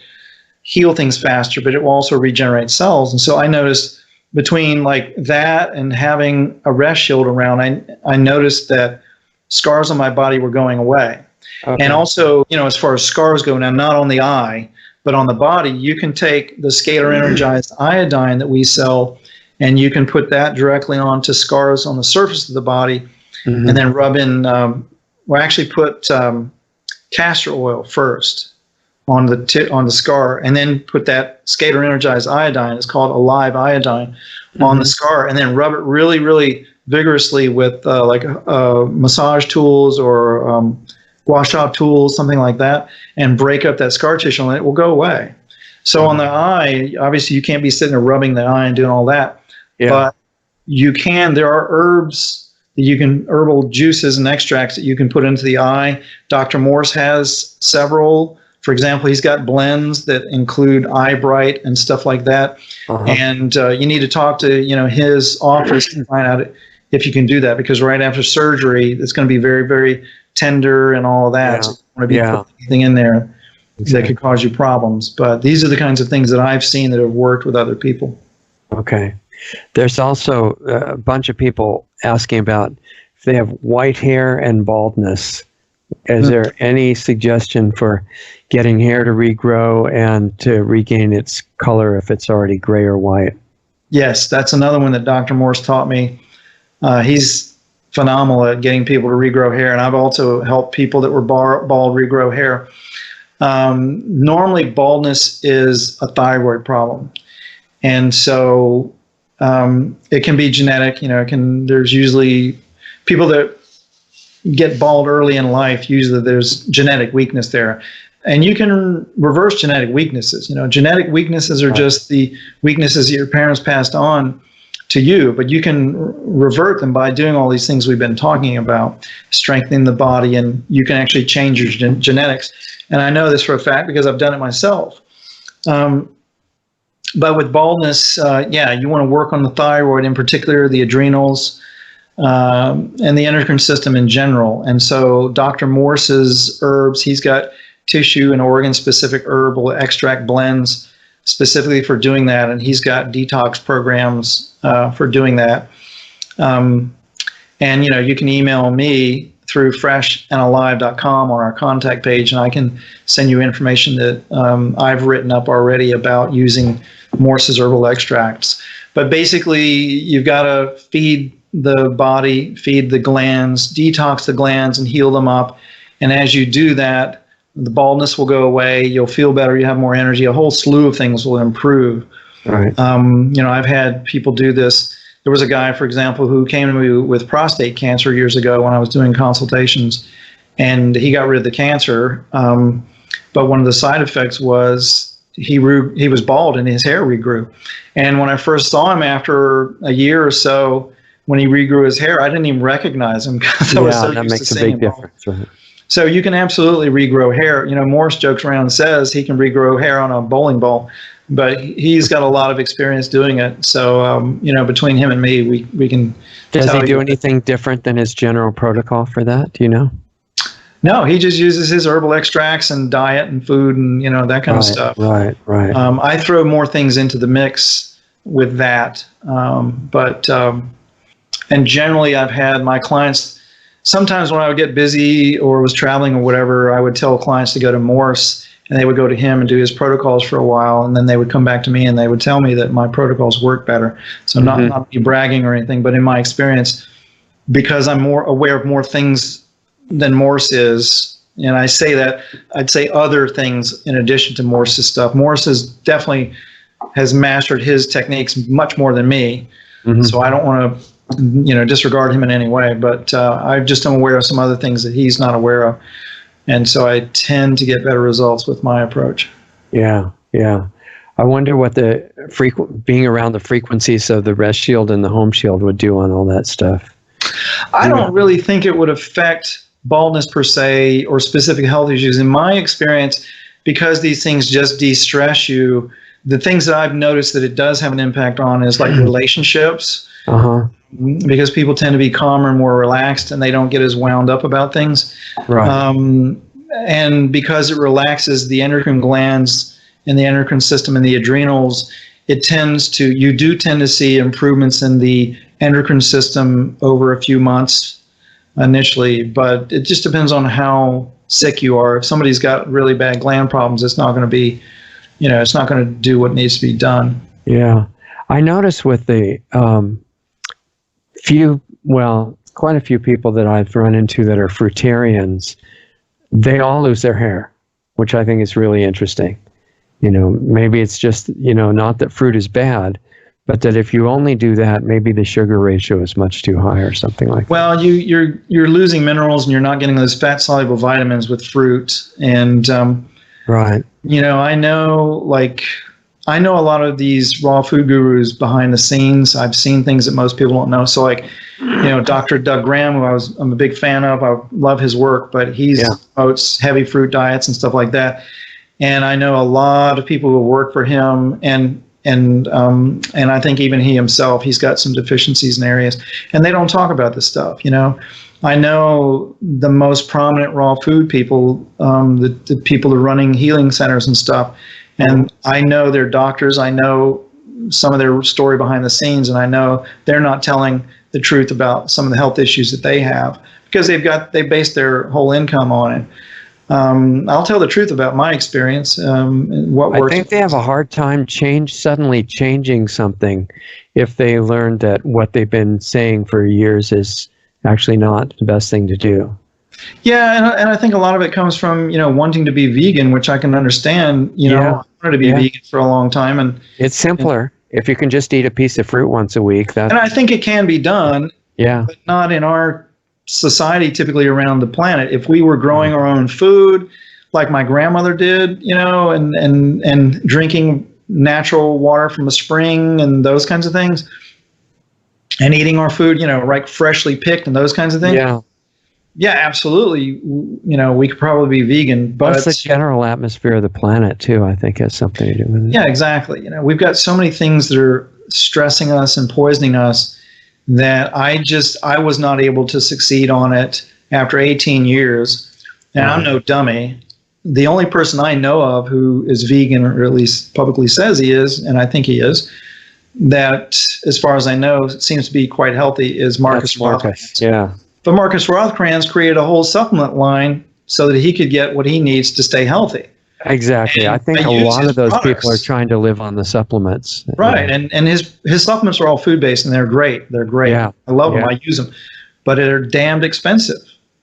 heal things faster, but it will also regenerate cells. And so I noticed between like that and having a rest shield around, I noticed that scars on my body were going away. Okay. And also, as far as scars go, now not on the eye, but on the body, you can take the scalar energized iodine that we sell, and you can put that directly onto scars on the surface of the body, and then rub in, actually put castor oil first on the scar, and then put that scalar energized iodine, it's called Alive Iodine, on the scar, and then rub it really, really vigorously with massage tools or gua sha tools, something like that, and break up that scar tissue, and it will go away. So on the eye, obviously you can't be sitting there rubbing the eye and doing all that, but you can. There are herbs that you can, herbal juices and extracts that you can put into the eye. Dr. Morse has several. For example, he's got blends that include eye bright and stuff like that. And you need to talk to his office and find out if you can do that, because right after surgery, it's going to be very, very tender and all of that. So you don't want to be putting anything in there that could cause you problems. But these are the kinds of things that I've seen that have worked with other people. Okay. There's also a bunch of people asking about if they have white hair and baldness. Is there any suggestion for getting hair to regrow and to regain its color if it's already gray or white? Yes, that's another one that Dr. Morse taught me. He's phenomenal at getting people to regrow hair, and I've also helped people that were bald regrow hair. Normally, baldness is a thyroid problem, and so it can be genetic. There's usually people that get bald early in life. Usually, there's genetic weakness there, and you can reverse genetic weaknesses. Genetic weaknesses are just the weaknesses that your parents passed on to you, but you can revert them by doing all these things we've been talking about, strengthening the body, and you can actually change your genetics. And I know this for a fact because I've done it myself. But with baldness, you want to work on the thyroid, in particular the adrenals, and the endocrine system in general. And so Dr. Morse's herbs, he's got tissue and organ-specific herbal extract blends specifically for doing that, and he's got detox programs for doing that. And you can email me through freshandalive.com on our contact page, and I can send you information that I've written up already about using Morse's herbal extracts. But basically, you've got to feed the body, feed the glands, detox the glands, and heal them up. And as you do that, the baldness will go away. You'll feel better. You have more energy. A whole slew of things will improve. Right. I've had people do this. There was a guy, for example, who came to me with prostate cancer years ago when I was doing consultations, and he got rid of the cancer. But one of the side effects was he was bald and his hair regrew. And when I first saw him after a year or so, when he regrew his hair, I didn't even recognize him because I was so that used makes to a seeing big him. difference. Right? So you can absolutely regrow hair. Morse jokes around and says he can regrow hair on a bowling ball, but he's got a lot of experience doing it. So, between him and me, we can. Does he do anything different than his general protocol for that? Do you know? No, he just uses his herbal extracts and diet and food and, that kind of stuff. Right. I throw more things into the mix with that. And generally I've had my clients, sometimes when I would get busy or was traveling or whatever, I would tell clients to go to Morse, and they would go to him and do his protocols for a while, and then they would come back to me and they would tell me that my protocols work better. So not me bragging or anything, but in my experience, because I'm more aware of more things than Morse is, and I say that, I'd say other things in addition to Morse's stuff. Morse definitely has mastered his techniques much more than me, so I don't want to disregard him in any way, but I just am aware of some other things that he's not aware of. And so I tend to get better results with my approach. Yeah. I wonder what the being around the frequencies of the rest shield and the home shield would do on all that stuff. I don't really think it would affect baldness per se or specific health issues. In my experience, because these things just de-stress you, the things that I've noticed that it does have an impact on is like relationships. Because people tend to be calmer and more relaxed, and they don't get as wound up about things. Right. And because it relaxes the endocrine glands and the endocrine system and the adrenals, you do tend to see improvements in the endocrine system over a few months initially, but it just depends on how sick you are. If somebody's got really bad gland problems, it's not going to be, it's not going to do what needs to be done. Yeah. I noticed with the quite a few people that I've run into that are fruitarians, they all lose their hair, which I think is really interesting. Maybe it's just, not that fruit is bad, but that if you only do that, maybe the sugar ratio is much too high or something like that. Well, you're losing minerals and you're not getting those fat soluble vitamins with fruit. And, right. I know a lot of these raw food gurus behind the scenes. I've seen things that most people don't know. So Dr. Doug Graham, who I'm a big fan of, I love his work, but he promotes heavy fruit diets and stuff like that. And I know a lot of people who work for him, and I think even he himself, he's got some deficiencies in areas, and they don't talk about this stuff. I know the most prominent raw food people, the people who are running healing centers and stuff. And I know their doctors, I know some of their story behind the scenes, and I know they're not telling the truth about some of the health issues that they have because they based their whole income on it. I'll tell the truth about my experience. What works. I think they have a hard time suddenly changing something if they learn that what they've been saying for years is actually not the best thing to do. Yeah, and I think a lot of it comes from, wanting to be vegan, which I can understand. I wanted to be vegan for a long time, and it's simpler if you can just eat a piece of fruit once a week. And I think it can be done. Yeah, but not in our society, typically around the planet. If we were growing our own food, like my grandmother did, and drinking natural water from a spring and those kinds of things, and eating our food, freshly picked and those kinds of things. Yeah. Yeah, absolutely. We could probably be vegan, but Plus the general atmosphere of the planet too, I think, has something to do with it. yeah, exactly. We've got so many things that are stressing us and poisoning us that I was not able to succeed on it after 18 years. And I'm no dummy. The only person I know of who is vegan, or at least publicly says he is, and I think he is, that as far as I know seems to be quite healthy, is Marcus Rothkranz. Yeah. But Marcus Rothkranz created a whole supplement line so that he could get what he needs to stay healthy. Exactly. I think a lot of those people are trying to live on the supplements. Right. And his supplements are all food-based, and they're great. They're great. Yeah. I love them. I use them. But they're damned expensive.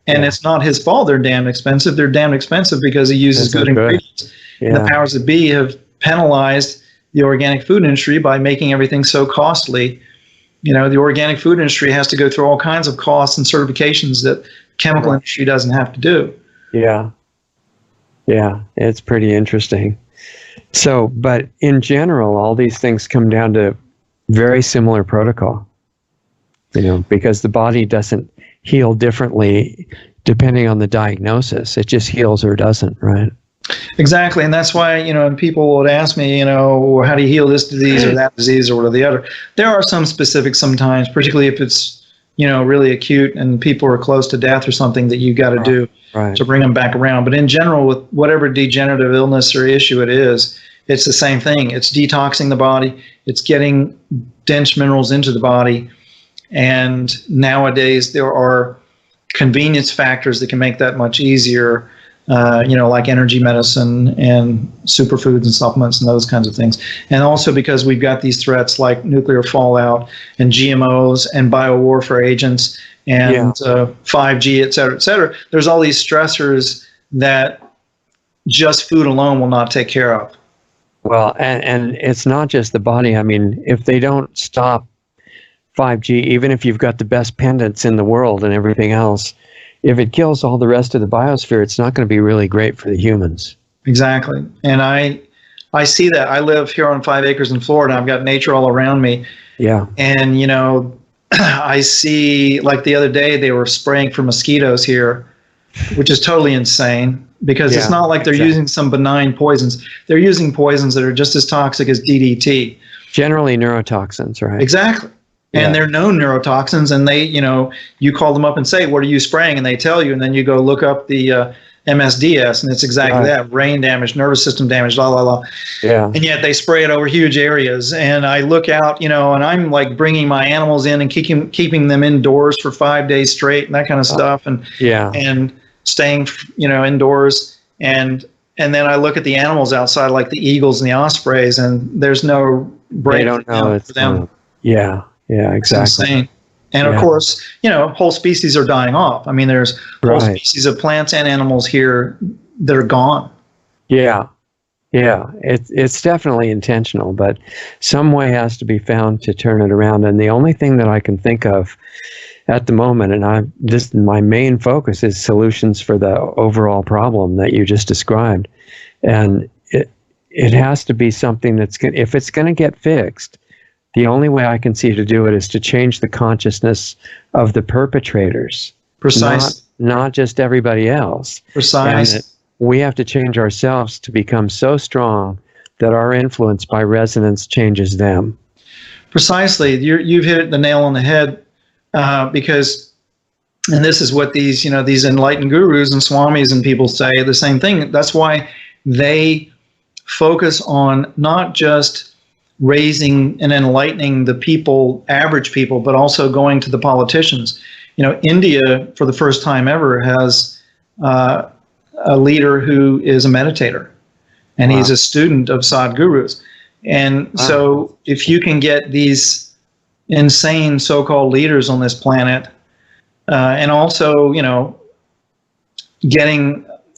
And it's not his fault they're damned expensive. They're damned expensive because he uses good ingredients. Yeah. And the powers that be have penalized the organic food industry by making everything so costly. The organic food industry has to go through all kinds of costs and certifications that chemical industry doesn't have to do. Yeah. Yeah, it's pretty interesting. So, but in general, all these things come down to very similar protocol, because the body doesn't heal differently depending on the diagnosis. It just heals or doesn't, right? Exactly. And that's why, and people would ask me, how do you heal this disease or that disease or what or the other? There are some specifics sometimes, particularly if it's, really acute and people are close to death or something that you got to do to bring them back around. But in general, with whatever degenerative illness or issue it is, it's the same thing. It's detoxing the body. It's getting dense minerals into the body. And nowadays there are convenience factors that can make that much easier, like energy medicine and superfoods and supplements and those kinds of things. And also because we've got these threats like nuclear fallout and GMOs and biowarfare agents and 5G, et cetera, et cetera. There's all these stressors that just food alone will not take care of. Well, and it's not just the body. I mean, if they don't stop 5G, even if you've got the best pendants in the world and everything else, if it kills all the rest of the biosphere, it's not going to be really great for the humans. Exactly. And I see that. I live here on 5 acres in Florida. I've got nature all around me. Yeah. And, I see, like the other day, they were spraying for mosquitoes here, which is totally insane because it's not like they're using some benign poisons. They're using poisons that are just as toxic as DDT. Generally neurotoxins, right? Exactly. And they're known neurotoxins, and they, you call them up and say, what are you spraying? And they tell you, and then you go look up the MSDS, and it's exactly that: brain damage, nervous system damage, la, la, la. Yeah. And yet they spray it over huge areas. And I look out, and I'm like bringing my animals in and keeping them indoors for 5 days straight and that kind of stuff. And staying, indoors. And then I look at the animals outside, like the eagles and the ospreys, and there's no break for them. Yeah, exactly. It's insane. And of course, whole species are dying off. I mean, there's whole species of plants and animals here that are gone. Yeah. It's definitely intentional, but some way has to be found to turn it around. And the only thing that I can think of at the moment, and my main focus is solutions for the overall problem that you just described. And it has to be something if it's going to get fixed, the only way I can see to do it is to change the consciousness of the perpetrators. Precise. Not just everybody else. Precise. And we have to change ourselves to become so strong that our influence by resonance changes them. Precisely. You've hit the nail on the head because, and this is what these enlightened gurus and swamis and people say, the same thing. That's why they focus on not just raising and enlightening the people, average people, but also going to the politicians. India, for the first time ever, has a leader who is a meditator, and he's a student of Sadhgurus. And so if you can get these insane so-called leaders on this planet, and also,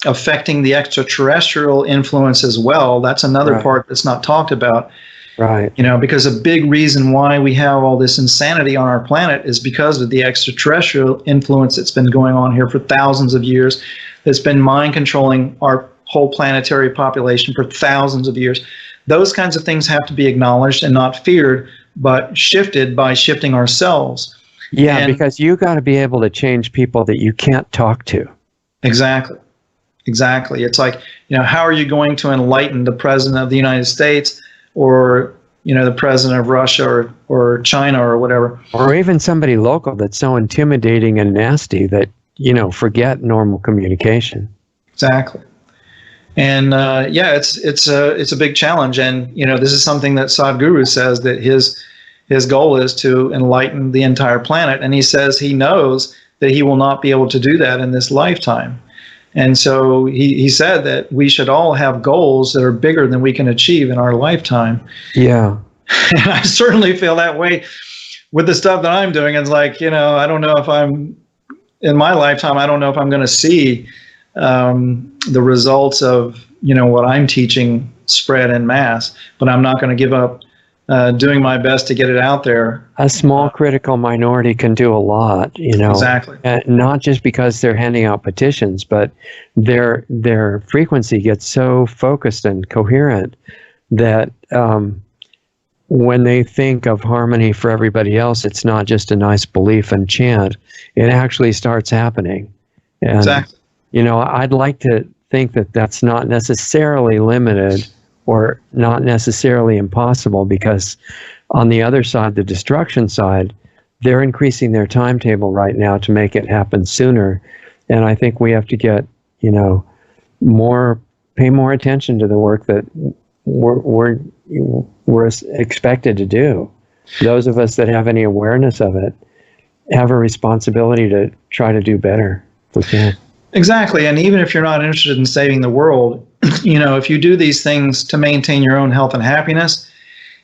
affecting the extraterrestrial influence as well, that's another part that's not talked about. Right. Because a big reason why we have all this insanity on our planet is because of the extraterrestrial influence that's been going on here for thousands of years. That's been mind controlling our whole planetary population for thousands of years. Those kinds of things have to be acknowledged and not feared, but shifted by shifting ourselves. Yeah, And because you got to be able to change people that you can't talk to. exactly. Exactly. It's like, how are you going to enlighten the president of the United States or, the president of Russia or China or whatever? Or even somebody local that's so intimidating and nasty that, forget normal communication. Exactly. And it's a big challenge. And, this is something that Sadhguru says, that his goal is to enlighten the entire planet. And he says he knows that he will not be able to do that in this lifetime. And so he said that we should all have goals that are bigger than we can achieve in our lifetime. Yeah. And I certainly feel that way with the stuff that I'm doing. It's like, I don't know if in my lifetime, I don't know if I'm going to see the results of, what I'm teaching spread en masse, but I'm not going to give up doing my best to get it out there. A small critical minority can do a lot, Exactly. Not just because they're handing out petitions, but their frequency gets so focused and coherent that when they think of harmony for everybody else, it's not just a nice belief and chant. It actually starts happening. And, Exactly. I'd like to think that that's not necessarily limited or not necessarily impossible, because on the other side, the destruction side, they're increasing their timetable right now to make it happen sooner. And I think we have to get, pay more attention to the work that we're expected to do. Those of us that have any awareness of it have a responsibility to try to do better if we can. Exactly. And even if you're not interested in saving the world, if you do these things to maintain your own health and happiness,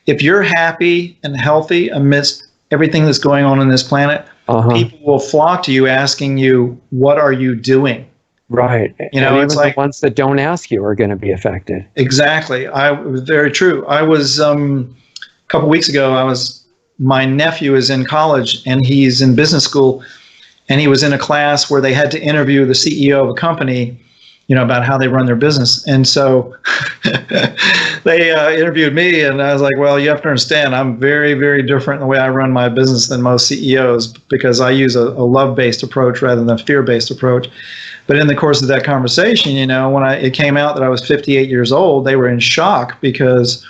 if you're happy and healthy amidst everything that's going on this planet, people will flock to you asking you, what are you doing? Right. It's like the ones that don't ask you are going to be affected. Exactly. It was very true. I was, a couple weeks ago, my nephew is in college and he's in business school, and he was in a class where they had to interview the CEO of a company, about how they run their business. And so they interviewed me, and I was like, well, you have to understand, I'm very, very different in the way I run my business than most CEOs, because I use a love-based approach rather than a fear-based approach. But in the course of that conversation, when it came out that I was 58 years old, they were in shock because,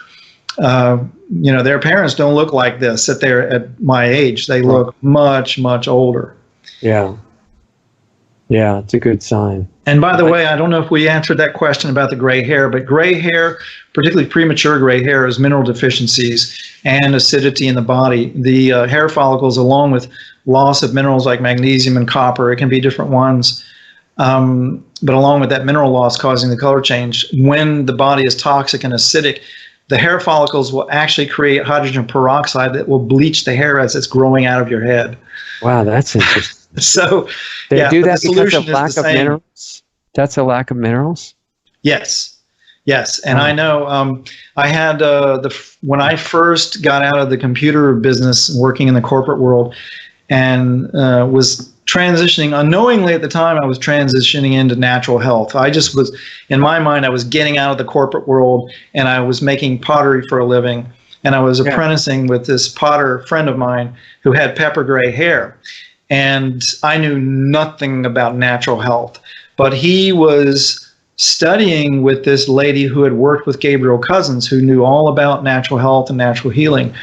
their parents don't look like this at my age. They look much, much older. Yeah. Yeah, it's a good sign. And by the way, I don't know if we answered that question about the gray hair, but gray hair, particularly premature gray hair, is mineral deficiencies and acidity in the body. The hair follicles, along with loss of minerals like magnesium and copper, it can be different ones, but along with that mineral loss causing the color change, when the body is toxic and acidic, the hair follicles will actually create hydrogen peroxide that will bleach the hair as it's growing out of your head. Wow, that's interesting. So, they do that because of lack of minerals? That's a lack of minerals? Yes. And I know I had when I first got out of the computer business, working in the corporate world, and was transitioning unknowingly at the time, I was transitioning into natural health. I just was, in my mind, I was getting out of the corporate world, and I was making pottery for a living. And I was apprenticing with this potter friend of mine who had pepper gray hair. And I knew nothing about natural health, but he was studying with this lady who had worked with Gabriel Cousens, who knew all about natural health and natural healing.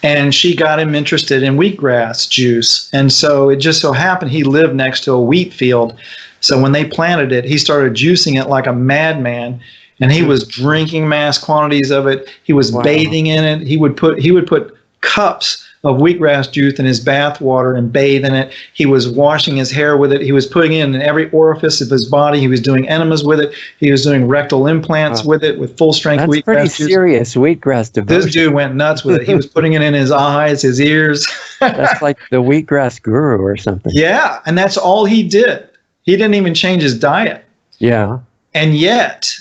And she got him interested in wheatgrass juice. And so it just so happened he lived next to a wheat field. So when they planted it, he started juicing it like a madman. And he was drinking mass quantities of it. He was bathing in it. He would put cups of wheatgrass juice in his bath water and bathe in it. He was washing his hair with it. He was putting it in every orifice of his body. He was doing enemas with it. He was doing rectal implants with it, with full strength wheatgrass juice. That's pretty serious wheatgrass devotion. This dude went nuts with it. He was putting it in his eyes, his ears. That's like the wheatgrass guru or something. Yeah, and that's all he did. He didn't even change his diet. Yeah. And yet,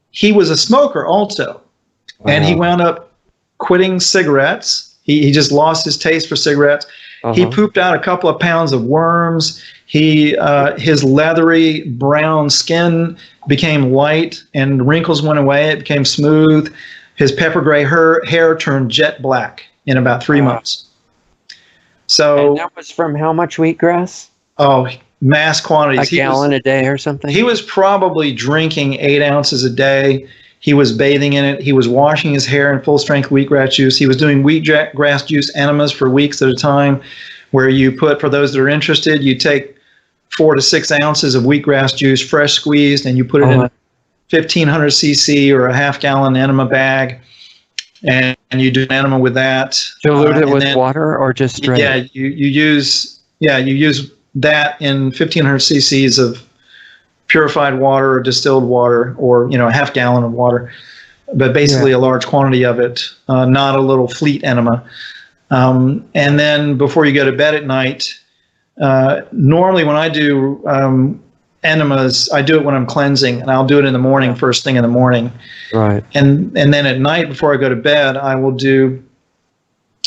he was a smoker also. Wow. And he wound up quitting cigarettes. He just lost his taste for cigarettes. He pooped out a couple of pounds of worms. His leathery brown skin became white and wrinkles went away. It became smooth. His pepper gray hair turned jet black in about 3 months. So, And that was from how much wheatgrass? oh, mass quantities. A gallon a day or something? He was probably drinking 8 ounces a day. He was bathing in it. He was washing his hair in full strength wheatgrass juice. He was doing wheatgrass juice enemas for weeks at a time, where you put, for those that are interested, you take 4 to 6 ounces of wheatgrass juice, fresh squeezed, and you put it in a 1,500 cc or a half-gallon enema bag, and you do an enema with that. Diluted with water or just straight? Yeah, you use that in 1,500 cc's of purified water or distilled water, or a half gallon of water, but basically a large quantity of it, not a little fleet enema. And then before you go to bed at night, normally when I do enemas, I do it when I'm cleansing, and I'll do it in the morning, first thing in the morning. Right. And then at night before I go to bed, I will do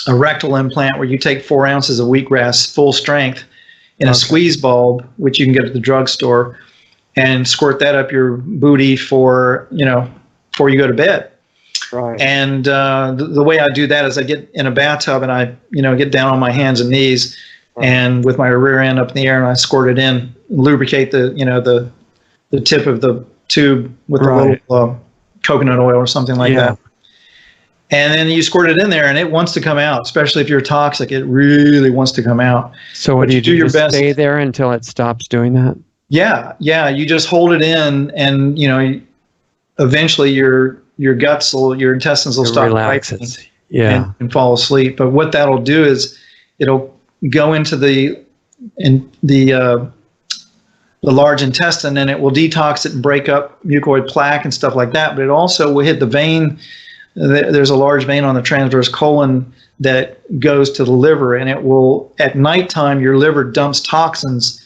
a rectal implant where you take 4 ounces of wheatgrass full strength in a squeeze bulb, which you can get at the drugstore, and squirt that up your booty before you go to bed. Right. And the way I do that is I get in a bathtub and I get down on my hands and knees, and with my rear end up in the air, and I squirt it in, lubricate the tip of the tube with a little coconut oil or something like that. And then you squirt it in there, and it wants to come out, especially if you're toxic. It really wants to come out. So what do you do? Your best. Stay there until it stops doing that? Yeah. You just hold it in, and eventually your guts your intestines will stop relaxing. And fall asleep. But what that'll do is it'll go into the large intestine, and it will detox it and break up mucoid plaque and stuff like that. But it also will hit the vein. There's a large vein on the transverse colon that goes to the liver, and it will, at nighttime, your liver dumps toxins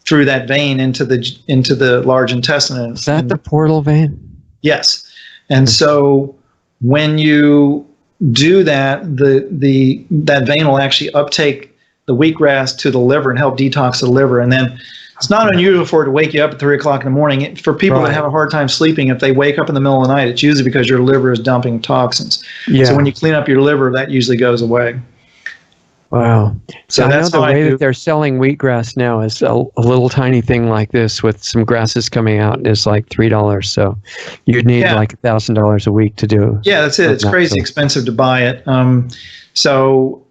through that vein into the large intestine. Is that the portal vein? Yes. And so when you do that, that vein will actually uptake the wheatgrass to the liver and help detox the liver. And then it's not unusual for it to wake you up at 3 o'clock in the morning. For people that have a hard time sleeping, if they wake up in the middle of the night, it's usually because your liver is dumping toxins. Yeah. So when you clean up your liver, that usually goes away. Wow. So I know the way that they're selling wheatgrass now is a little tiny thing like this with some grasses coming out, and it's like $3. So you'd need like $1,000 a week to do. Yeah, that's it. It's crazy expensive to buy it. So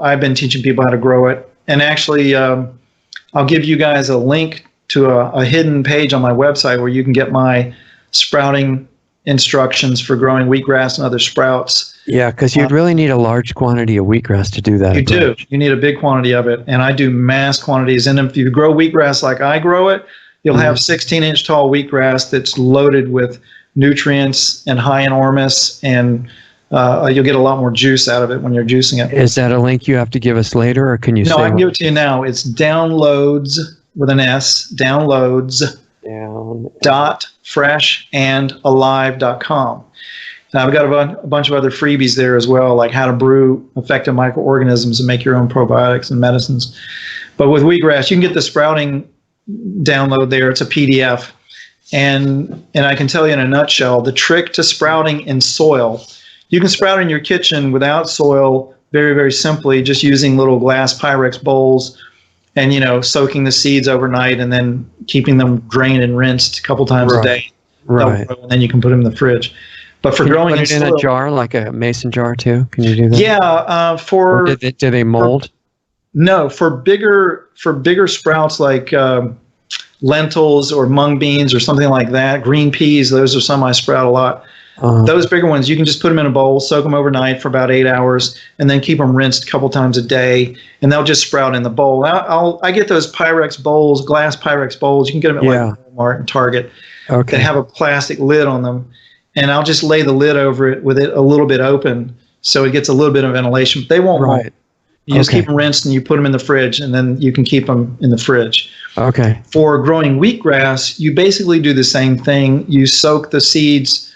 I've been teaching people how to grow it, and actually I'll give you guys a link to a hidden page on my website where you can get my sprouting instructions for growing wheatgrass and other sprouts. Yeah, because you'd really need a large quantity of wheatgrass to do that. You do. You need a big quantity of it, and I do mass quantities. And if you grow wheatgrass like I grow it, you'll have 16-inch tall wheatgrass that's loaded with nutrients and high in ormus, and you'll get a lot more juice out of it when you're juicing it. Is that a link you have to give us later, or can you say? No, I can give it to you now. It's downloads with an S, downloads.freshandalive.com. Now, I've got a bunch of other freebies there as well, like how to brew effective microorganisms and make your own probiotics and medicines. But with wheatgrass, you can get the sprouting download there. It's a PDF. And I can tell you in a nutshell, the trick to sprouting in soil, you can sprout in your kitchen without soil very, very simply, just using little glass Pyrex bowls and, soaking the seeds overnight and then keeping them drained and rinsed a couple times a day. Right. And then you can put them in the fridge. But for growing in soil, a jar, like a mason jar too? Can you do that? Yeah. Do they mold? No, for bigger sprouts like lentils or mung beans or something like that, green peas, those are some I sprout a lot. Those bigger ones, you can just put them in a bowl, soak them overnight for about 8 hours, and then keep them rinsed a couple times a day, and they'll just sprout in the bowl. I get those Pyrex bowls, glass Pyrex bowls. You can get them at like Walmart and Target. That have a plastic lid on them, and I'll just lay the lid over it with it a little bit open, so it gets a little bit of ventilation. But they won't mold. You just keep them rinsed, and you put them in the fridge, and then you can keep them in the fridge. Okay. For growing wheatgrass, you basically do the same thing. You soak the seeds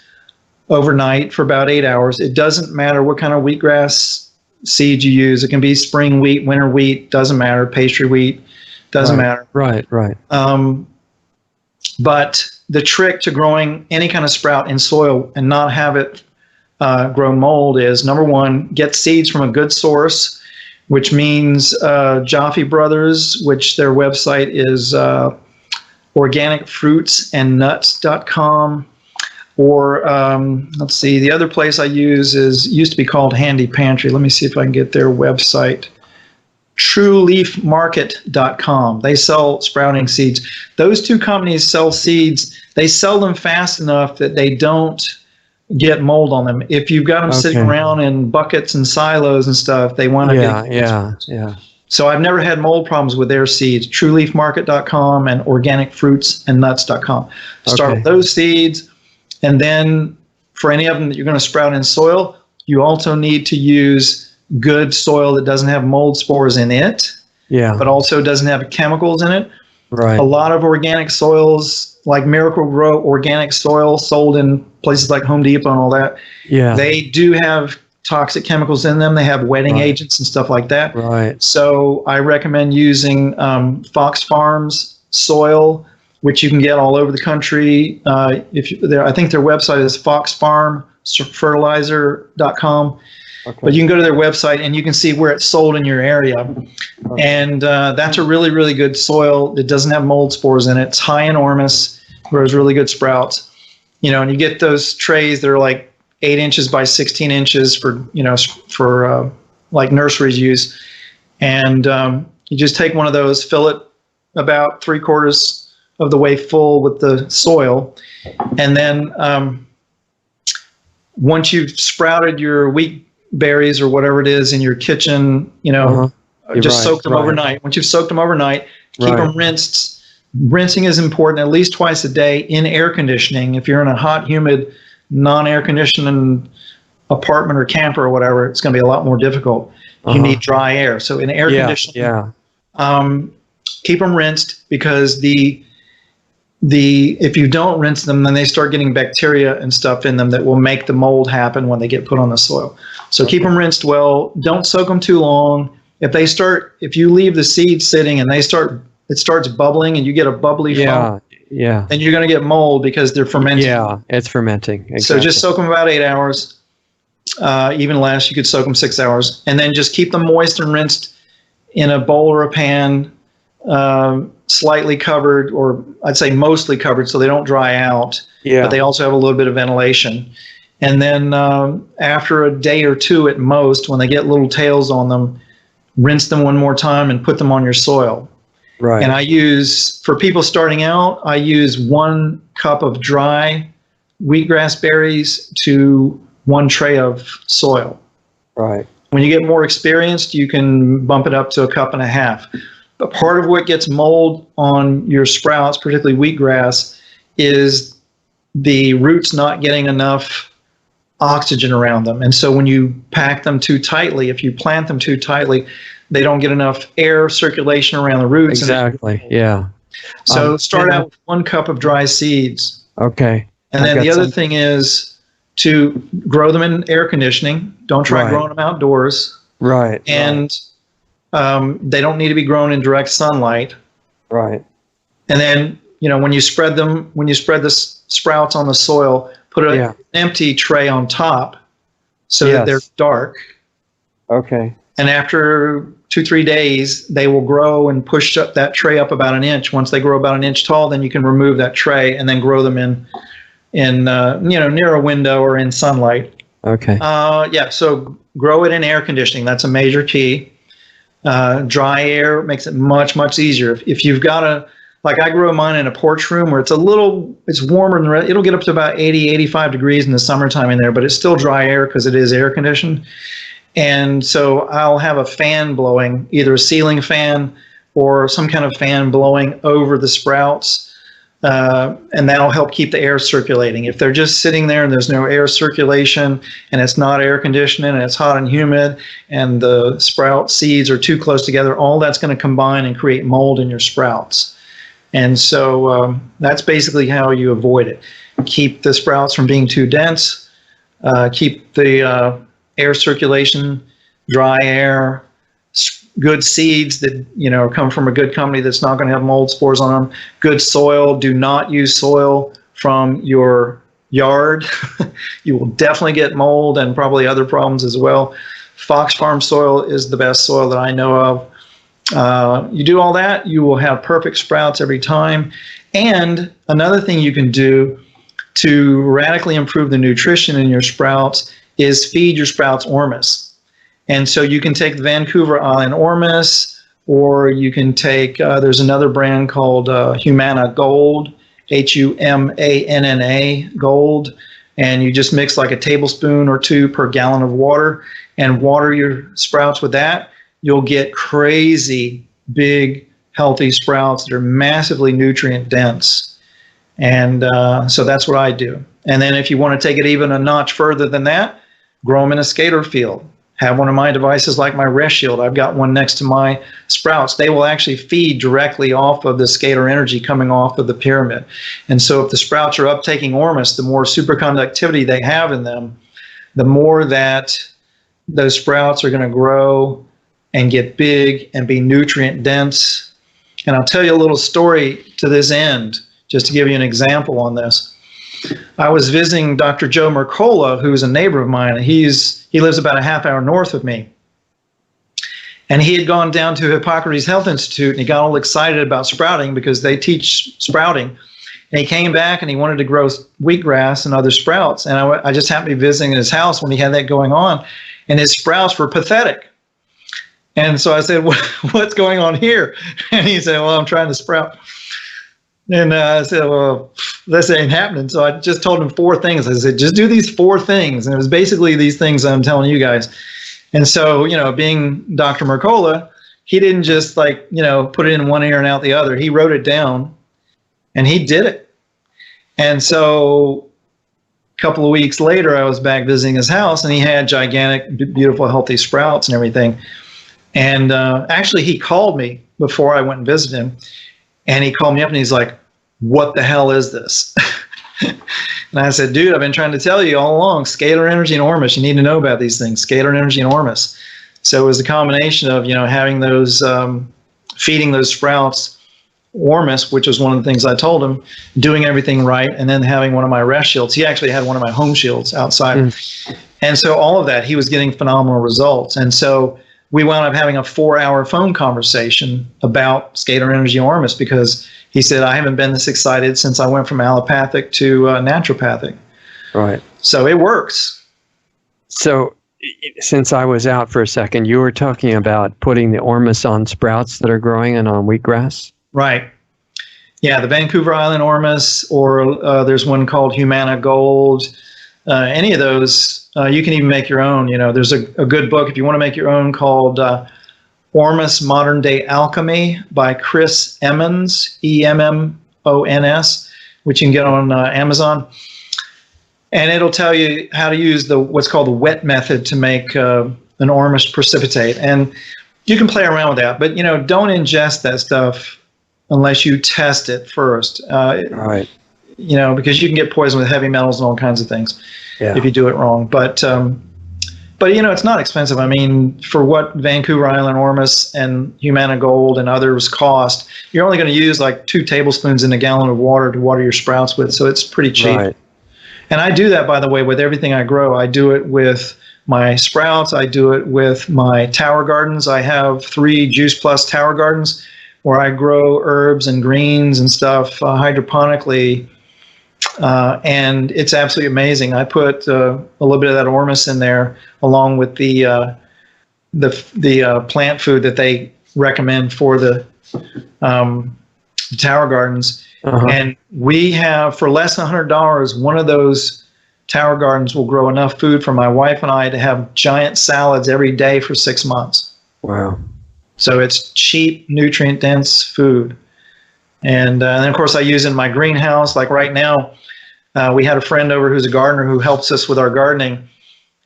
overnight for about 8 hours. It doesn't matter what kind of wheatgrass seed you use. It can be spring wheat, winter wheat, doesn't matter. Pastry wheat, doesn't matter. Right. But the trick to growing any kind of sprout in soil and not have it grow mold is, number one, get seeds from a good source. which means Jaffe Brothers, which their website is organicfruitsandnuts.com. Or let's see, the other place I used to be called Handy Pantry. Let me see if I can get their website. TrueLeafMarket.com. They sell sprouting seeds. Those two companies sell seeds. They sell them fast enough that they don't get mold on them. If you've got them sitting around in buckets and silos and stuff, they want to Yeah. So I've never had mold problems with their seeds. TrueLeafMarket.com and OrganicFruitsandNuts.com. Start with those seeds. And then for any of them that you're going to sprout in soil, you also need to use good soil that doesn't have mold spores in it, but also doesn't have chemicals in it. Right. A lot of organic soils, like Miracle Grow organic soil sold in places like Home Depot and all that, they do have toxic chemicals in them. They have wetting agents and stuff like that. Right. So I recommend using Fox Farms soil, which you can get all over the country. I think their website is foxfarmfertilizer.com. But you can go to their website and you can see where it's sold in your area. And that's a really, really good soil that doesn't have mold spores in it. It's high in ormus, grows really good sprouts. And you get those trays that are like 8 inches by 16 inches for like nurseries use. And you just take one of those, fill it about 3/4 of the way full with the soil. And then once you've sprouted your wheat berries or whatever it is in your kitchen, soak them overnight. Once you've soaked them overnight, keep them rinsed. Rinsing is important at least twice a day in air conditioning. If you're in a hot, humid, non-air conditioning apartment or camper or whatever, it's going to be a lot more difficult. You need dry air. So in air conditioning, keep them rinsed, because if you don't rinse them, then they start getting bacteria and stuff in them that will make the mold happen when they get put on the soil. So keep them rinsed well. Don't soak them too long. If you leave the seeds sitting and it starts bubbling and you get a bubbly foam, then you're going to get mold because they're fermenting. Yeah, it's fermenting. Exactly. So just soak them about 8 hours, even less. You could soak them 6 hours, and then just keep them moist and rinsed in a bowl or a pan, slightly covered, or I'd say mostly covered, so they don't dry out. But they also have a little bit of ventilation. And then after a day or two at most, when they get little tails on them, rinse them one more time and put them on your soil. Right. And for people starting out, I use 1 cup of dry wheatgrass berries to 1 tray of soil. Right. When you get more experienced, you can bump it up to 1.5 cups. But part of what gets mold on your sprouts, particularly wheatgrass, is the roots not getting enough oxygen around them. And so when you pack them too tightly, if you plant them too tightly, they don't get enough air circulation around the roots. Exactly. So start out with 1 cup of dry seeds. Okay. And then the other thing is to grow them in air conditioning. Don't try growing them outdoors. Right. And they don't need to be grown in direct sunlight. Right. And then, when you spread the sprouts on the soil, put an empty tray on top so that they're dark. Okay. And after 2-3 days, they will grow and push up that tray up about 1 inch. Once they grow about 1 inch tall, then you can remove that tray and then grow them in near a window or in sunlight. Okay. So grow it in air conditioning. That's a major key. Dry air makes it much, much easier. If you've got I grow mine in a porch room where it's warmer than it'll get up to about 80, 85 degrees in the summertime in there, but it's still dry air because it is air conditioned. And so I'll have a fan blowing, either a ceiling fan or some kind of fan blowing over the sprouts. And that'll help keep the air circulating. If they're just sitting there and there's no air circulation and it's not air conditioning and it's hot and humid and the sprout seeds are too close together, all that's going to combine and create mold in your sprouts. And so that's basically how you avoid it. Keep the sprouts from being too dense, keep the air circulation, dry air, good seeds that come from a good company that's not going to have mold spores on them, good soil. Do not use soil from your yard. You will definitely get mold and probably other problems as well. Fox Farm soil is the best soil that I know of. You do all that, you will have perfect sprouts every time. And another thing you can do to radically improve the nutrition in your sprouts is feed your sprouts ormus. And so you can take the Vancouver Island ormus, or you can take, there's another brand called Humana Gold, Humanna Gold, and you just mix like a tablespoon or two per gallon of water and water your sprouts with that. You'll get crazy big, healthy sprouts that are massively nutrient dense. And so that's what I do. And then if you want to take it even a notch further than that, grow them in a scalar field. Have one of my devices like my Rest Shield. I've got one next to my sprouts. They will actually feed directly off of the scalar energy coming off of the pyramid. And so if the sprouts are uptaking ormus, the more superconductivity they have in them, the more that those sprouts are going to grow and get big and be nutrient dense. And I'll tell you a little story to this end, just to give you an example on this. I was visiting Dr. Joe Mercola, who's a neighbor of mine. He lives about a half hour north of me. And he had gone down to Hippocrates Health Institute, and he got all excited about sprouting because they teach sprouting. And he came back and he wanted to grow wheatgrass and other sprouts. And I just happened to be visiting his house when he had that going on, and his sprouts were pathetic. And so I said, what's going on here? And he said, well, I'm trying to sprout. And I said, well, this ain't happening. So I just told him 4 things. I said, just do these 4 things. And it was basically these things I'm telling you guys. And so, being Dr. Mercola, he didn't just put it in one ear and out the other. He wrote it down and he did it. And so a couple of weeks later, I was back visiting his house, and he had gigantic, beautiful, healthy sprouts and everything. And actually, he called me before I went and visited him. And he called me up and he's like, what the hell is this? And I said, dude, I've been trying to tell you all along, scalar energy and ormus. You need to know about these things, scalar energy and ormus. So it was a combination of, having those, feeding those sprouts ormus, which was one of the things I told him, doing everything right, and then having one of my Rest Shields. He actually had one of my home shields outside. And so all of that, he was getting phenomenal results. And so we wound up having a 4-hour phone conversation about scalar energy ormus, because he said, I haven't been this excited since I went from allopathic to naturopathic. Right. So it works. So since I was out for a second, you were talking about putting the ormus on sprouts that are growing and on wheatgrass? Right. Yeah, the Vancouver Island ormus, or there's one called Humana Gold. Any of those, you can even make your own. There's a good book if you want to make your own called Ormus Modern Day Alchemy by Chris Emmons, Emmons, which you can get on Amazon. And it'll tell you how to use what's called the wet method to make an ormus precipitate. And you can play around with that, but don't ingest that stuff unless you test it first. Right. Because you can get poisoned with heavy metals and all kinds of things if you do it wrong. But it's not expensive. I mean, for what Vancouver Island ormus and Humana Gold and others cost, you're only going to use like 2 tablespoons in a gallon of water to water your sprouts with. So it's pretty cheap. Right. And I do that, by the way, with everything I grow. I do it with my sprouts. I do it with my tower gardens. I have 3 Juice Plus tower gardens where I grow herbs and greens and stuff hydroponically. And it's absolutely amazing. I put a little bit of that ormus in there along with the plant food that they recommend for the tower gardens. And we have, for less than $100, one of those tower gardens will grow enough food for my wife and I to have giant salads every day for 6 months. Wow. So it's cheap, nutrient-dense food. And then, of course, I use it in my greenhouse. Like right now, we had a friend over who's a gardener who helps us with our gardening.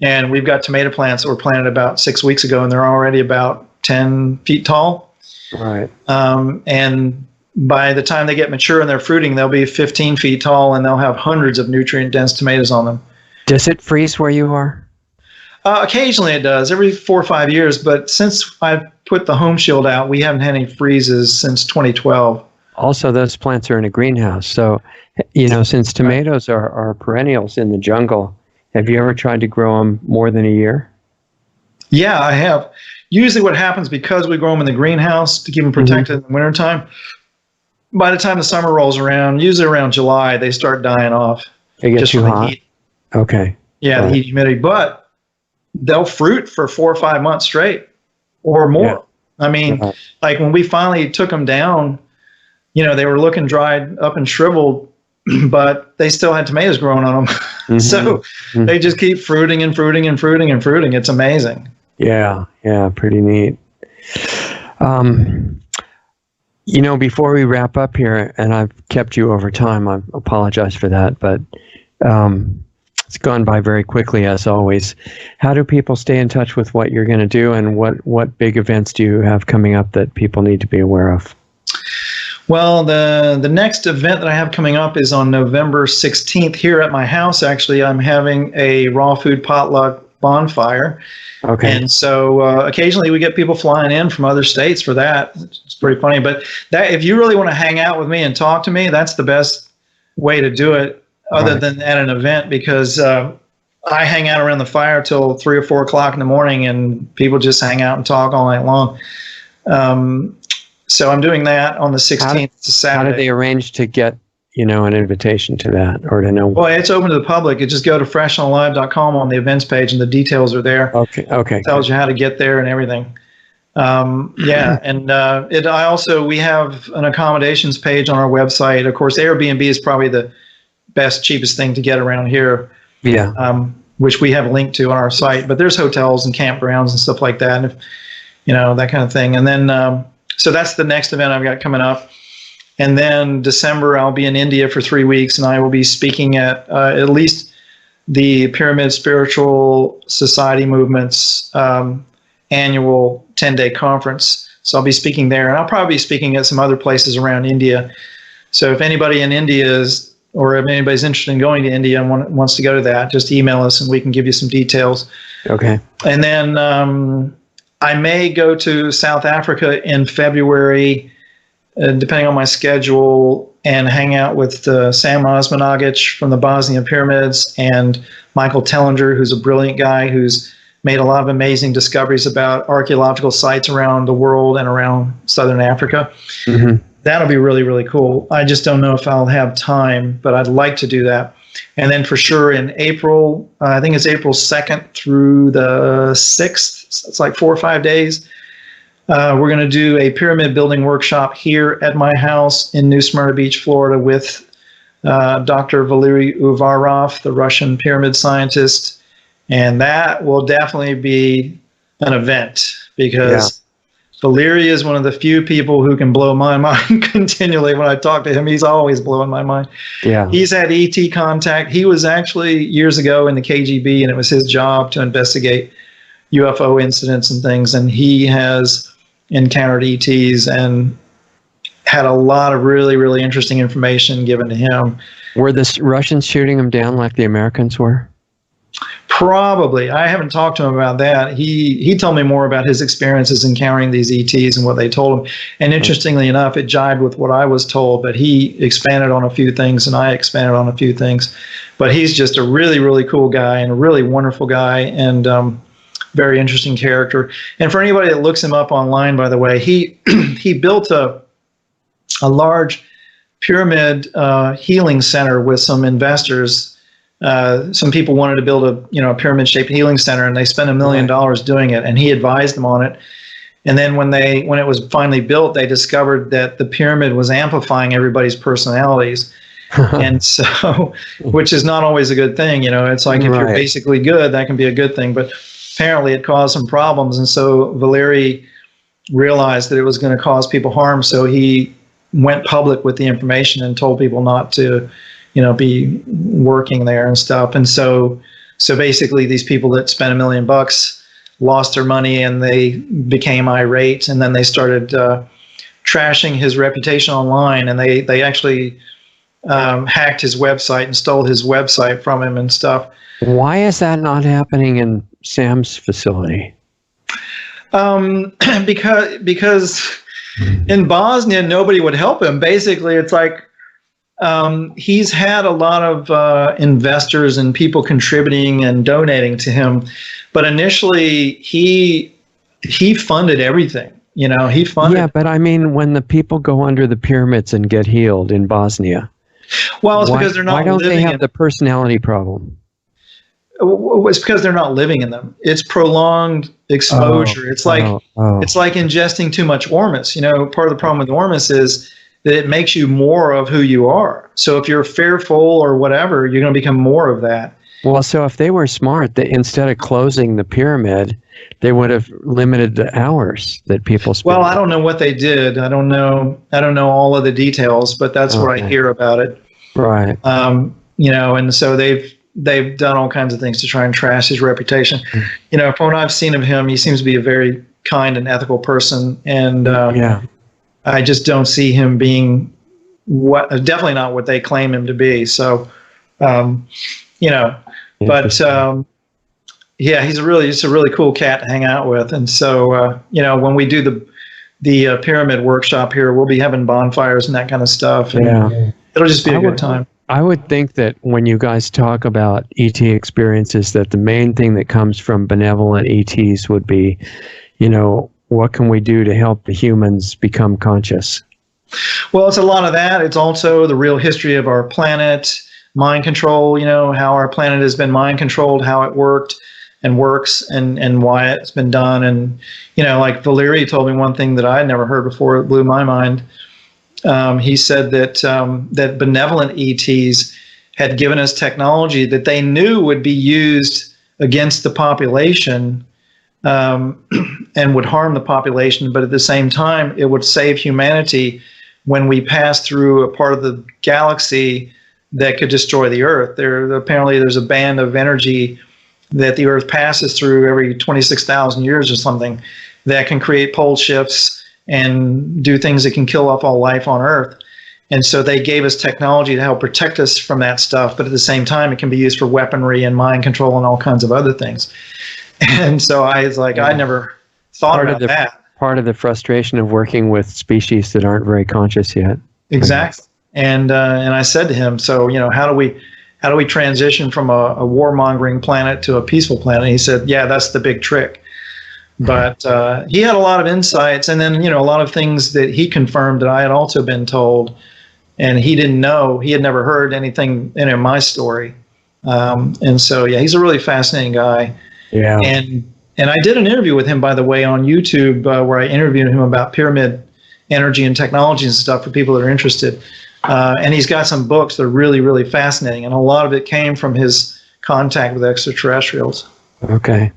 And we've got tomato plants that were planted about 6 weeks ago, and they're already about 10 feet tall. Right. And by the time they get mature and they're fruiting, they'll be 15 feet tall, and they'll have hundreds of nutrient-dense tomatoes on them. Does it freeze where you are? Occasionally it does, every 4 or 5 years. But since I've put the home shield out, we haven't had any freezes since 2012. Also, those plants are in a greenhouse. So, since tomatoes are perennials in the jungle, have you ever tried to grow them more than a year? Yeah, I have. Usually what happens, because we grow them in the greenhouse to keep them protected in the wintertime, by the time the summer rolls around, usually around July, they start dying off. They get just too from the hot? heat. Okay. Yeah, the heat, humidity. But they'll fruit for 4 or 5 months straight or more. Yeah. I mean, like when we finally took them down, they were looking dried up and shriveled, but they still had tomatoes growing on them. So they just keep fruiting and fruiting and fruiting and fruiting. It's amazing. Yeah, pretty neat. Before we wrap up here, and I've kept you over time, I apologize for that, but it's gone by very quickly as always. How do people stay in touch with what you're going to do, and what big events do you have coming up that people need to be aware of? Well, the next event that I have coming up is on November 16th here at my house. Actually, I'm having a raw food potluck bonfire. Okay. And so occasionally we get people flying in from other states for that. It's pretty funny. But if you really want to hang out with me and talk to me, that's the best way to do it, other than at an event, because I hang out around the fire till 3 or 4 o'clock in the morning, and people just hang out and talk all night long. So I'm doing that on the 16th. It's a Saturday. How did they arrange to get an invitation to that, or to know? Well, it's open to the public. You just go to freshonlive.com on the events page, and the details are there. Okay. It tells you how to get there and everything. Yeah, and we have an accommodations page on our website. Of course, Airbnb is probably the best, cheapest thing to get around here. Yeah. Which we have a link to on our site. But there's hotels and campgrounds and stuff like that, and that kind of thing. And then so that's the next event I've got coming up. And then December, I'll be in India for 3 weeks, and I will be speaking at least the Pyramid Spiritual Society Movement's annual 10-day conference. So I'll be speaking there, and I'll probably be speaking at some other places around India. So if anybody in India is, or if anybody's interested in going to India and wants to go to that, just email us and we can give you some details. Okay. And then I may go to South Africa in February, depending on my schedule, and hang out with Sam Osmanagic from the Bosnian Pyramids and Michael Tellinger, who's a brilliant guy who's made a lot of amazing discoveries about archaeological sites around the world and around Southern Africa. That'll be really, really cool. I just don't know if I'll have time, but I'd like to do that. And then for sure in April, I think it's April 2nd through the 6th, it's like 4 or 5 days, we're going to do a pyramid building workshop here at my house in New Smyrna Beach, Florida, with Dr. Valery Uvarov, the Russian pyramid scientist. And that will definitely be an event, because Valery is one of the few people who can blow my mind continually. When I talk to him, he's always blowing my mind. Yeah. He's had ET contact. He was actually years ago in the KGB, and it was his job to investigate UFO incidents and things. And he has encountered ETs and had a lot of really, really interesting information given to him. Were the Russians shooting them down like the Americans were? Probably. I haven't talked to him about that. He told me more about his experiences encountering these ETs and what they told him. And interestingly enough, it jibed with what I was told, but he expanded on a few things and I expanded on a few things. But he's just a really, really cool guy and a really wonderful guy, and very interesting character. And for anybody that looks him up online, by the way, he built a large pyramid healing center with some investors. Some people wanted to build a pyramid-shaped healing center, and they spent $1 million doing it, and he advised them on it. And then when it was finally built, they discovered that the pyramid was amplifying everybody's personalities. And so, which is not always a good thing. It's like if you're basically good, that can be a good thing. But apparently it caused some problems. And so Valery realized that it was going to cause people harm. So he went public with the information and told people not to, be working there and stuff. And so basically these people that spent $1 million lost their money, and they became irate, and then they started trashing his reputation online, and they actually hacked his website and stole his website from him and stuff. Why is that not happening in Sam's facility? Because in Bosnia, nobody would help him. Basically, it's like He's had a lot of investors and people contributing and donating to him, but initially he funded everything. He funded. Yeah, but I mean, when the people go under the pyramids and get healed in Bosnia, well, it's because they're not. Why don't living they have the personality problem? It's because they're not living in them. It's prolonged exposure. It's like ingesting too much ormus. Part of the problem with ormus is that it makes you more of who you are. So if you're fearful or whatever, you're going to become more of that. Well, so if they were smart, instead of closing the pyramid, they would have limited the hours that people spend. Well, I don't know what they did. I don't know all of the details, but that's what I hear about it. Right. And so they've done all kinds of things to try and trash his reputation. From what I've seen of him, he seems to be a very kind and ethical person, and I just don't see him being definitely not what they claim him to be. So, but he's a really cool cat to hang out with. And so, when we do the pyramid workshop here, we'll be having bonfires and that kind of stuff. And it'll just be a good time. I would think that when you guys talk about ET experiences, that the main thing that comes from benevolent ETs would be, what can we do to help the humans become conscious? Well, it's a lot of that. It's also the real history of our planet, mind control, how our planet has been mind controlled, how it worked and works, and why it's been done. And, like Valeri told me one thing that I had never heard before. It blew my mind. He said that benevolent ETs had given us technology that they knew would be used against the population and would harm the population, but at the same time, it would save humanity when we pass through a part of the galaxy that could destroy the Earth. Apparently there's a band of energy that the Earth passes through every 26,000 years or something that can create pole shifts and do things that can kill off all life on Earth. And so they gave us technology to help protect us from that stuff, but at the same time, it can be used for weaponry and mind control and all kinds of other things. And so I was like, I never thought about that. Part of the frustration of working with species that aren't very conscious yet. Exactly. And I said to him, so, how do we transition from a warmongering planet to a peaceful planet? And he said, yeah, that's the big trick. But he had a lot of insights, and then, a lot of things that he confirmed that I had also been told, and he didn't know. He had never heard anything in my story. And so, yeah, he's a really fascinating guy. Yeah. And I did an interview with him, by the way, on YouTube, where I interviewed him about pyramid energy and technology and stuff for people that are interested. And he's got some books that are really, really fascinating. And a lot of it came from his contact with extraterrestrials. Okay.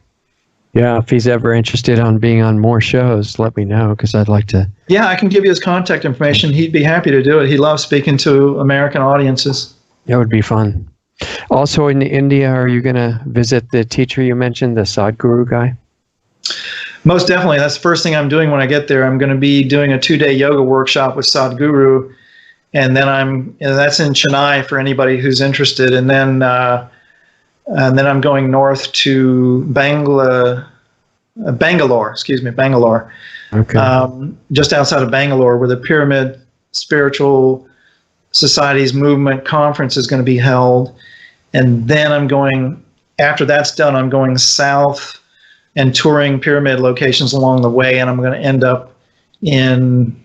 Yeah, if he's ever interested on being on more shows, let me know, because I'd like to. Yeah, I can give you his contact information. He'd be happy to do it. He loves speaking to American audiences. That would be fun. Also in India, are you going to visit the teacher you mentioned, the Sadhguru guy? Most definitely. That's the first thing I'm doing when I get there. I'm going to be doing a 2-day yoga workshop with Sadhguru, and then that's in Chennai for anybody who's interested. And then I'm going north to Bangalore. Okay. Just outside of Bangalore, where the Pyramid Spiritual Society's Movement Conference is going to be held. And then after that's done, I'm going south and touring pyramid locations along the way, and I'm going to end up I'm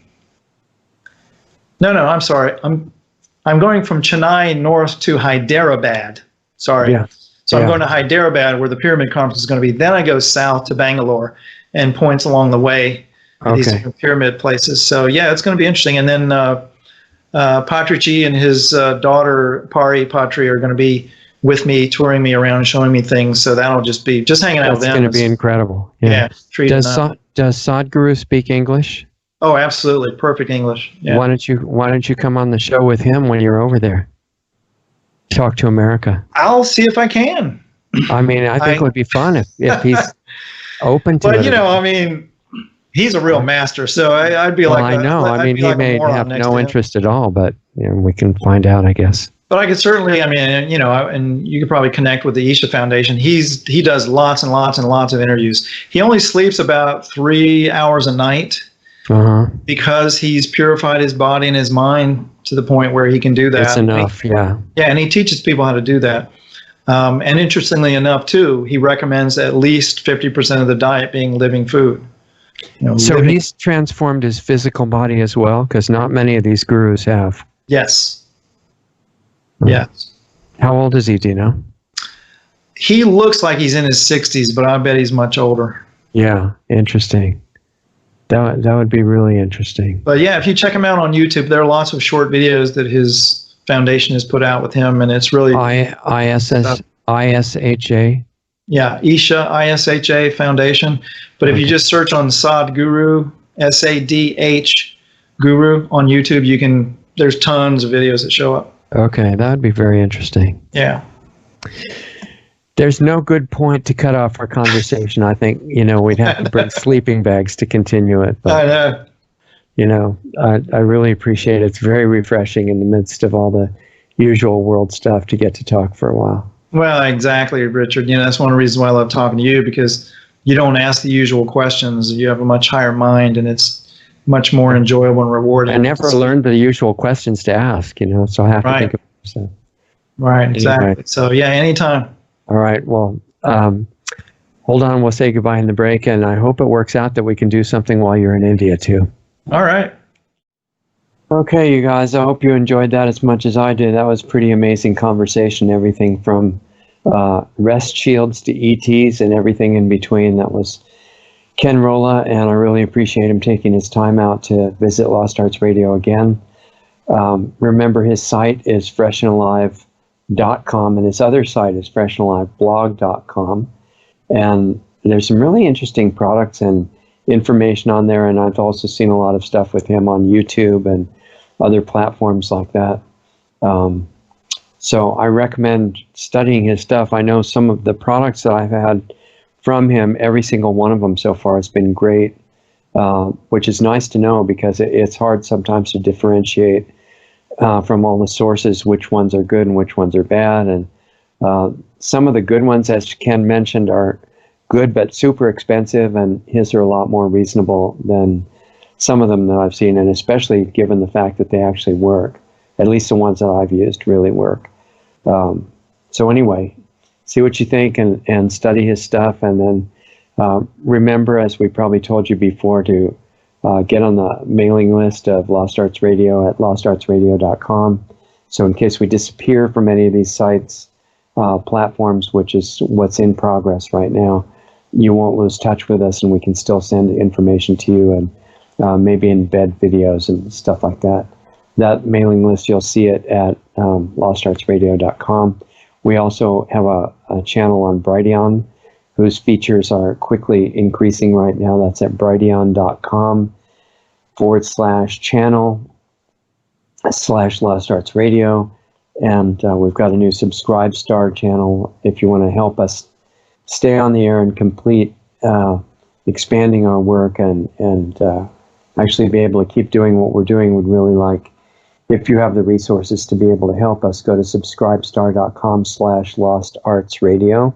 going from Chennai north to Hyderabad. Sorry. Yeah. So I'm going to Hyderabad, where the pyramid conference is going to be. Then I go south to Bangalore and points along the way to these different pyramid places. So yeah, it's going to be interesting. And then Patrici and his daughter Pari Patri are going to be with me, touring me around and showing me things. So that'll just be hanging out with them. It's going to be incredible. Yeah. Does Sadhguru speak English? Oh, absolutely, perfect English. Yeah. Why don't you come on the show with him when you're over there? Talk to America. I'll see if I can. I mean, I think it would be fun if he's open to it. But he's a real master. So I'd be like. I know. I mean, he may have no interest at all, but we can find out, I guess. But I could certainly, and you could probably connect with the Isha Foundation. He does lots and lots and lots of interviews. He only sleeps about 3 hours a night. because he's purified his body and his mind to the point where he can do that. It's enough, yeah. Yeah, and he teaches people how to do that. And interestingly enough, too, he recommends at least 50% of the diet being living food. So he's transformed his physical body as well, because not many of these gurus have. Yes. Yes. How old is he, do you know? He looks like he's in his 60s, but I bet he's much older. Yeah, interesting. That would be really interesting. But yeah, if you check him out on YouTube, there are lots of short videos that his foundation has put out with him, and it's really ISHA. Yeah, ISHA Foundation. But if you just search on Sadhguru, SADH Guru on YouTube, there's tons of videos that show up. Okay, that would be very interesting. Yeah. There's no good point to cut off our conversation. I think, we'd have to bring sleeping bags to continue it. But, I know. I really appreciate it. It's very refreshing in the midst of all the usual world stuff to get to talk for a while. Well, exactly, Richard. That's one of the reasons why I love talking to you, because you don't ask the usual questions. You have a much higher mind, and it's much more enjoyable and rewarding. I never learned the usual questions to ask, so I have to think of it. So. Right, exactly. Anyway. So, yeah, anytime. All right. Well, hold on. We'll say goodbye in the break, and I hope it works out that we can do something while you're in India, too. All right. Okay, you guys, I hope you enjoyed that as much as I did. That was pretty amazing conversation, everything from rest shields to ETs and everything in between. That was Ken Rohla, and I really appreciate him taking his time out to visit Lost Arts Radio again. Remember, his site is freshandalive.com, and his other site is freshandaliveblog.com. And there's some really interesting products and information on there, and I've also seen a lot of stuff with him on YouTube and other platforms like that. So I recommend studying his stuff. I know some of the products that I've had from him, every single one of them so far has been great, which is nice to know, because it's hard sometimes to differentiate from all the sources which ones are good and which ones are bad. And some of the good ones, as Ken mentioned, are good but super expensive, and his are a lot more reasonable than some of them that I've seen, and especially given the fact that they actually work. At least the ones that I've used really work. So anyway, see what you think and study his stuff, and then remember, as we probably told you before, to get on the mailing list of Lost Arts Radio at lostartsradio.com. So in case we disappear from any of these sites, platforms, which is what's in progress right now, you won't lose touch with us, and we can still send information to you, and maybe embed videos and stuff like that. That mailing list, you'll see it at lostartsradio.com. We also have a channel on Brighteon, whose features are quickly increasing right now. That's at brighteon.com/channel/Lost Arts Radio. And we've got a new Subscribe Star channel if you want to help us stay on the air and complete expanding our work and actually be able to keep doing what we're doing. Would really like, if you have the resources to be able to help us, go to subscribestar.com/Lost Arts Radio.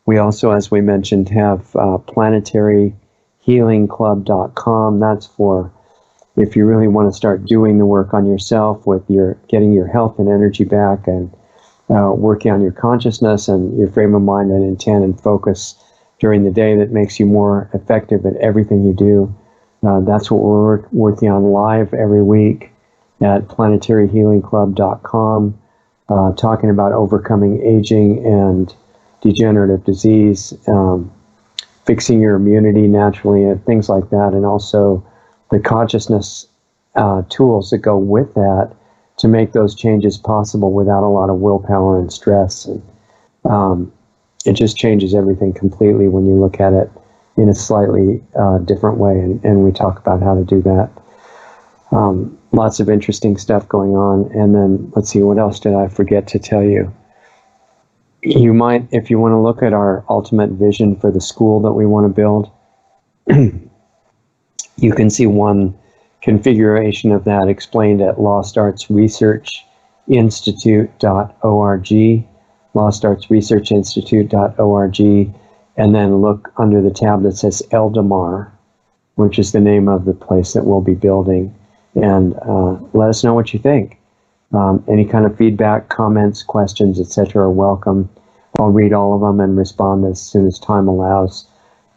We also, as we mentioned, have planetaryhealingclub.com. That's for if you really want to start doing the work on yourself with getting your health and energy back, and working on your consciousness and your frame of mind and intent and focus during the day that makes you more effective at everything you do. That's what we're working on live every week at planetaryhealingclub.com, talking about overcoming aging and degenerative disease, fixing your immunity naturally, and things like that, and also the consciousness tools that go with that to make those changes possible without a lot of willpower and stress. And it just changes everything completely when you look at it in a slightly different way, and we talk about how to do that. Lots of interesting stuff going on. And then, let's see, what else did I forget to tell you? You might, if you want to look at our ultimate vision for the school that we want to build, you can see one configuration of that explained at lostartsresearchinstitute.org, lostartsresearchinstitute.org, and then look under the tab that says Eldamar, which is the name of the place that we'll be building. And let us know what you think. Any kind of feedback, comments, questions, etc. are welcome. I'll read all of them and respond as soon as time allows.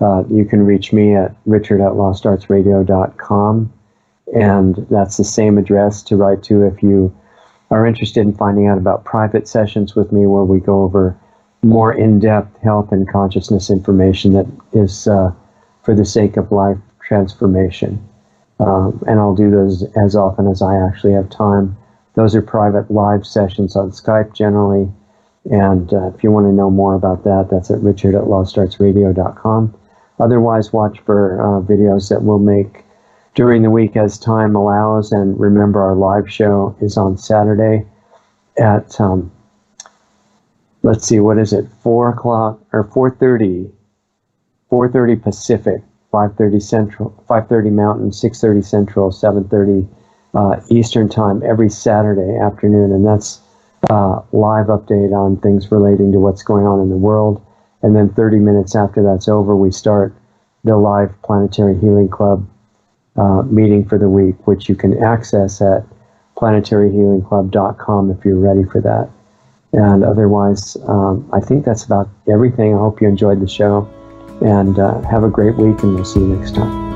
You can reach me at richard@lostartsradio.com, and that's the same address to write to if you are interested in finding out about private sessions with me where we go over more in-depth health and consciousness information that is for the sake of life transformation. And I'll do those as often as I actually have time. Those are private live sessions on Skype generally. And if you want to know more about that, that's at richard@lostartsradio.com. Otherwise, watch for videos that we'll make during the week as time allows. And remember, our live show is on Saturday at, let's see, what is it, 4 o'clock or 4:30 Pacific, 5:30 Central, 5:30 Mountain, 6:30 Central, 7:30 Eastern Time every Saturday afternoon. And that's live update on things relating to what's going on in the world. And then 30 minutes after that's over, we start the live Planetary Healing Club meeting for the week, which you can access at planetaryhealingclub.com if you're ready for that. And otherwise, I think that's about everything. I hope you enjoyed the show, and have a great week, and we'll see you next time.